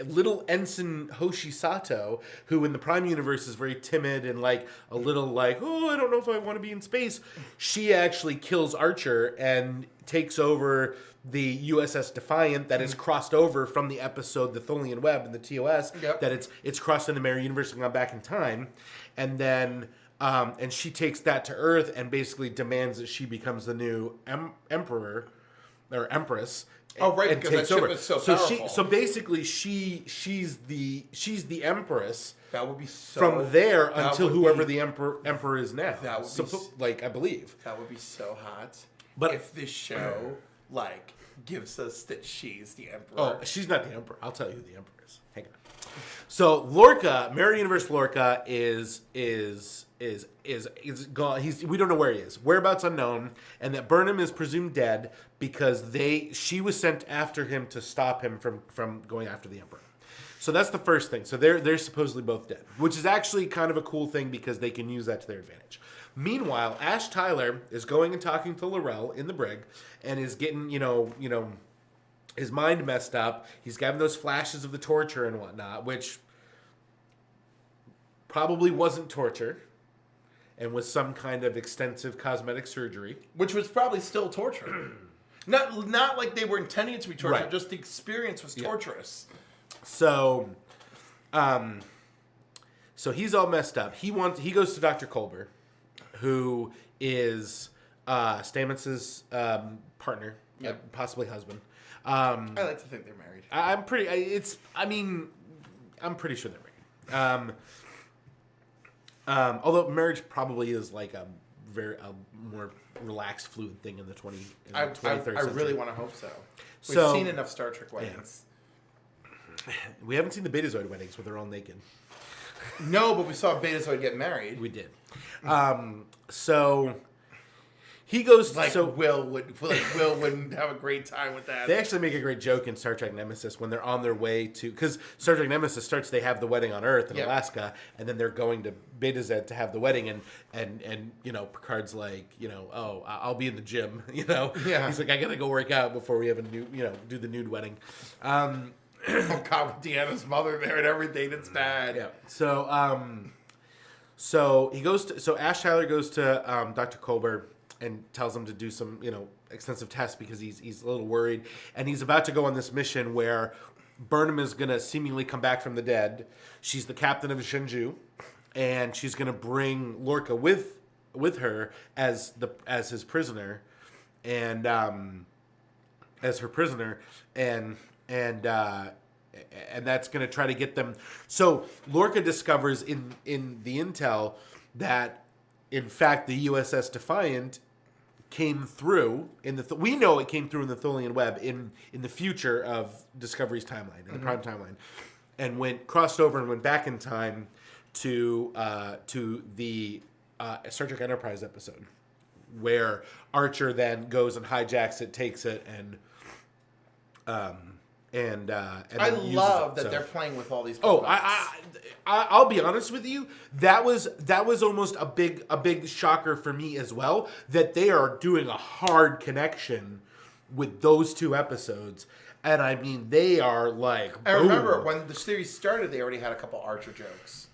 little Ensign Hoshi Sato, who in the Prime universe is very timid and a little I don't know if I want to be in space, she actually kills Archer and takes over the USS Defiant that is crossed over from the episode The Tholian Web and the TOS, that it's crossed in the Mirror universe and gone back in time, and then and she takes that to Earth and basically demands that she becomes the new emperor or empress. Oh, right, and because that ship is so powerful. So basically, she's the empress. That would be so. From there until whoever the emperor is now. That would be I believe. That would be so hot. But if this show gives us that she's the emperor. Oh, she's not the emperor. I'll tell you who the emperor is. Hang on. So Lorca, Mirror Universe Lorca is gone. We don't know where he is. Whereabouts unknown, and that Burnham is presumed dead because she was sent after him to stop him from going after the Emperor. So that's the first thing. So they're supposedly both dead, which is actually kind of a cool thing because they can use that to their advantage. Meanwhile, Ash Tyler is going and talking to L'Rell in the brig and is getting, his mind messed up. He's having those flashes of the torture and whatnot, which probably wasn't torture and was some kind of extensive cosmetic surgery. Which was probably still torture. Not like they were intending it to be torture, Right. Just the experience was torturous. So he's all messed up. He goes to Dr. Culber, who is Stamets' partner, possibly husband. I like to think they're married. I'm pretty sure they're married. Although marriage probably is a more relaxed, fluid thing in the 23rd century. I really want to hope so. We've seen enough Star Trek weddings. Yeah. We haven't seen the Betazoid weddings where they're all naked. No, but we saw Betazoid get married. We did. So he goes. Will wouldn't have a great time with that. They actually make a great joke in Star Trek Nemesis when they're on their way to, because Star Trek Nemesis starts. They have the wedding on Earth in Alaska, and then they're going to Beta Z to have the wedding, and Picard's like, I'll be in the gym, Yeah. He's like, I gotta go work out before we have a new, do the nude wedding. Oh God, with Deanna's mother there and everything, it's bad. Yeah. So he goes to. So Ash Tyler goes to Dr. Culber and tells him to do some, extensive tests because he's a little worried, and he's about to go on this mission where Burnham is gonna seemingly come back from the dead. She's the captain of Shenzhou, and she's gonna bring Lorca with her as his prisoner, and as her prisoner, and that's going to try to get them. So Lorca discovers in the intel that, in fact, the USS Defiant came through we know it came through in the Tholian Web in the future of Discovery's timeline, in the Prime timeline, and crossed over and went back in time to the Star Trek Enterprise episode, where Archer then goes and hijacks it, takes it, and I love that they're playing with all these. Oh, I'll be honest with you. That was almost a big shocker for me as well, that they are doing a hard connection with those two episodes, and I mean they are like. I remember when the series started, they already had a couple Archer jokes.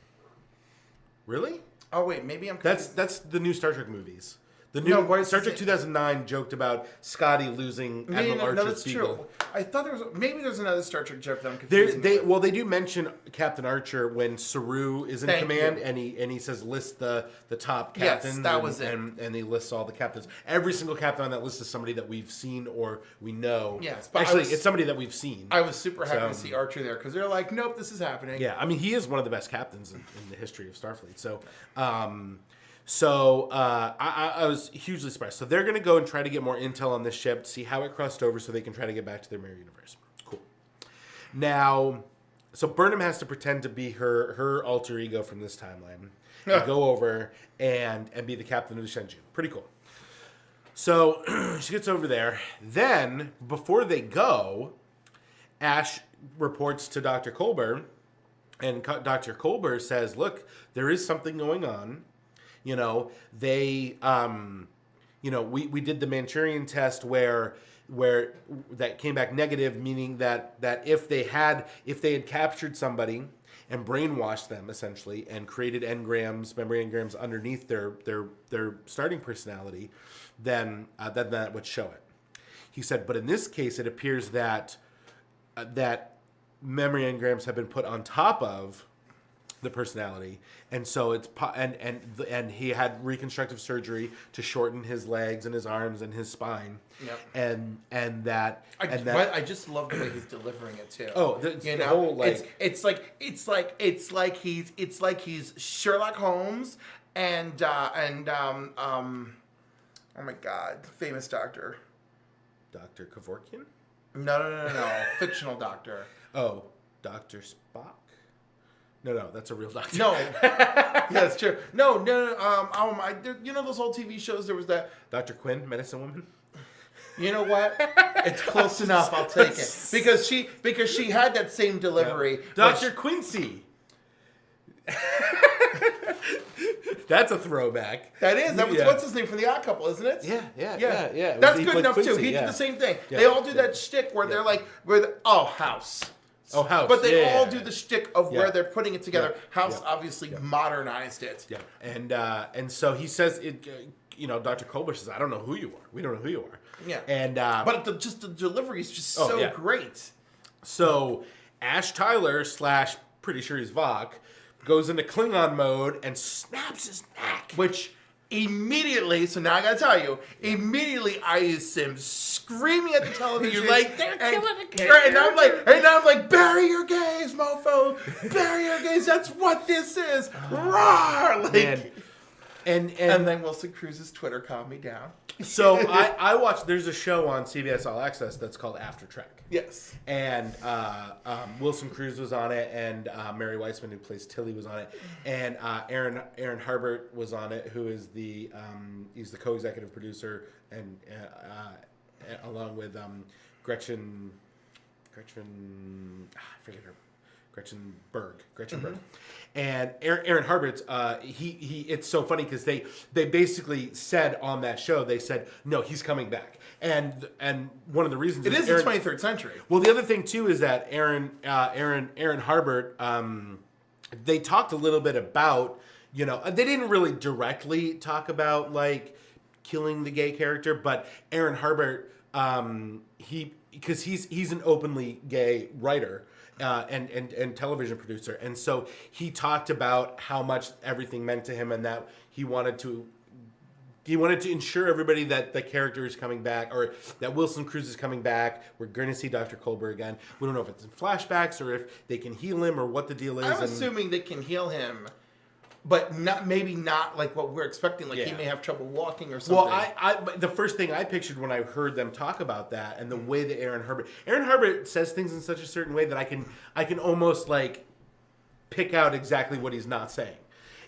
Really? Oh wait, maybe I'm. That's the new Star Trek movies. The new No, what is Star Trek it? 2009 joked about Scotty losing Admiral Archer no, that's Spiegel. true. I thought there's another Star Trek joke that I'm confusing. They do mention Captain Archer when Saru is in Thank command, you. and he says list the top Yes, captains. that was it. And he lists all the captains. Every single captain on that list is somebody that we've seen or we know. Yes, but actually, it's somebody that we've seen. I was super happy So- to see Archer there because they're like, nope, this is happening. Yeah, I mean he is one of the best captains in the history of Starfleet. I was hugely surprised. So they're going to go and try to get more intel on this ship, see how it crossed over, so they can try to get back to their mirror universe. Cool. Now, so Burnham has to pretend to be her alter ego from this timeline, and go over and be the captain of the Shenzhou. Pretty cool. So she gets over there. Then before they go, Ash reports to Dr. Colbert, and Dr. Colbert says, "Look, there is something going on. You know, we did the Manchurian test where that came back negative, meaning that if they had captured somebody and brainwashed them essentially and created memory engrams underneath their starting personality, then that would show it." He said, but in this case, it appears that memory engrams have been put on top of the personality, and so it's and he had reconstructive surgery to shorten his legs and his arms and his spine. Yep. I I just love the way he's delivering it too. Oh, the whole it's like he's Sherlock Holmes and oh my God, the famous doctor. Dr. Kevorkian? No, fictional doctor. Oh, Dr. Spock? No, that's a real doctor. No, yeah, that's true. No. You know those old TV shows? There was that. Dr. Quinn, Medicine Woman? You know what? It's close enough. I'll take it because she had that same delivery. Dr. Quincy. That's a throwback. That is. That was what's his name from the Odd Couple, isn't it? Yeah. That's good enough too. He did the same thing. They all do that shtick where they're like, House. Oh, House. But they all do the shtick of where they're putting it together. House obviously modernized it. Yeah, and so he says it. Dr. Colbert says, "I don't know who you are. We don't know who you are." Yeah, and but the delivery is just so great. So Ash Tyler / pretty sure he's Vok goes into Klingon mode and snaps his neck, which immediately. So now I gotta tell you, immediately I see him screaming at the television. You're like, they're killing a character. And I'm like, bury your gays, mofo. Bury your gays. That's what this is. Roar! Like, and then Wilson Cruz's Twitter calmed me down. So I watched. There's a show on CBS All Access that's called After Trek. Yes. And Wilson Cruz was on it, and Mary Weissman, who plays Tilly, was on it, and Aaron Harbert was on it, who is he's the co-executive producer, and along with Gretchen, I forget her. Gretchen Berg. And Aaron Harbert's, it's so funny because they basically said on that show, they said, no, he's coming back. And one of the reasons it is the 23rd century. Well, the other thing too is that Aaron Harbert, they talked a little bit about, they didn't really directly talk about like killing the gay character, but Aaron Harbert, because he's an openly gay writer. And television producer, and so he talked about how much everything meant to him, and that he wanted to ensure everybody that the character is coming back, or that Wilson Cruz is coming back. We're going to see Dr. Colbert again. We don't know if it's in flashbacks or if they can heal him or what the deal is. I'm assuming they can heal him, but maybe not like what we're expecting. Like he may have trouble walking or something. Well, the first thing I pictured when I heard them talk about that, and the way that Aaron Harbert says things in such a certain way that I can almost like pick out exactly what he's not saying,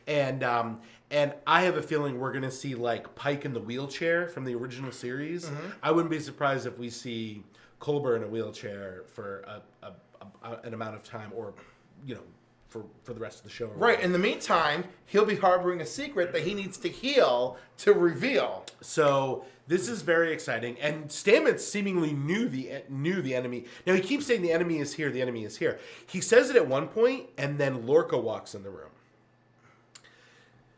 and I have a feeling we're gonna see like Pike in the wheelchair from the original series. Mm-hmm. I wouldn't be surprised if we see Colbert in a wheelchair for an amount of time, or for the rest of the show. Right. In the meantime, he'll be harboring a secret that he needs to heal to reveal. So this is very exciting. And Stamets seemingly knew the enemy. Now he keeps saying the enemy is here. The enemy is here. He says it at one point, and then Lorca walks in the room.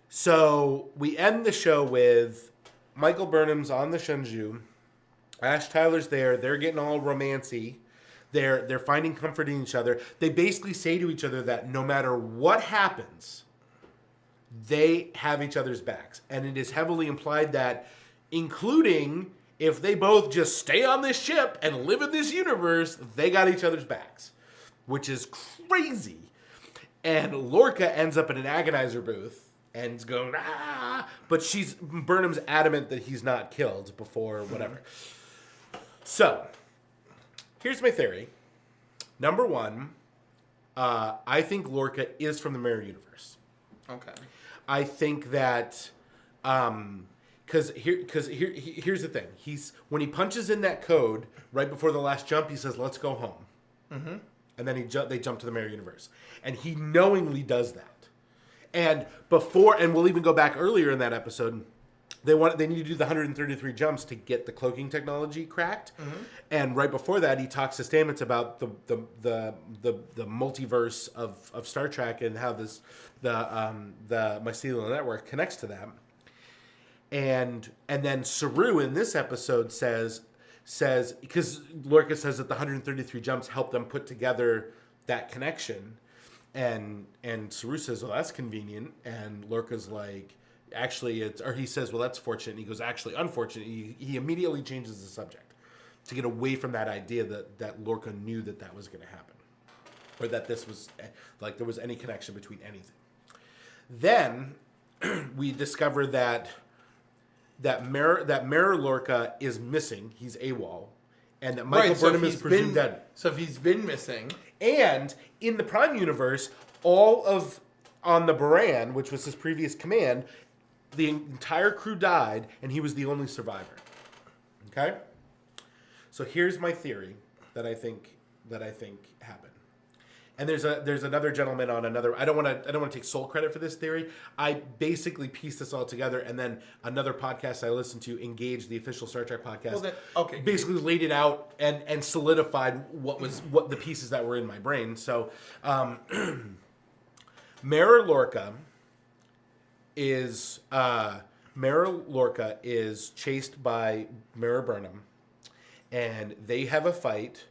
So we end the show with Michael Burnham's on the Shenzhou. Ash Tyler's there. They're getting all romancy. They're finding comfort in each other. They basically say to each other that no matter what happens, they have each other's backs. And it is heavily implied that, including if they both just stay on this ship and live in this universe, they got each other's backs, which is crazy. And Lorca ends up in an agonizer booth and is going, ah, but Burnham's adamant that he's not killed before whatever. So, here's my theory. Number one, I think Lorca is from the Mirror Universe. Okay. I think that, because here's the thing. When he punches in that code right before the last jump, he says, "Let's go home," and then they jump to the Mirror Universe, and he knowingly does that. And we'll even go back earlier in that episode. They need to do the 133 jumps to get the cloaking technology cracked, and right before that, he talks to Stamets about the multiverse of Star Trek and how the mycelial network connects to them. And then Saru in this episode says because Lorca says that the 133 jumps help them put together that connection, and Saru says, "Well, that's convenient," and Lorca's like, "Actually, he says, well, that's fortunate." And he goes, "Actually, unfortunate." He immediately changes the subject to get away from that idea that Lorca knew that was going to happen, or that this was like there was any connection between anything. Then we discover that Mirror Lorca is missing. He's AWOL, and that Michael Burnham is presumed dead. So if he's been missing, and in the Prime universe, all of on the Baran, which was his previous command, the entire crew died, and he was the only survivor. Okay? So here's my theory that I think happened. And there's another gentleman on another. I don't want to take sole credit for this theory. I basically pieced this all together, and then another podcast I listened to, Engage, the official Star Trek podcast, basically laid it out and solidified what the pieces that were in my brain. So, Mirror Lorca is chased by Mirror Burnham, and they have a fight,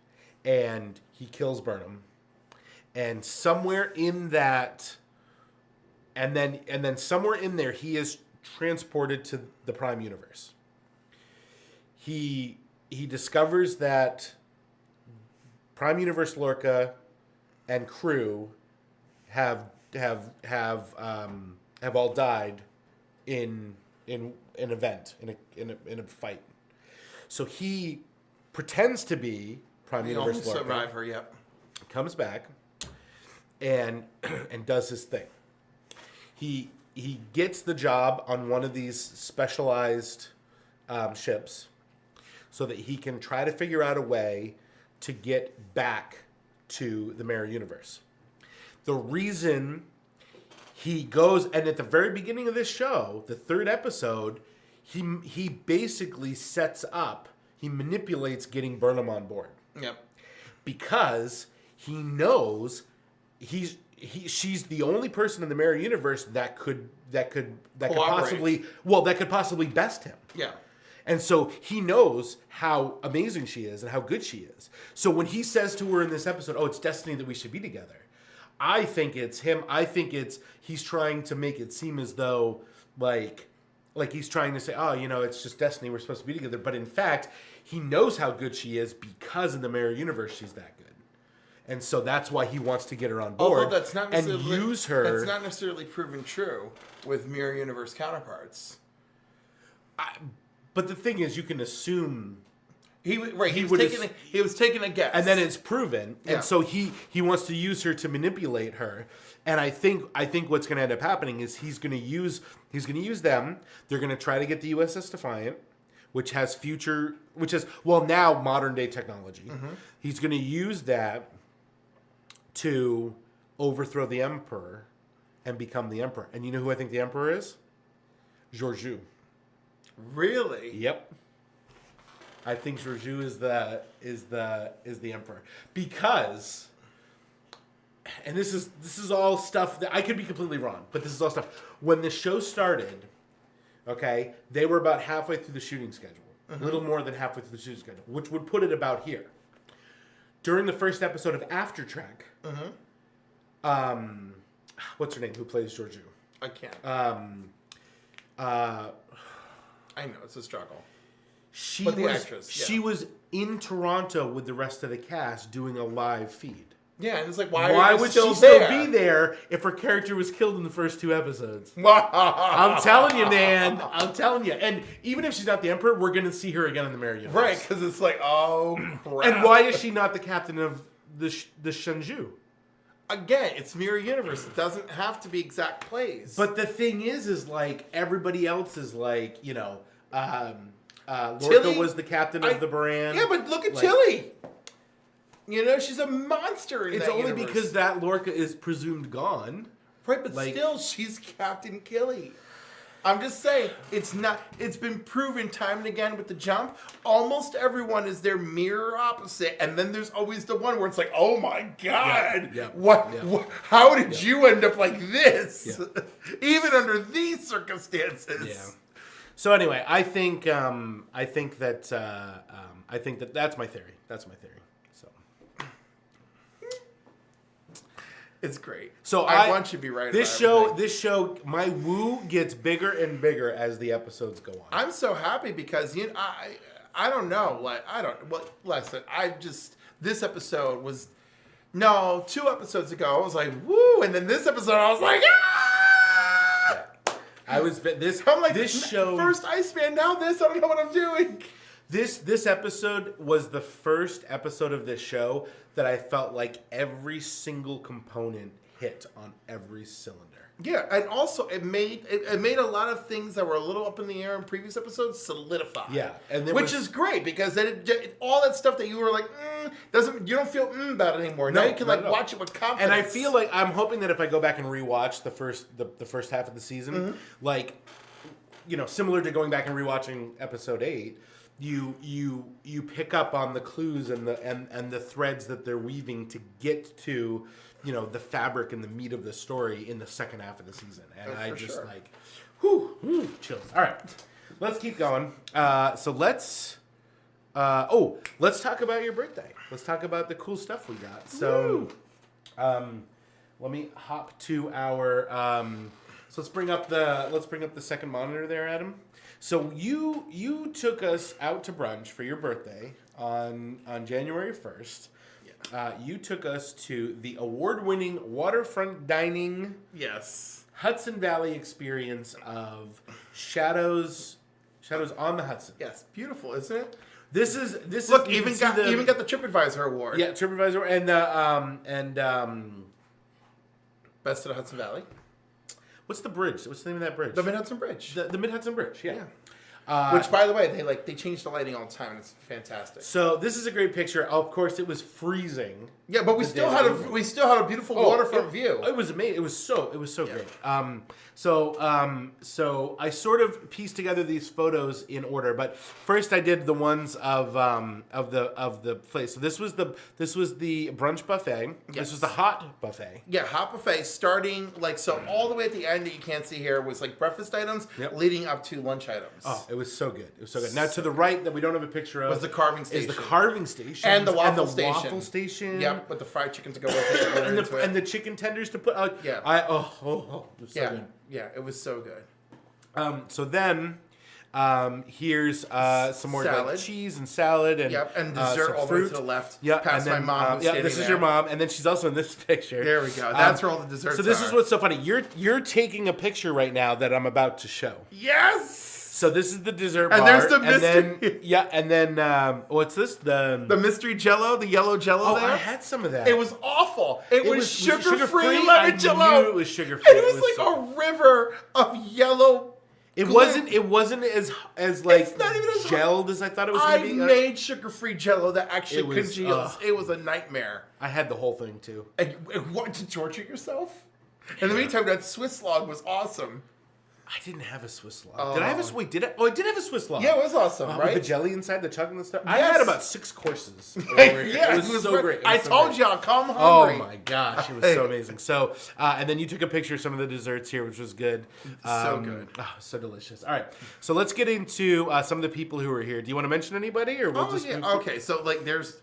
and he kills Burnham. And somewhere in that, and then somewhere in there, he is transported to the Prime universe. He discovers that Prime Universe Lorca and crew have all died in an event, in a fight. So he pretends to be Prime Universe Lorca. Survivor, yep. Comes back and does his thing. He gets the job on one of these specialized ships so that he can try to figure out a way to get back to the Mirror Universe. The reason he goes, and at the very beginning of this show, the third episode, he basically he manipulates getting Burnham on board. Yep. Because he knows she's the only person in the Mirror Universe that could possibly best him. Yeah. And so he knows how amazing she is and how good she is. So when he says to her in this episode, "Oh, it's destiny that we should be together," I think it's him. I think he's trying to make it seem as though like he's trying to say, "Oh, it's just destiny. We're supposed to be together." But in fact, he knows how good she is because in the Mirror Universe she's that good. And so that's why he wants to get her on board. Although that's not and use her. That's not necessarily proven true with Mirror Universe counterparts. But the thing is, you can assume He was taking a guess, and then it's proven. Yeah. And so he wants to use her to manipulate her. And I think what's going to end up happening is he's going to use them. They're going to try to get the USS Defiant, which has now modern day technology. Mm-hmm. He's going to use that to overthrow the Emperor and become the Emperor. And you know who I think the Emperor is? Georgiou. Really? Yep. I think Georgiou is the Emperor because and this is all stuff that I could be completely wrong, but this is all stuff. When the show started, okay, they were about halfway through the shooting schedule, a little more than halfway through the shooting schedule, which would put it about here. During the first episode of After Track, what's her name? Who plays Georgiou? I can't. I know it's a struggle. She But the was actress, yeah. she was in Toronto with the rest of the cast doing a live feed. Yeah, and it's like, why would still she still there? be there if her character was killed in the first 2 episodes? I'm I'm telling you, man. I'm telling you. And even if she's not the Emperor, we're going to see her again in the Mirror Universe. Right, because it's like, oh, crap. And why is she not the captain of the Shenzhou? Again, it's Mirror Universe. It doesn't have to be exact plays. But the thing is like, everybody else is like, you know, Lorca Tilly, was the captain of the Baran. Yeah, but look at Like, Tilly. You know, she's a monster in It's that only universe. because that Lorca is presumed gone. Right, but like- still, she's Captain Killy. I'm just saying, it's been proven time and again with the Jump. Almost everyone is their mirror opposite, and then there's always the one where it's like, oh my God, Yeah, what? How did you end up like this? Yeah. Even under these circumstances. Yeah. So anyway, I think that's my theory. That's my theory. So It's great. So I want you to be right. This about show, my woo gets bigger and bigger as the episodes go on. I'm so happy because I don't know, like listen, this episode was 2 episodes ago I was like woo, and then this episode I was like ah! Yeah. This show first Iceman, now this, I don't know what I'm doing. This episode was the first episode of this show that I felt like every single component hit on every cylinder. Yeah, and also it made a lot of things that were a little up in the air in previous episodes solidify. Yeah, and which is great because then all that stuff that you were like you don't feel about it anymore. Now you can like watch it with confidence. And I feel like I'm hoping that if I go back and rewatch the first half of the season, like, you know, similar to going back and rewatching episode 8. You pick up on the clues and the threads that they're weaving to get to, you know, the fabric and the meat of the story in the second half of the season. And I just like, whew, chills. All right, let's keep going. So let's talk about your birthday. Let's talk about the cool stuff we got. So, let me hop to our. So let's bring up the second monitor there, Adam. So you took us out to brunch for your birthday on January 1st. Yeah. You took us to the award-winning waterfront dining Hudson Valley experience of Shadows on the Hudson. Yes, beautiful, isn't it? This is look, even got the TripAdvisor award. Yeah, TripAdvisor and Best of the Hudson Valley. What's the bridge? What's the name of that bridge? The Mid-Hudson Bridge. The Mid-Hudson Bridge, yeah. Which, by the way, they change the lighting all the time, and it's fantastic. So this is a great picture. Of course, it was freezing. Yeah, but we still had a beautiful waterfront view. It was amazing. It was so great. So I sort of pieced together these photos in order, but first I did the ones of the place. So this was the brunch buffet. Yes. This was the hot buffet. Yeah, hot buffet starting all the way at the end that you can't see here was like breakfast items leading up to lunch items. Oh, it was so good. It was so good. Now to the right that we don't have a picture of was the carving station. Is the carving station and the waffle station. Yep, with the fried chicken to go with it. and the chicken tenders to put out. Yeah. It was so good. Yeah, it was so good. So then, here's some more like cheese and salad and dessert all the way to the left. Yeah, past and then, my mom. This is your mom, and then she's also in this picture. There we go. That's where all the desserts. So this is what's so funny. You're taking a picture right now that I'm about to show. Yes. So this is the dessert bar. And there's the mystery. And then what's this? The mystery Jello, the yellow Jello. Oh, there. I had some of that. It was awful. It was sugar-free lemon I Jello. knew it was sugar-free. And it was like a river of yellow. It wasn't as like it's not even as gelled as I thought it was going to be. I made sugar-free Jello that actually congeals. It was a nightmare. I had the whole thing too. And what, to torture yourself? In the meantime, that Swiss log was awesome. I didn't have a Swiss log. Did I have a Wait, did I? Oh, I did have a Swiss log. Yeah, it was awesome, right? With the jelly inside, the chunk and the stuff. I Yes. had about 6 courses. It was so great. I told you, I'll come Oh hungry. my gosh, it was so amazing. So, and then you took a picture of some of the desserts here, which was good. So good. Oh, so delicious. All right, so let's get into some of the people who are here. Do you want to mention anybody, or we'll Oh just yeah. move Okay, so like there's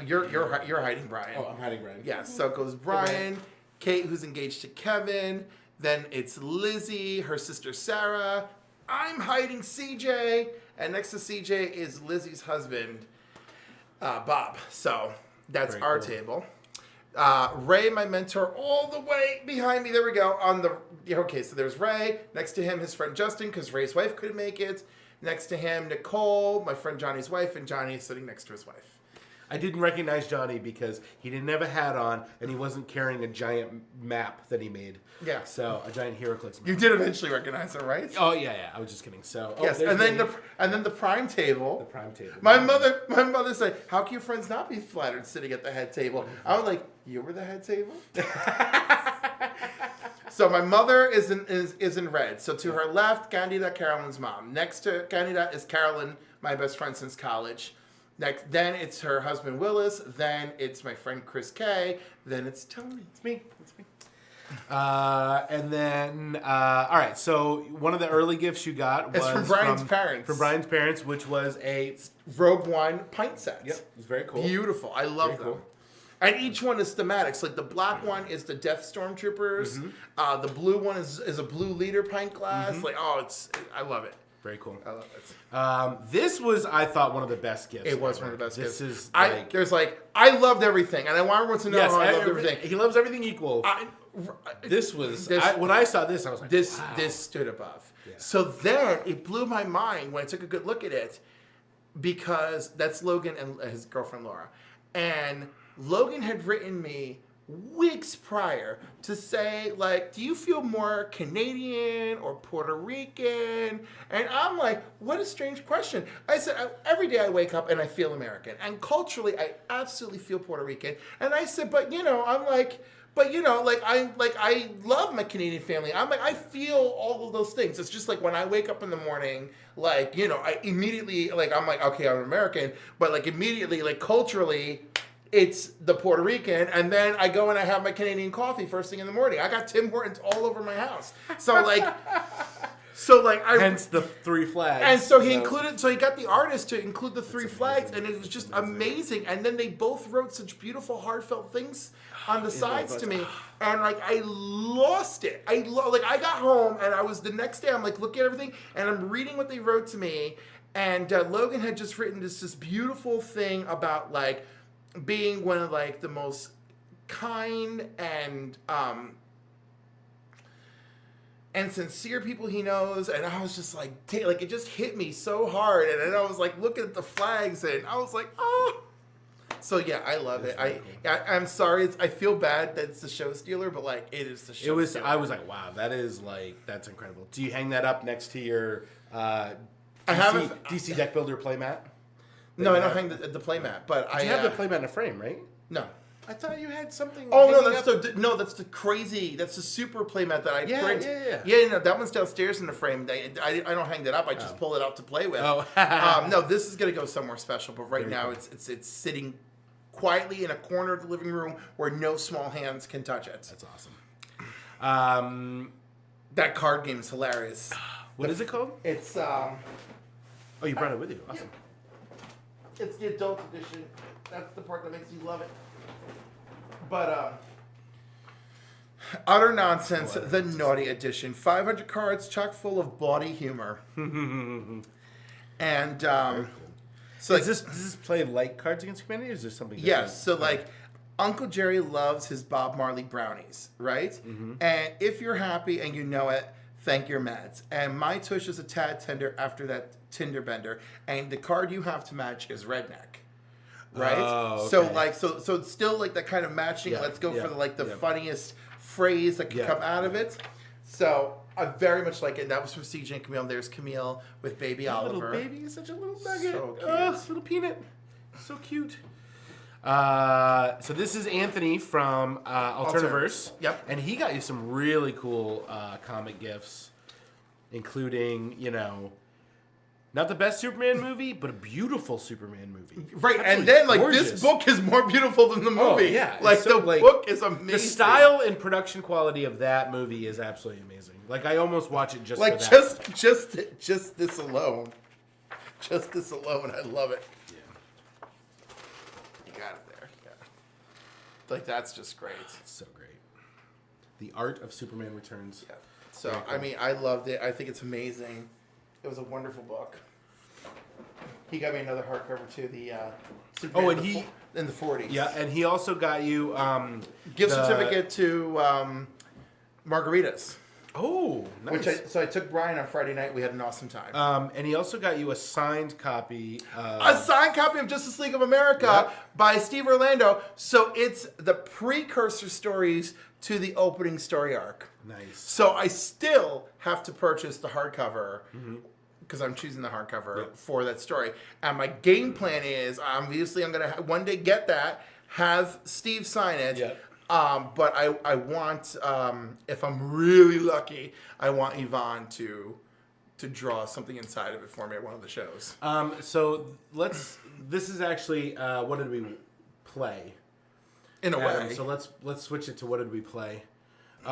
you're hiding Brian. Oh, I'm hiding Brian. Yeah. So it goes Brian, Kate, who's engaged to Kevin. Then it's Lizzie, her sister Sarah. I'm hiding CJ, and next to CJ is Lizzie's husband, Bob. So that's Very our cool. table. Ray, my mentor, all the way behind me. There we go. Okay, so there's Ray. Next to him, his friend Justin, because Ray's wife couldn't make it. Next to him, Nicole, my friend Johnny's wife, and Johnny is sitting next to his wife. I didn't recognize Johnny because he didn't have a hat on and he wasn't carrying a giant map that he made. Yeah. So a giant HeroClix map. You did eventually recognize her, right? Oh yeah. I was just kidding. So Yes, there's and then me. the prime table. The prime table. My mother said, "How can your friends not be flattered sitting at the head table?" I was like, "You were the head table." So my mother is in red. So to her left, Candida, Carolyn's mom. Next to Candida is Carolyn, my best friend since college. Then it's her husband Willis. Then it's my friend Chris K. Then it's Tony. It's me. And then, all right. So one of the early gifts you got was It's from Brian's parents. From Brian's parents, which was a Rogue One pint sets. Yep, it was very cool. Beautiful. I love Very them. cool. And each one is thematic. So like the black one is the Death Stormtroopers. The blue one is a blue liter pint glass. Like, I love it. Very cool. I love it. This was, I thought, one of the best gifts. It was ever. one of the best This gifts. is like, I loved everything, and I want everyone to know how I loved everything. He loves everything equal. When I saw this, I was like, This wow. this stood above. Yeah. So then it blew my mind when I took a good look at it, because that's Logan and his girlfriend Laura, and Logan had written me weeks prior to say, like, do you feel more Canadian or Puerto Rican? And I'm like, what a strange question. I said, every day I wake up and I feel American, and culturally I absolutely feel Puerto Rican. And I said, but I love my Canadian family. I'm like, I feel all of those things. It's just like when I wake up in the morning, like, I immediately, like, I'm like, okay, I'm American, but like immediately, like culturally, it's the Puerto Rican, and then I go and I have my Canadian coffee first thing in the morning. I got Tim Hortons all over my house. So hence the 3 flags. and so he got the artist to include the 3 flags, and it was just amazing. And then they both wrote such beautiful, heartfelt things on the sides to me, and like I lost it. I got home, and I was the next day. I'm like looking at everything, and I'm reading what they wrote to me, and Logan had just written this beautiful thing about like being one of like the most kind and sincere people he knows, and I was just like, it just hit me so hard, and then I was like looking at the flags, and I was like, oh. So yeah, I love it. I'm sorry, I feel bad that it's the show stealer, but like it is the show. Stealer. I was like, wow, that's incredible. Do you hang that up next to your DC deck builder playmat? No, I don't hang the playmat, but You have the playmat in a frame, right? No. I thought you had something. Oh no, hanging that's the super playmat that I print. Yeah. No, that one's downstairs in the frame. I don't hang that up. I just pull it out to play with. Oh. No, this is gonna go somewhere special. But right now, it's sitting quietly in a corner of the living room where no small hands can touch it. That's awesome. That card game is hilarious. What is it called? It's Oh, you brought it with you. Awesome. It's the adult edition. That's the part that makes you love it. But utter nonsense. The naughty edition. 500 cards, chock full of bawdy humor. And so does this play like Cards Against Humanity, or is there something different? yes. So like, Uncle Jerry loves his Bob Marley brownies, right? Mm-hmm. And if you're happy and you know it, thank your meds. And my tush is a tad tender after that Tinder bender. And the card you have to match is Redneck. Right? Oh, So okay. so it's still like that kind of matching. Yeah, Let's go yeah, for the yeah. funniest phrase that could Yeah. come out of it. So I very much like it. That was from CJ and Camille. There's Camille with baby Oliver. Little baby is such a little nugget. So cute. Oh, little peanut. So cute. So this is Anthony from Alternaverse. Yep. And he got you some really cool comic gifts. including, not the best Superman movie, but a beautiful Superman movie. Right, Absolutely and then gorgeous. this book is more beautiful than the movie. Oh, yeah. Like It's so, the book is amazing. The style and production quality of that movie is absolutely amazing. Like I almost watch it just like for that. just this alone. Just this alone, I love it. Yeah. You got it there. Yeah. Like that's just great. It's so great. The Art of Superman Returns. Yeah. So Very cool. I mean, I loved it. I think it's amazing. It was a wonderful book. He got me another hardcover too. The Superman in the 40s. Yeah, and he also got you Gift certificate to Margaritas. Oh, nice. So I took Brian on Friday night. We had an awesome time. And he also got you a signed copy. A signed copy of Justice League of America by Steve Orlando. So it's the precursor stories to the opening story arc. Nice. So I still have to purchase the hardcover because I'm choosing the hardcover for that story. And my game plan is obviously I'm going to one day get that, have Steve sign it. Yeah. But I want, if I'm really lucky, I want Yvonne to draw something inside of it for me at one of the shows. So this is actually, what did we play? In a way. So let's switch it to what did we play? This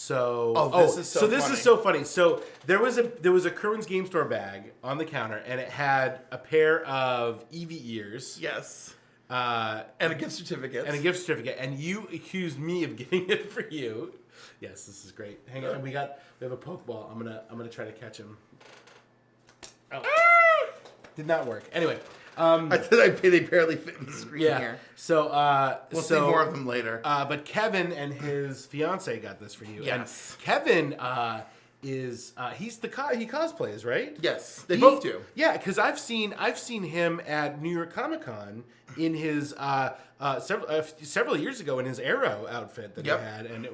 is so this funny. is so funny. So there was a Curwen's Game Store bag on the counter, and it had a pair of Eevee ears. Yes. And And a gift certificate. And you accused me of getting it for you. Yes, this is great. Hang on, we have a Pokeball. I'm gonna try to catch him. Oh. Did not work. Anyway. They barely fit in the screen here. So We'll see more of them later. But Kevin and his fiance got this for you. Yes. And Kevin is he cosplays, right? Yes, they both do. Yeah, because I've seen him at New York Comic Con in his several years ago in his Arrow outfit that he had, and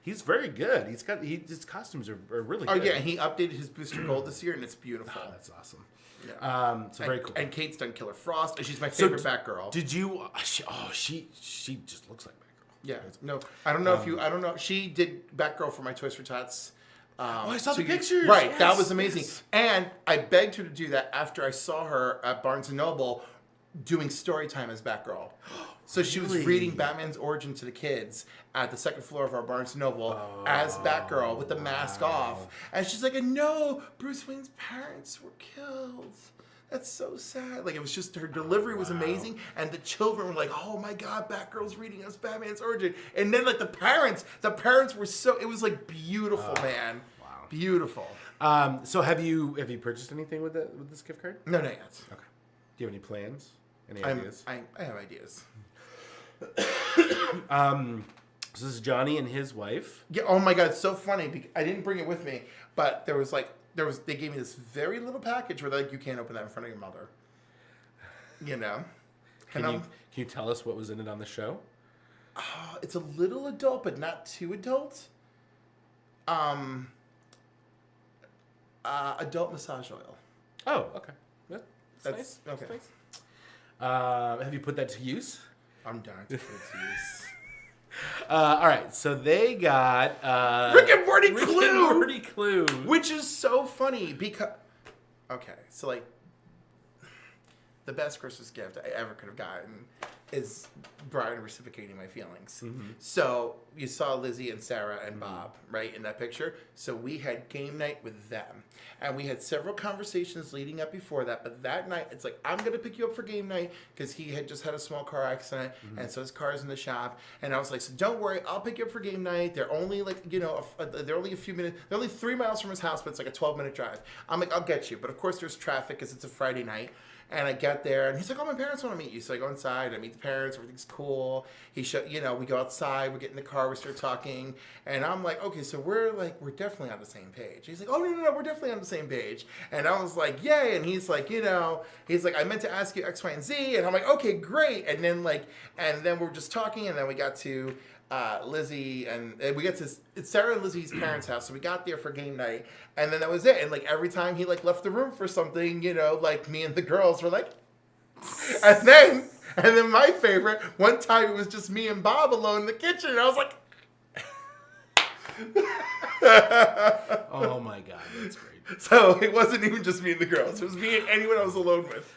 he's very good. His costumes are really good. Oh yeah, and he updated his Booster Gold this year, and it's beautiful. Oh, that's awesome. Yeah. So very cool. And Kate's done Killer Frost, and she's my favorite Batgirl. Did you? She just looks like Batgirl. Yeah. No, I don't know if you. I don't know. She did Batgirl for my Toys for Tots. I saw the pictures. Right, Yes, that was amazing. yes. And I begged her to do that after I saw her at Barnes & Noble doing story time as Batgirl. So she was Really? reading Batman's origin to the kids at the second floor of our Barnes & Noble as Batgirl with the mask off. And she's like, no, Bruce Wayne's parents were killed. That's so sad. Like, it was just, her delivery was amazing. And the children were like, oh my God, Batgirl's reading us Batman's origin. And then, like, the parents were so, it was like beautiful, man. Wow. Beautiful. So have you purchased anything with this gift card? No, not yet. Okay. Do you have any plans? Any ideas? I have ideas. So this is Johnny and his wife. Yeah. Oh my God, it's so funny. I didn't bring it with me, but they gave me this very little package where they're like, you can't open that in front of your mother. You know. Can you tell us what was in it on the show? It's a little adult, but not too adult. Adult massage oil. Oh, okay. That's nice. Okay. That's nice. Have you put that to use? I'm dying to put it to use. All right, so they got Rick and Morty Rick Clue! and Morty Clue. Which is so funny because... Okay, so like... The best Christmas gift I ever could have gotten is Brian reciprocating my feelings. Mm-hmm. So you saw Lizzie and Sarah and Bob, right, in that picture. So we had game night with them. And we had several conversations leading up before that. But that night, it's like, I'm going to pick you up for game night because he had just had a small car accident. And so his car's in the shop. And I was like, so don't worry, I'll pick you up for game night. They're only like, they're only a few minutes. They're only 3 miles from his house, but it's like a 12-minute drive. I'm like, I'll get you. But of course, there's traffic because it's a Friday night. And I get there, and he's like, oh, my parents want to meet you. So I go inside, I meet the parents, everything's cool. We go outside, we get in the car, we start talking. And I'm like, okay, so we're definitely on the same page. He's like, oh, no, we're definitely on the same page. And I was like, yay. And he's like, I meant to ask you X, Y, and Z. And I'm like, okay, great. And then we're just talking, and then we got to Lizzie, and we got to it's Sarah and Lizzie's parents' house, so we got there for game night, and then that was it. And like every time he left the room for something, like me and the girls were like, and then my favorite, one time it was just me and Bob alone in the kitchen, and I was like, Oh my god, that's great. So it wasn't even just me and the girls. It was me and anyone I was alone with.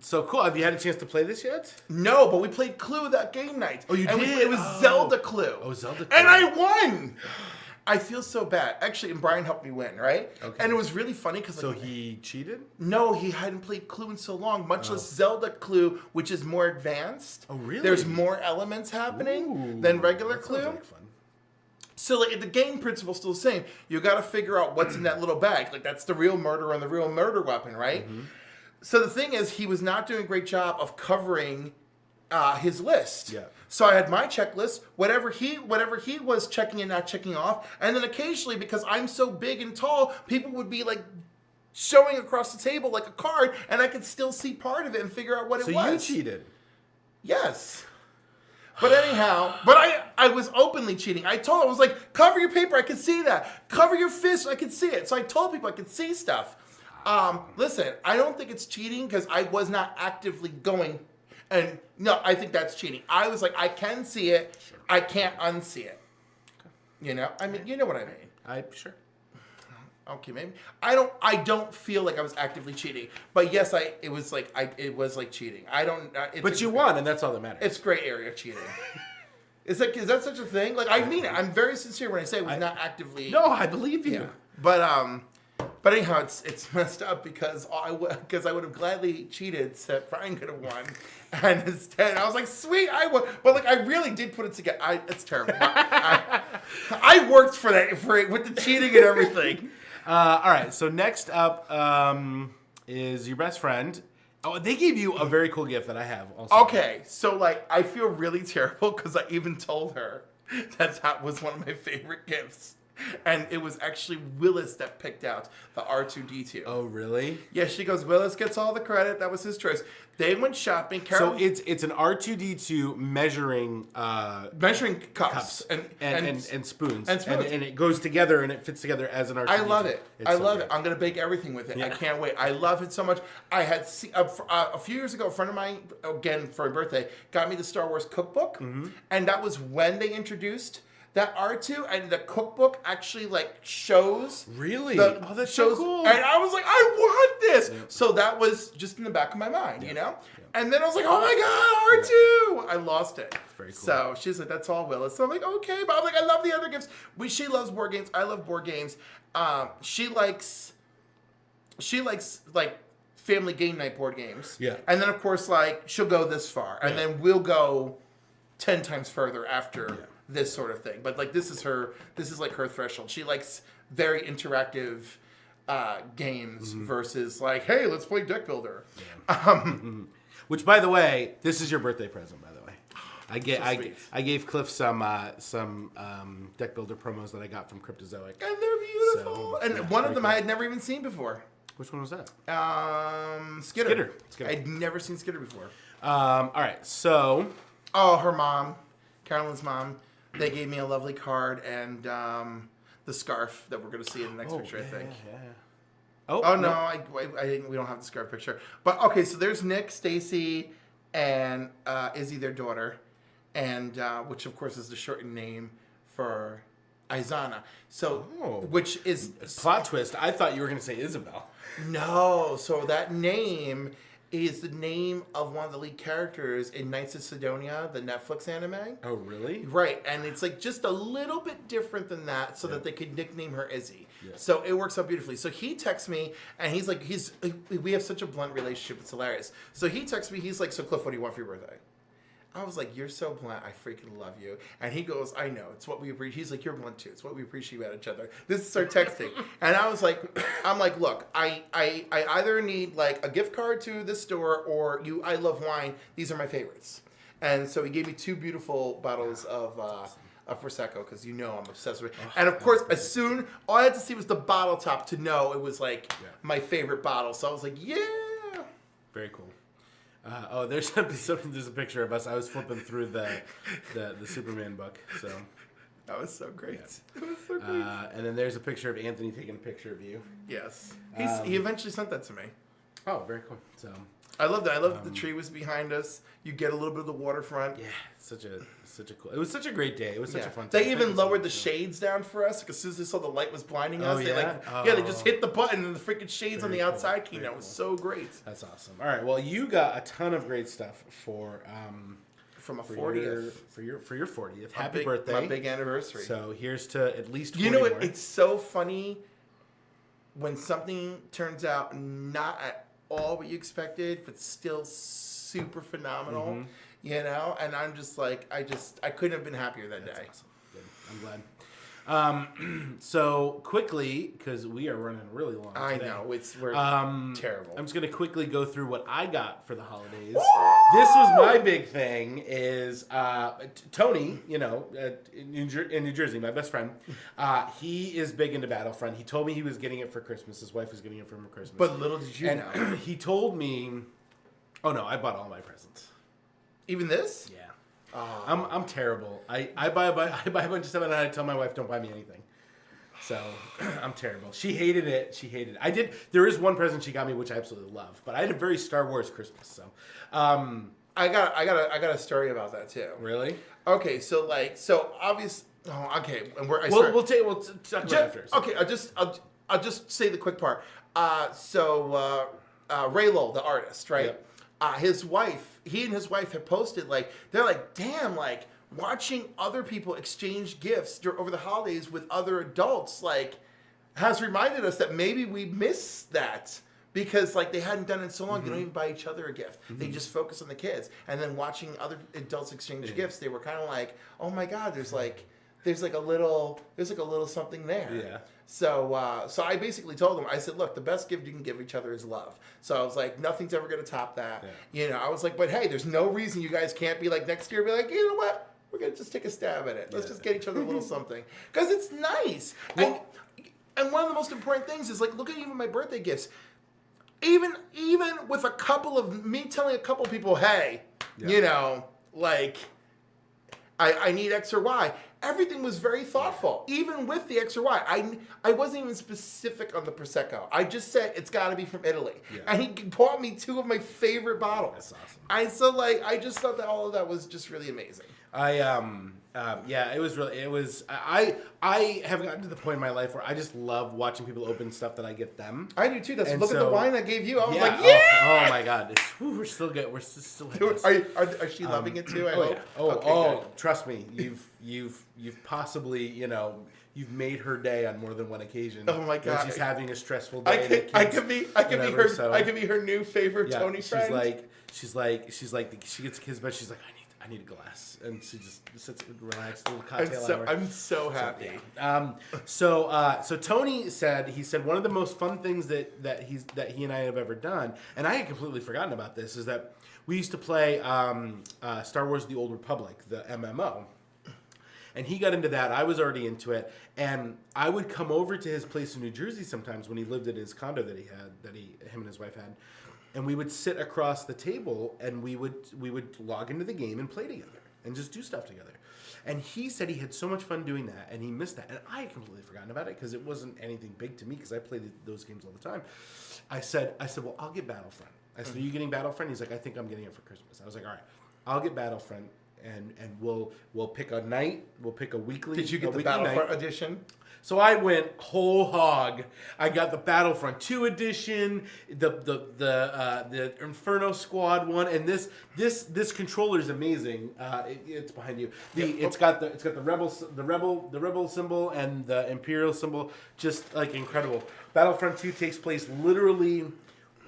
So cool. Have you had a chance to play this yet? No, but we played Clue that game night. Oh, you and did? It was Oh. Zelda Clue. Oh, Zelda Clue. And I won. I feel so bad. Actually, and Brian helped me win, right? Okay. And it was really funny because So he cheated? no, he hadn't played Clue in so long, much less Zelda Clue, which is more advanced. Oh, really? There's more elements happening Ooh, than regular that sounds Clue. like fun. So like, the game principle's still the same. You got to figure out what's in that little bag. Like that's the real murder and the real murder weapon, right? Mm-hmm. So the thing is, he was not doing a great job of covering his list. Yeah. So I had my checklist, whatever he was checking and not checking off, and then occasionally, because I'm so big and tall, people would be like showing across the table like a card, and I could still see part of it and figure out what So it was. you cheated. Yes. But anyhow, I was openly cheating. I told him, I was like, cover your paper, I can see that. Cover your fist, I can see it. So I told people I could see stuff. Listen, I don't think it's cheating because I was not actively going. And no, I think that's cheating. I was like, I can see it. Sure. I can't unsee it. You know? I mean, you know what I mean. Sure. Okay, maybe. I don't feel like I was actively cheating. But yes, it was like cheating. I don't But you won, and that's all that matters. It's gray area cheating. Is that such a thing? Like I mean it. I'm very sincere when I say it was not actively. No, I believe you. Yeah. But anyhow, it's messed up because I would have gladly cheated so that Brian could have won, and instead I was like, sweet, I won. But like I really did put it together. It's terrible. I worked for that with the cheating and everything. All right. So next up is your best friend. Oh, they gave you a very cool gift that I have also. Okay, so like I feel really terrible because I even told her that was one of my favorite gifts. And it was actually Willis that picked out the R2-D2. Oh, really? Yeah, she goes, Willis gets all the credit. That was his choice. They went shopping. So it's an R2-D2 measuring cups and spoons. And spoons. And it goes together and it fits together as an R2-D2. I love it. It's I so love good. it. I'm going to bake everything with it. Yeah. I can't wait. I love it so much. I had a few years ago, a friend of mine, again, for my birthday, got me the Star Wars cookbook. Mm-hmm. And that was when they introduced that R2, and the cookbook actually like shows. Really? Oh, that's so cool. And I was like, I want this. Yeah. So that was just in the back of my mind, you know? Yeah. And then I was like, oh my God, R2. I lost it. very cool. So she's like, that's all Willis. So I'm like, okay. But I'm like, I love the other gifts. She loves board games. I love board games. She likes like family game night board games. Yeah. And then of course, like she'll go this far. And Yeah. then we'll go 10 times further after Yeah. this sort of thing. But like this is like her threshold. She likes very interactive games versus like, hey, let's play deck builder. Which, by the way, this is your birthday present. By the way, sweet. I gave Cliff some deck builder promos that I got from Cryptozoic. And they're beautiful. So, and yeah, one of very them cool. I had never even seen before. Which one was that? Skitter. Skitter. I'd never seen Skitter before. All right, so Oh, her mom, Carolyn's mom, they gave me a lovely card and the scarf that we're going to see in the next picture, I think. Yeah. Oh, no, I we don't have the scarf picture. But, okay, so there's Nick, Stacy, and Izzy, their daughter, and which, of course, is the shortened name for Izana. So, which is... Plot twist. I thought you were going to say Isabel. No, so that name is the name of one of the lead characters in Knights of Sidonia, the Netflix anime. Oh, really? Right, and it's like just a little bit different than that so that they could nickname her Izzy. Yeah. So it works out beautifully. So he texts me, and he's like, we have such a blunt relationship, it's hilarious. So he texts me, he's like, so Cliff, what do you want for your birthday? I was like, you're so blunt, I freaking love you. And he goes, I know, it's what we appreciate. He's like, you're blunt too, it's what we appreciate about each other. This is our texting. And I was like, look, I either need like a gift card to this store or I love wine. These are my favorites. And so he gave me 2 beautiful bottles of Prosecco because I'm obsessed with it. And of course, all I had to see was the bottle top to know it was like my favorite bottle. So I was like, yeah. Very cool. There's a picture of us. I was flipping through the Superman book. So That was so great. Yeah. It was so great. And then there's a picture of Anthony taking a picture of you. Yes. He eventually sent that to me. Oh, very cool. So, I love that. I love that the tree was behind us. You get a little bit of the waterfront. Yeah, such a cool. It was such a great day. It was such a fun. They time. even lowered the shades down for us. Like, as soon as they saw the light was blinding us, yeah? they just hit the button and the freaking shades on the Very outside cool. came Very down. It was so great. That's awesome. All right. Well, you got a ton of great stuff for From a for 40th. your 40th. My Happy big- birthday. My big anniversary. So here's to at least 40 You know what? more. It's so funny when something turns out not at all what you expected, but still super phenomenal. Mm-hmm. You know, and I'm just like, I couldn't have been happier that That's day. awesome. Good. I'm glad. So quickly, because we are running really long. I today. know we're terrible. I'm just gonna quickly go through what I got for the holidays. This was my big thing. Is Tony, in New Jersey, my best friend. He is big into Battlefront. He told me he was getting it for Christmas. His wife was getting it for him for Christmas. But little did you know, and he told me, "Oh no, I bought all my presents." even this. Yeah. Oh. I'm terrible. I buy a bunch of stuff and I tell my wife don't buy me anything. So I'm terrible. She hated it. I did. There is one present she got me which I absolutely love, but I had a very Star Wars Christmas. So, I got a story about that too. really, Okay, so obvious. Oh, okay, and we're. we'll talk about it after. So. Okay, I'll just say the quick part. Raylo, the artist, right? Yep. He and his wife had posted they're like, damn, watching other people exchange gifts over the holidays with other adults has reminded us that maybe we miss that. Because they hadn't done it in so long, they don't even buy each other a gift. They just focus on the kids. And then watching other adults exchange gifts, they were kind of like, "Oh my God, there's a little something there." Yeah. So I basically told them, I said, "Look, the best gift you can give each other is love." So I was like, "Nothing's ever going to top that." Yeah. I was like, "But hey, there's no reason you guys can't be next year, be like, you know what? We're going to just take a stab at it. Let's just get each other a little something because it's nice." Well- and one of the most important things is look at even my birthday gifts. Even with a couple of me telling a couple people, hey, I need X or Y. Everything was very thoughtful. Even with the X or Y, I wasn't even specific on the prosecco. I just said it's got to be from Italy, and he bought me 2 of my favorite bottles. That's awesome. I just thought that all of that was just really amazing. It was really. It was. I have gotten to the point in my life where I just love watching people open stuff that I get them. I do too. Look at the so- wine I gave you. I was Yeah. yeah. Oh my God. We're still good. We're still. Are she loving it too? I hope. Yeah. Okay, good. Trust me. You've possibly you've made her day on more than one occasion. Oh my when God. she's having a stressful day. I could be her new favorite Yeah, Tony friend. she gets kids, but she's like, I need a glass, and she just sits and relaxes, a little cocktail hour. I'm so happy. So Tony said one of the most fun things that he and I have ever done, and I had completely forgotten about this, is that we used to play Star Wars: The Old Republic, the MMO. And he got into that. I was already into it, and I would come over to his place in New Jersey sometimes when he lived at his condo that him and his wife had, and we would sit across the table and we would log into the game and play together and just do stuff together. And he said he had so much fun doing that, and he missed that. And I had completely forgotten about it because it wasn't anything big to me because I played those games all the time. I said, well, I'll get Battlefront. I said, are you getting Battlefront? He's like, I think I'm getting it for Christmas. I was like, all right, I'll get Battlefront. And we'll pick a night. We'll pick a weekly. Did you get the weekly Battlefront night. edition? So I went whole hog. I got the Battlefront 2 edition, the Inferno Squad one, and this controller is amazing. It's behind you. It's got the rebel symbol and the Imperial symbol, just incredible. Battlefront 2 takes place literally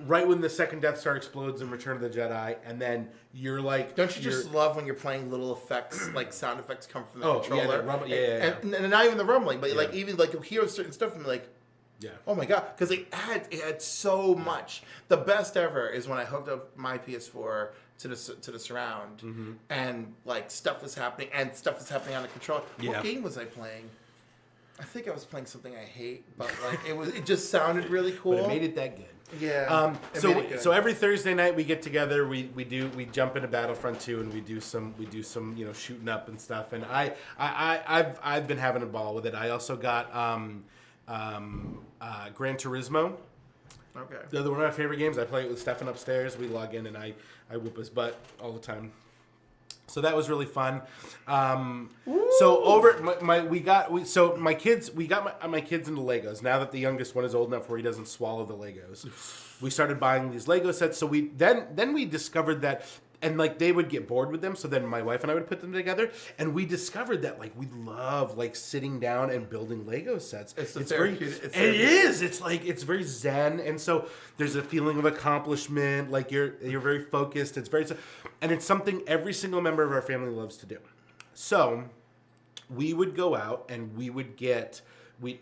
right when the second Death Star explodes in Return of the Jedi, and then you're like... Don't you just love when you're playing little effects, sound effects come from the controller? Yeah, and not even the rumbling, but even you'll hear certain stuff and oh my God, because it had so much. The best ever is when I hooked up my PS4 to the surround, and stuff was happening, on the controller. Yeah. What game was I playing? I think I was playing something I hate, but it just sounded really cool. But it made it that good. Yeah. So every Thursday night we get together, we jump into Battlefront 2 and we do some shooting up and stuff, and I've been having a ball with it. I also got Gran Turismo. Okay. They're one of my favorite games. I play it with Stefan upstairs. We log in and I whoop his butt all the time. So that was really fun. So over my kids got my kids into Legos. Now that the youngest one is old enough where he doesn't swallow the Legos, we started buying these Lego sets. So we discovered that. And, like, they would get bored with them, so then my wife and I would put them together. And we discovered that, like, we love, like, sitting down and building Lego sets. It's very, therapeutic. it is. It's, like, it's very zen. And so there's a feeling of accomplishment. Like, you're very focused. And it's something every single member of our family loves to do. So we would go out and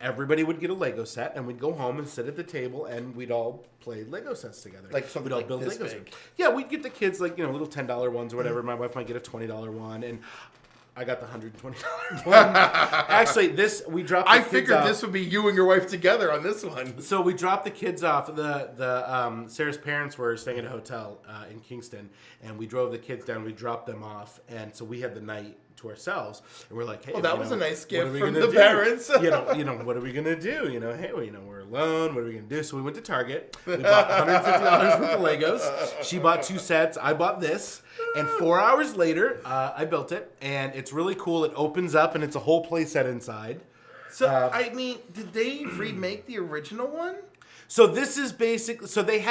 everybody would get a Lego set, and we'd go home and sit at the table, and we'd all play Lego sets together. Like something we'd all like build this Legos. big. Yeah, we'd get the kids like little $10 ones or whatever. My wife might get a $20 one, and I got the $120 one. Actually, we dropped. I figured this would be you and your wife together on this one. So we dropped the kids off. Sarah's parents were staying at a hotel in Kingston, and we drove the kids down. We dropped them off, and so we had the night to ourselves, and we're like, hey, well, that was a nice gift from the parents. you know, what are we gonna do? Hey, we're alone. What are we gonna do? So we went to Target. We bought $150 worth of Legos. She bought 2 sets. I bought this. And 4 hours later, I built it, and it's really cool. It opens up, and it's a whole play set inside. So I mean, did they remake the original one? So this is basically. So this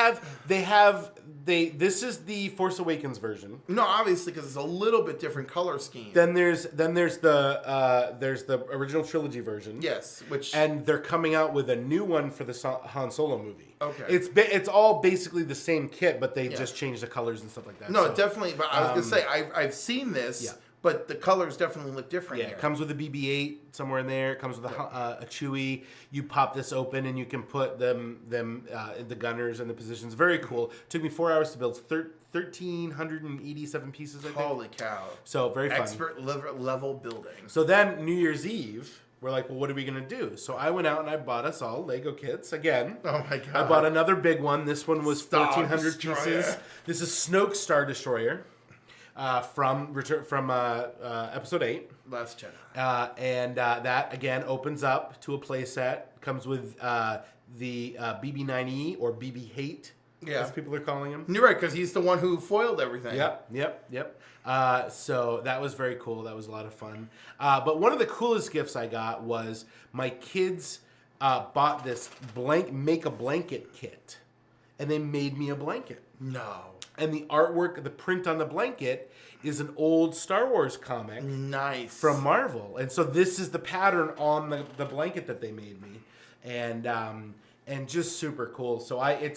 is the Force Awakens version. No, obviously, because it's a little bit different color scheme. Then there's the original trilogy version. Yes, and they're coming out with a new one for the Han Solo movie. Okay, it's all basically the same kit, but they just changed the colors and stuff like that. No, definitely. But I was gonna say I've seen this. Yeah. But the colors definitely look different. Yeah, it comes with a BB-8 somewhere in there. It comes with a Chewie. You pop this open and you can put them the gunners and the positions. Very cool. It took me 4 hours to build 1,387 pieces. I think. Holy cow! So very fun. Expert level building. So then New Year's Eve, we're like, well, what are we gonna do? So I went out and I bought us all Lego kits again. Oh my god! I bought another big one. This one was Star 1,400 Destroyer. pieces. This is Snoke Star Destroyer. From episode 8, Last Jedi, and that again opens up to a playset. Comes with the BB-9E or BB-8, as people are calling him. You're right, because he's the one who foiled everything. Yep. So that was very cool. That was a lot of fun. But one of the coolest gifts I got was my kids bought this make a blanket kit, and they made me a blanket. No. And the artwork, the print on the blanket, is an old Star Wars comic. Nice. From Marvel. And so this is the pattern on the blanket that they made me. And just super cool. So I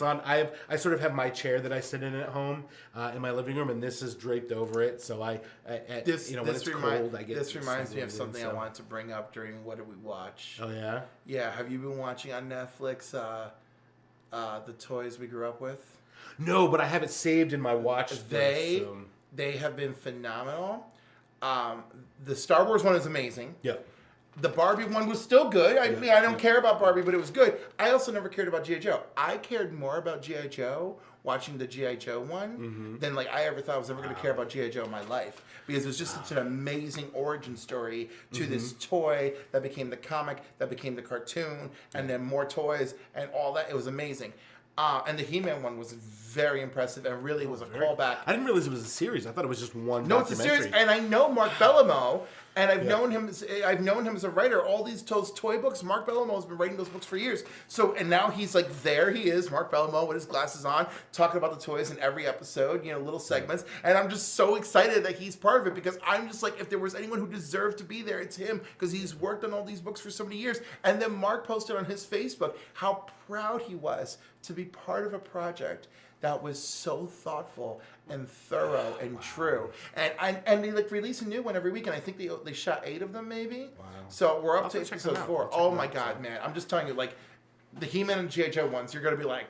sort of have my chair that I sit in at home in my living room, and this is draped over it. So when it's cold, I get this reminds me of snuggled something in, I wanted to bring up during What Did We Watch? Oh yeah? Yeah, have you been watching on Netflix The Toys We Grew Up With? No, but I have it saved in my watch list. They have been phenomenal. The Star Wars one is amazing. Yeah. The Barbie one was still good. I don't care about Barbie, but it was good. I also never cared about G.I. Joe. I cared more about G.I. Joe watching the G.I. Joe one than I ever thought I was ever going to care about G.I. Joe in my life. Because it was just such an amazing origin story to this toy that became the comic, that became the cartoon, and then more toys and all that. It was amazing. And the He-Man one was very impressive and really was a callback. I didn't realize it was a series. I thought it was just one No, it's a documentary. series. And I know Mark Bellamo, and I've known him as a writer. All these toy books, Mark Bellamo has been writing those books for years. So, and now he's there he is, Mark Bellamo with his glasses on, talking about the toys in every episode, little segments. And I'm just so excited that he's part of it, because I'm just like, if there was anyone who deserved to be there, it's him, because he's worked on all these books for so many years. And then Mark posted on his Facebook how proud he was to be part of a project that was so thoughtful and thorough and true. And they release a new one every week, and I think they shot 8 of them maybe. Wow. So we're I'll up to have to check them episode out. 4. Oh my god, man. I'm just telling you, the He-Man and G.I. Joe ones, you're gonna be like,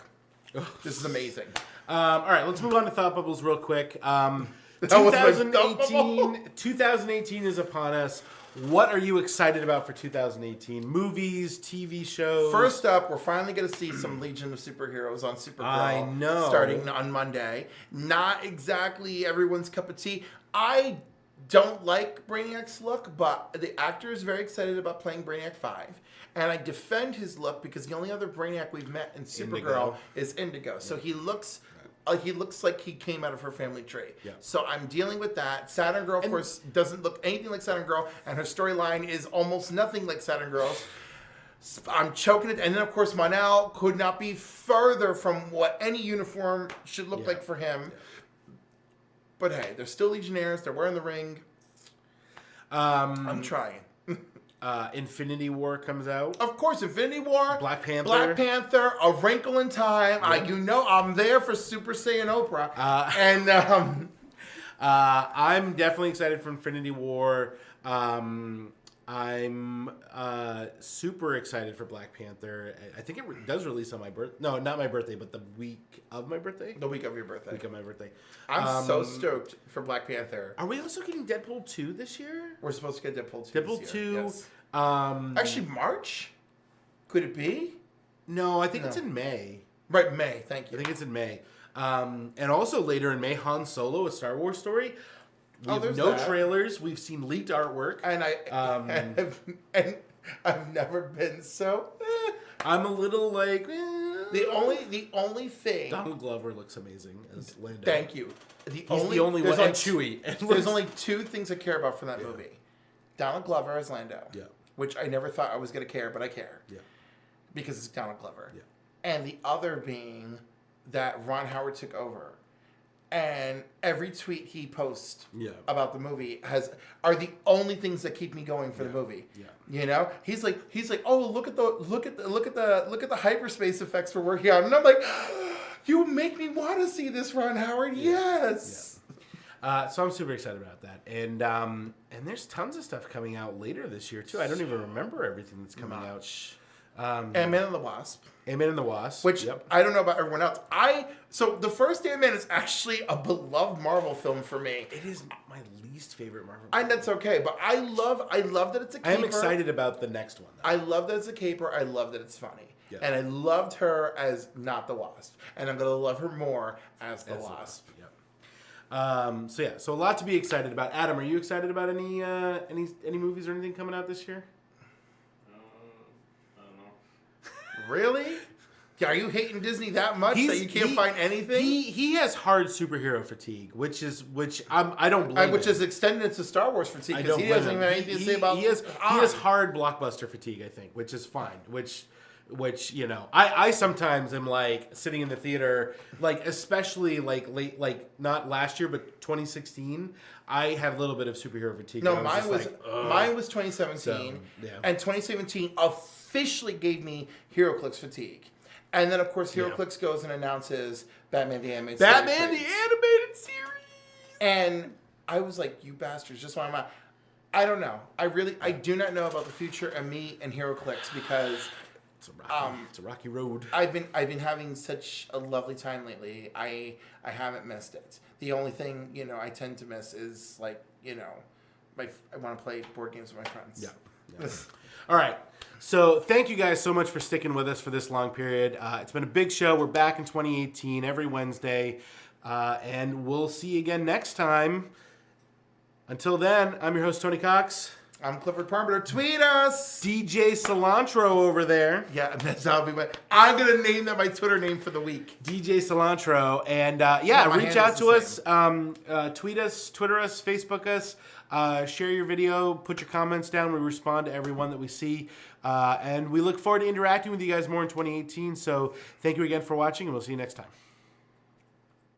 this is amazing. All right, let's move on to Thought Bubbles real quick. That was my thought bubble. 2018 is upon us. What are you excited about for 2018? Movies, TV shows? First up, we're finally going to see some Legion of Superheroes on Supergirl. I know. Starting on Monday. Not exactly everyone's cup of tea. I don't like Brainiac's look, but the actor is very excited about playing Brainiac 5. And I defend his look because the only other Brainiac we've met in Supergirl Indigo. is Indigo. So he looks like he came out of her family tree. Yeah. So I'm dealing with that. Saturn Girl, of course, doesn't look anything like Saturn Girl, and her storyline is almost nothing like Saturn Girl's. I'm choking it. And then, of course, Mon-El could not be further from what any uniform should look like for him. Yeah. But hey, they're still Legionnaires. They're wearing the ring. I'm trying. Infinity War comes out. Of course, Infinity War. Black Panther. A Wrinkle in Time. Yeah. I'm there for Super Saiyan Oprah. I'm definitely excited for Infinity War. I'm super excited for Black Panther. I think it does release on my birthday. No, not my birthday, but the week of my birthday. The week of your birthday. Week of my birthday. I'm so stoked for Black Panther. Are we also getting Deadpool 2 this year? We're supposed to get Deadpool 2 Deadpool this 2. year. Yes. Actually, March? Could it be? No, I think it's in May. Right, May. Thank you. I think it's in May. And also later in May, Han Solo, a Star Wars story. We have no trailers. We've seen leaked artwork. And I've never been so... I'm a little like... The only thing... Donald Glover looks amazing as Lando. Thank you. He's the only one. And Chewie. There's only two things I care about from that movie. Donald Glover as Lando. Yeah. Which I never thought I was going to care, but I care. Yeah. Because it's Donald Glover. Yeah. And the other being that Ron Howard took over. And every tweet he posts about the movie are the only things that keep me going for the movie. Yeah. You know, he's like, oh, look at the hyperspace effects we're working on, and I'm like, you make me want to see this, Ron Howard. Yes. Yeah. So I'm super excited about that, and there's tons of stuff coming out later this year too. I don't even remember everything that's coming out. Ant-Man and the Wasp. Ant-Man and the Wasp. Which I don't know about everyone else. So the first Ant-Man is actually a beloved Marvel film for me. It is my least favorite Marvel film. And that's okay, but I love that it's a caper. I am excited about the next one, though. I love that it's a caper. I love that it's funny. Yeah. And I loved her as not the Wasp. And I'm going to love her more as the Wasp. Yep. So a lot to be excited about. Adam, are you excited about any movies or anything coming out this year? Really? Are you hating Disney that much that you can't find anything? He has hard superhero fatigue, which I don't blame him. Which is extended to Star Wars fatigue because he doesn't even have anything to say about. He has hard blockbuster fatigue, I think, which is fine. Which you know, I sometimes am like sitting in the theater, like especially like late, like not last year but 2016. I have a little bit of superhero fatigue. No, mine was 2017, So, and 2017 officially gave me HeroClix fatigue. And then, of course, HeroClix goes and announces Batman the Animated Series. And I was like, you bastards, just why am I don't know. I do not know about the future of me and HeroClix because it's a rocky road. I've been having such a lovely time lately. I haven't missed it. The only thing, you know, I tend to miss is like, you know, I want to play board games with my friends. Yeah. All right. So thank you guys so much for sticking with us for this long period. It's been a big show. We're back in 2018 every Wednesday. And we'll see you again next time. Until then, I'm your host, Tony Cox. I'm Clifford Parmenter. Tweet us! DJ Cilantro over there. Yeah, that'll be I'm going to name that my Twitter name for the week. DJ Cilantro. And reach out to us. Tweet us, Twitter us, Facebook us. Share your video. Put your comments down. We respond to everyone that we see. And we look forward to interacting with you guys more in 2018. So thank you again for watching, and we'll see you next time.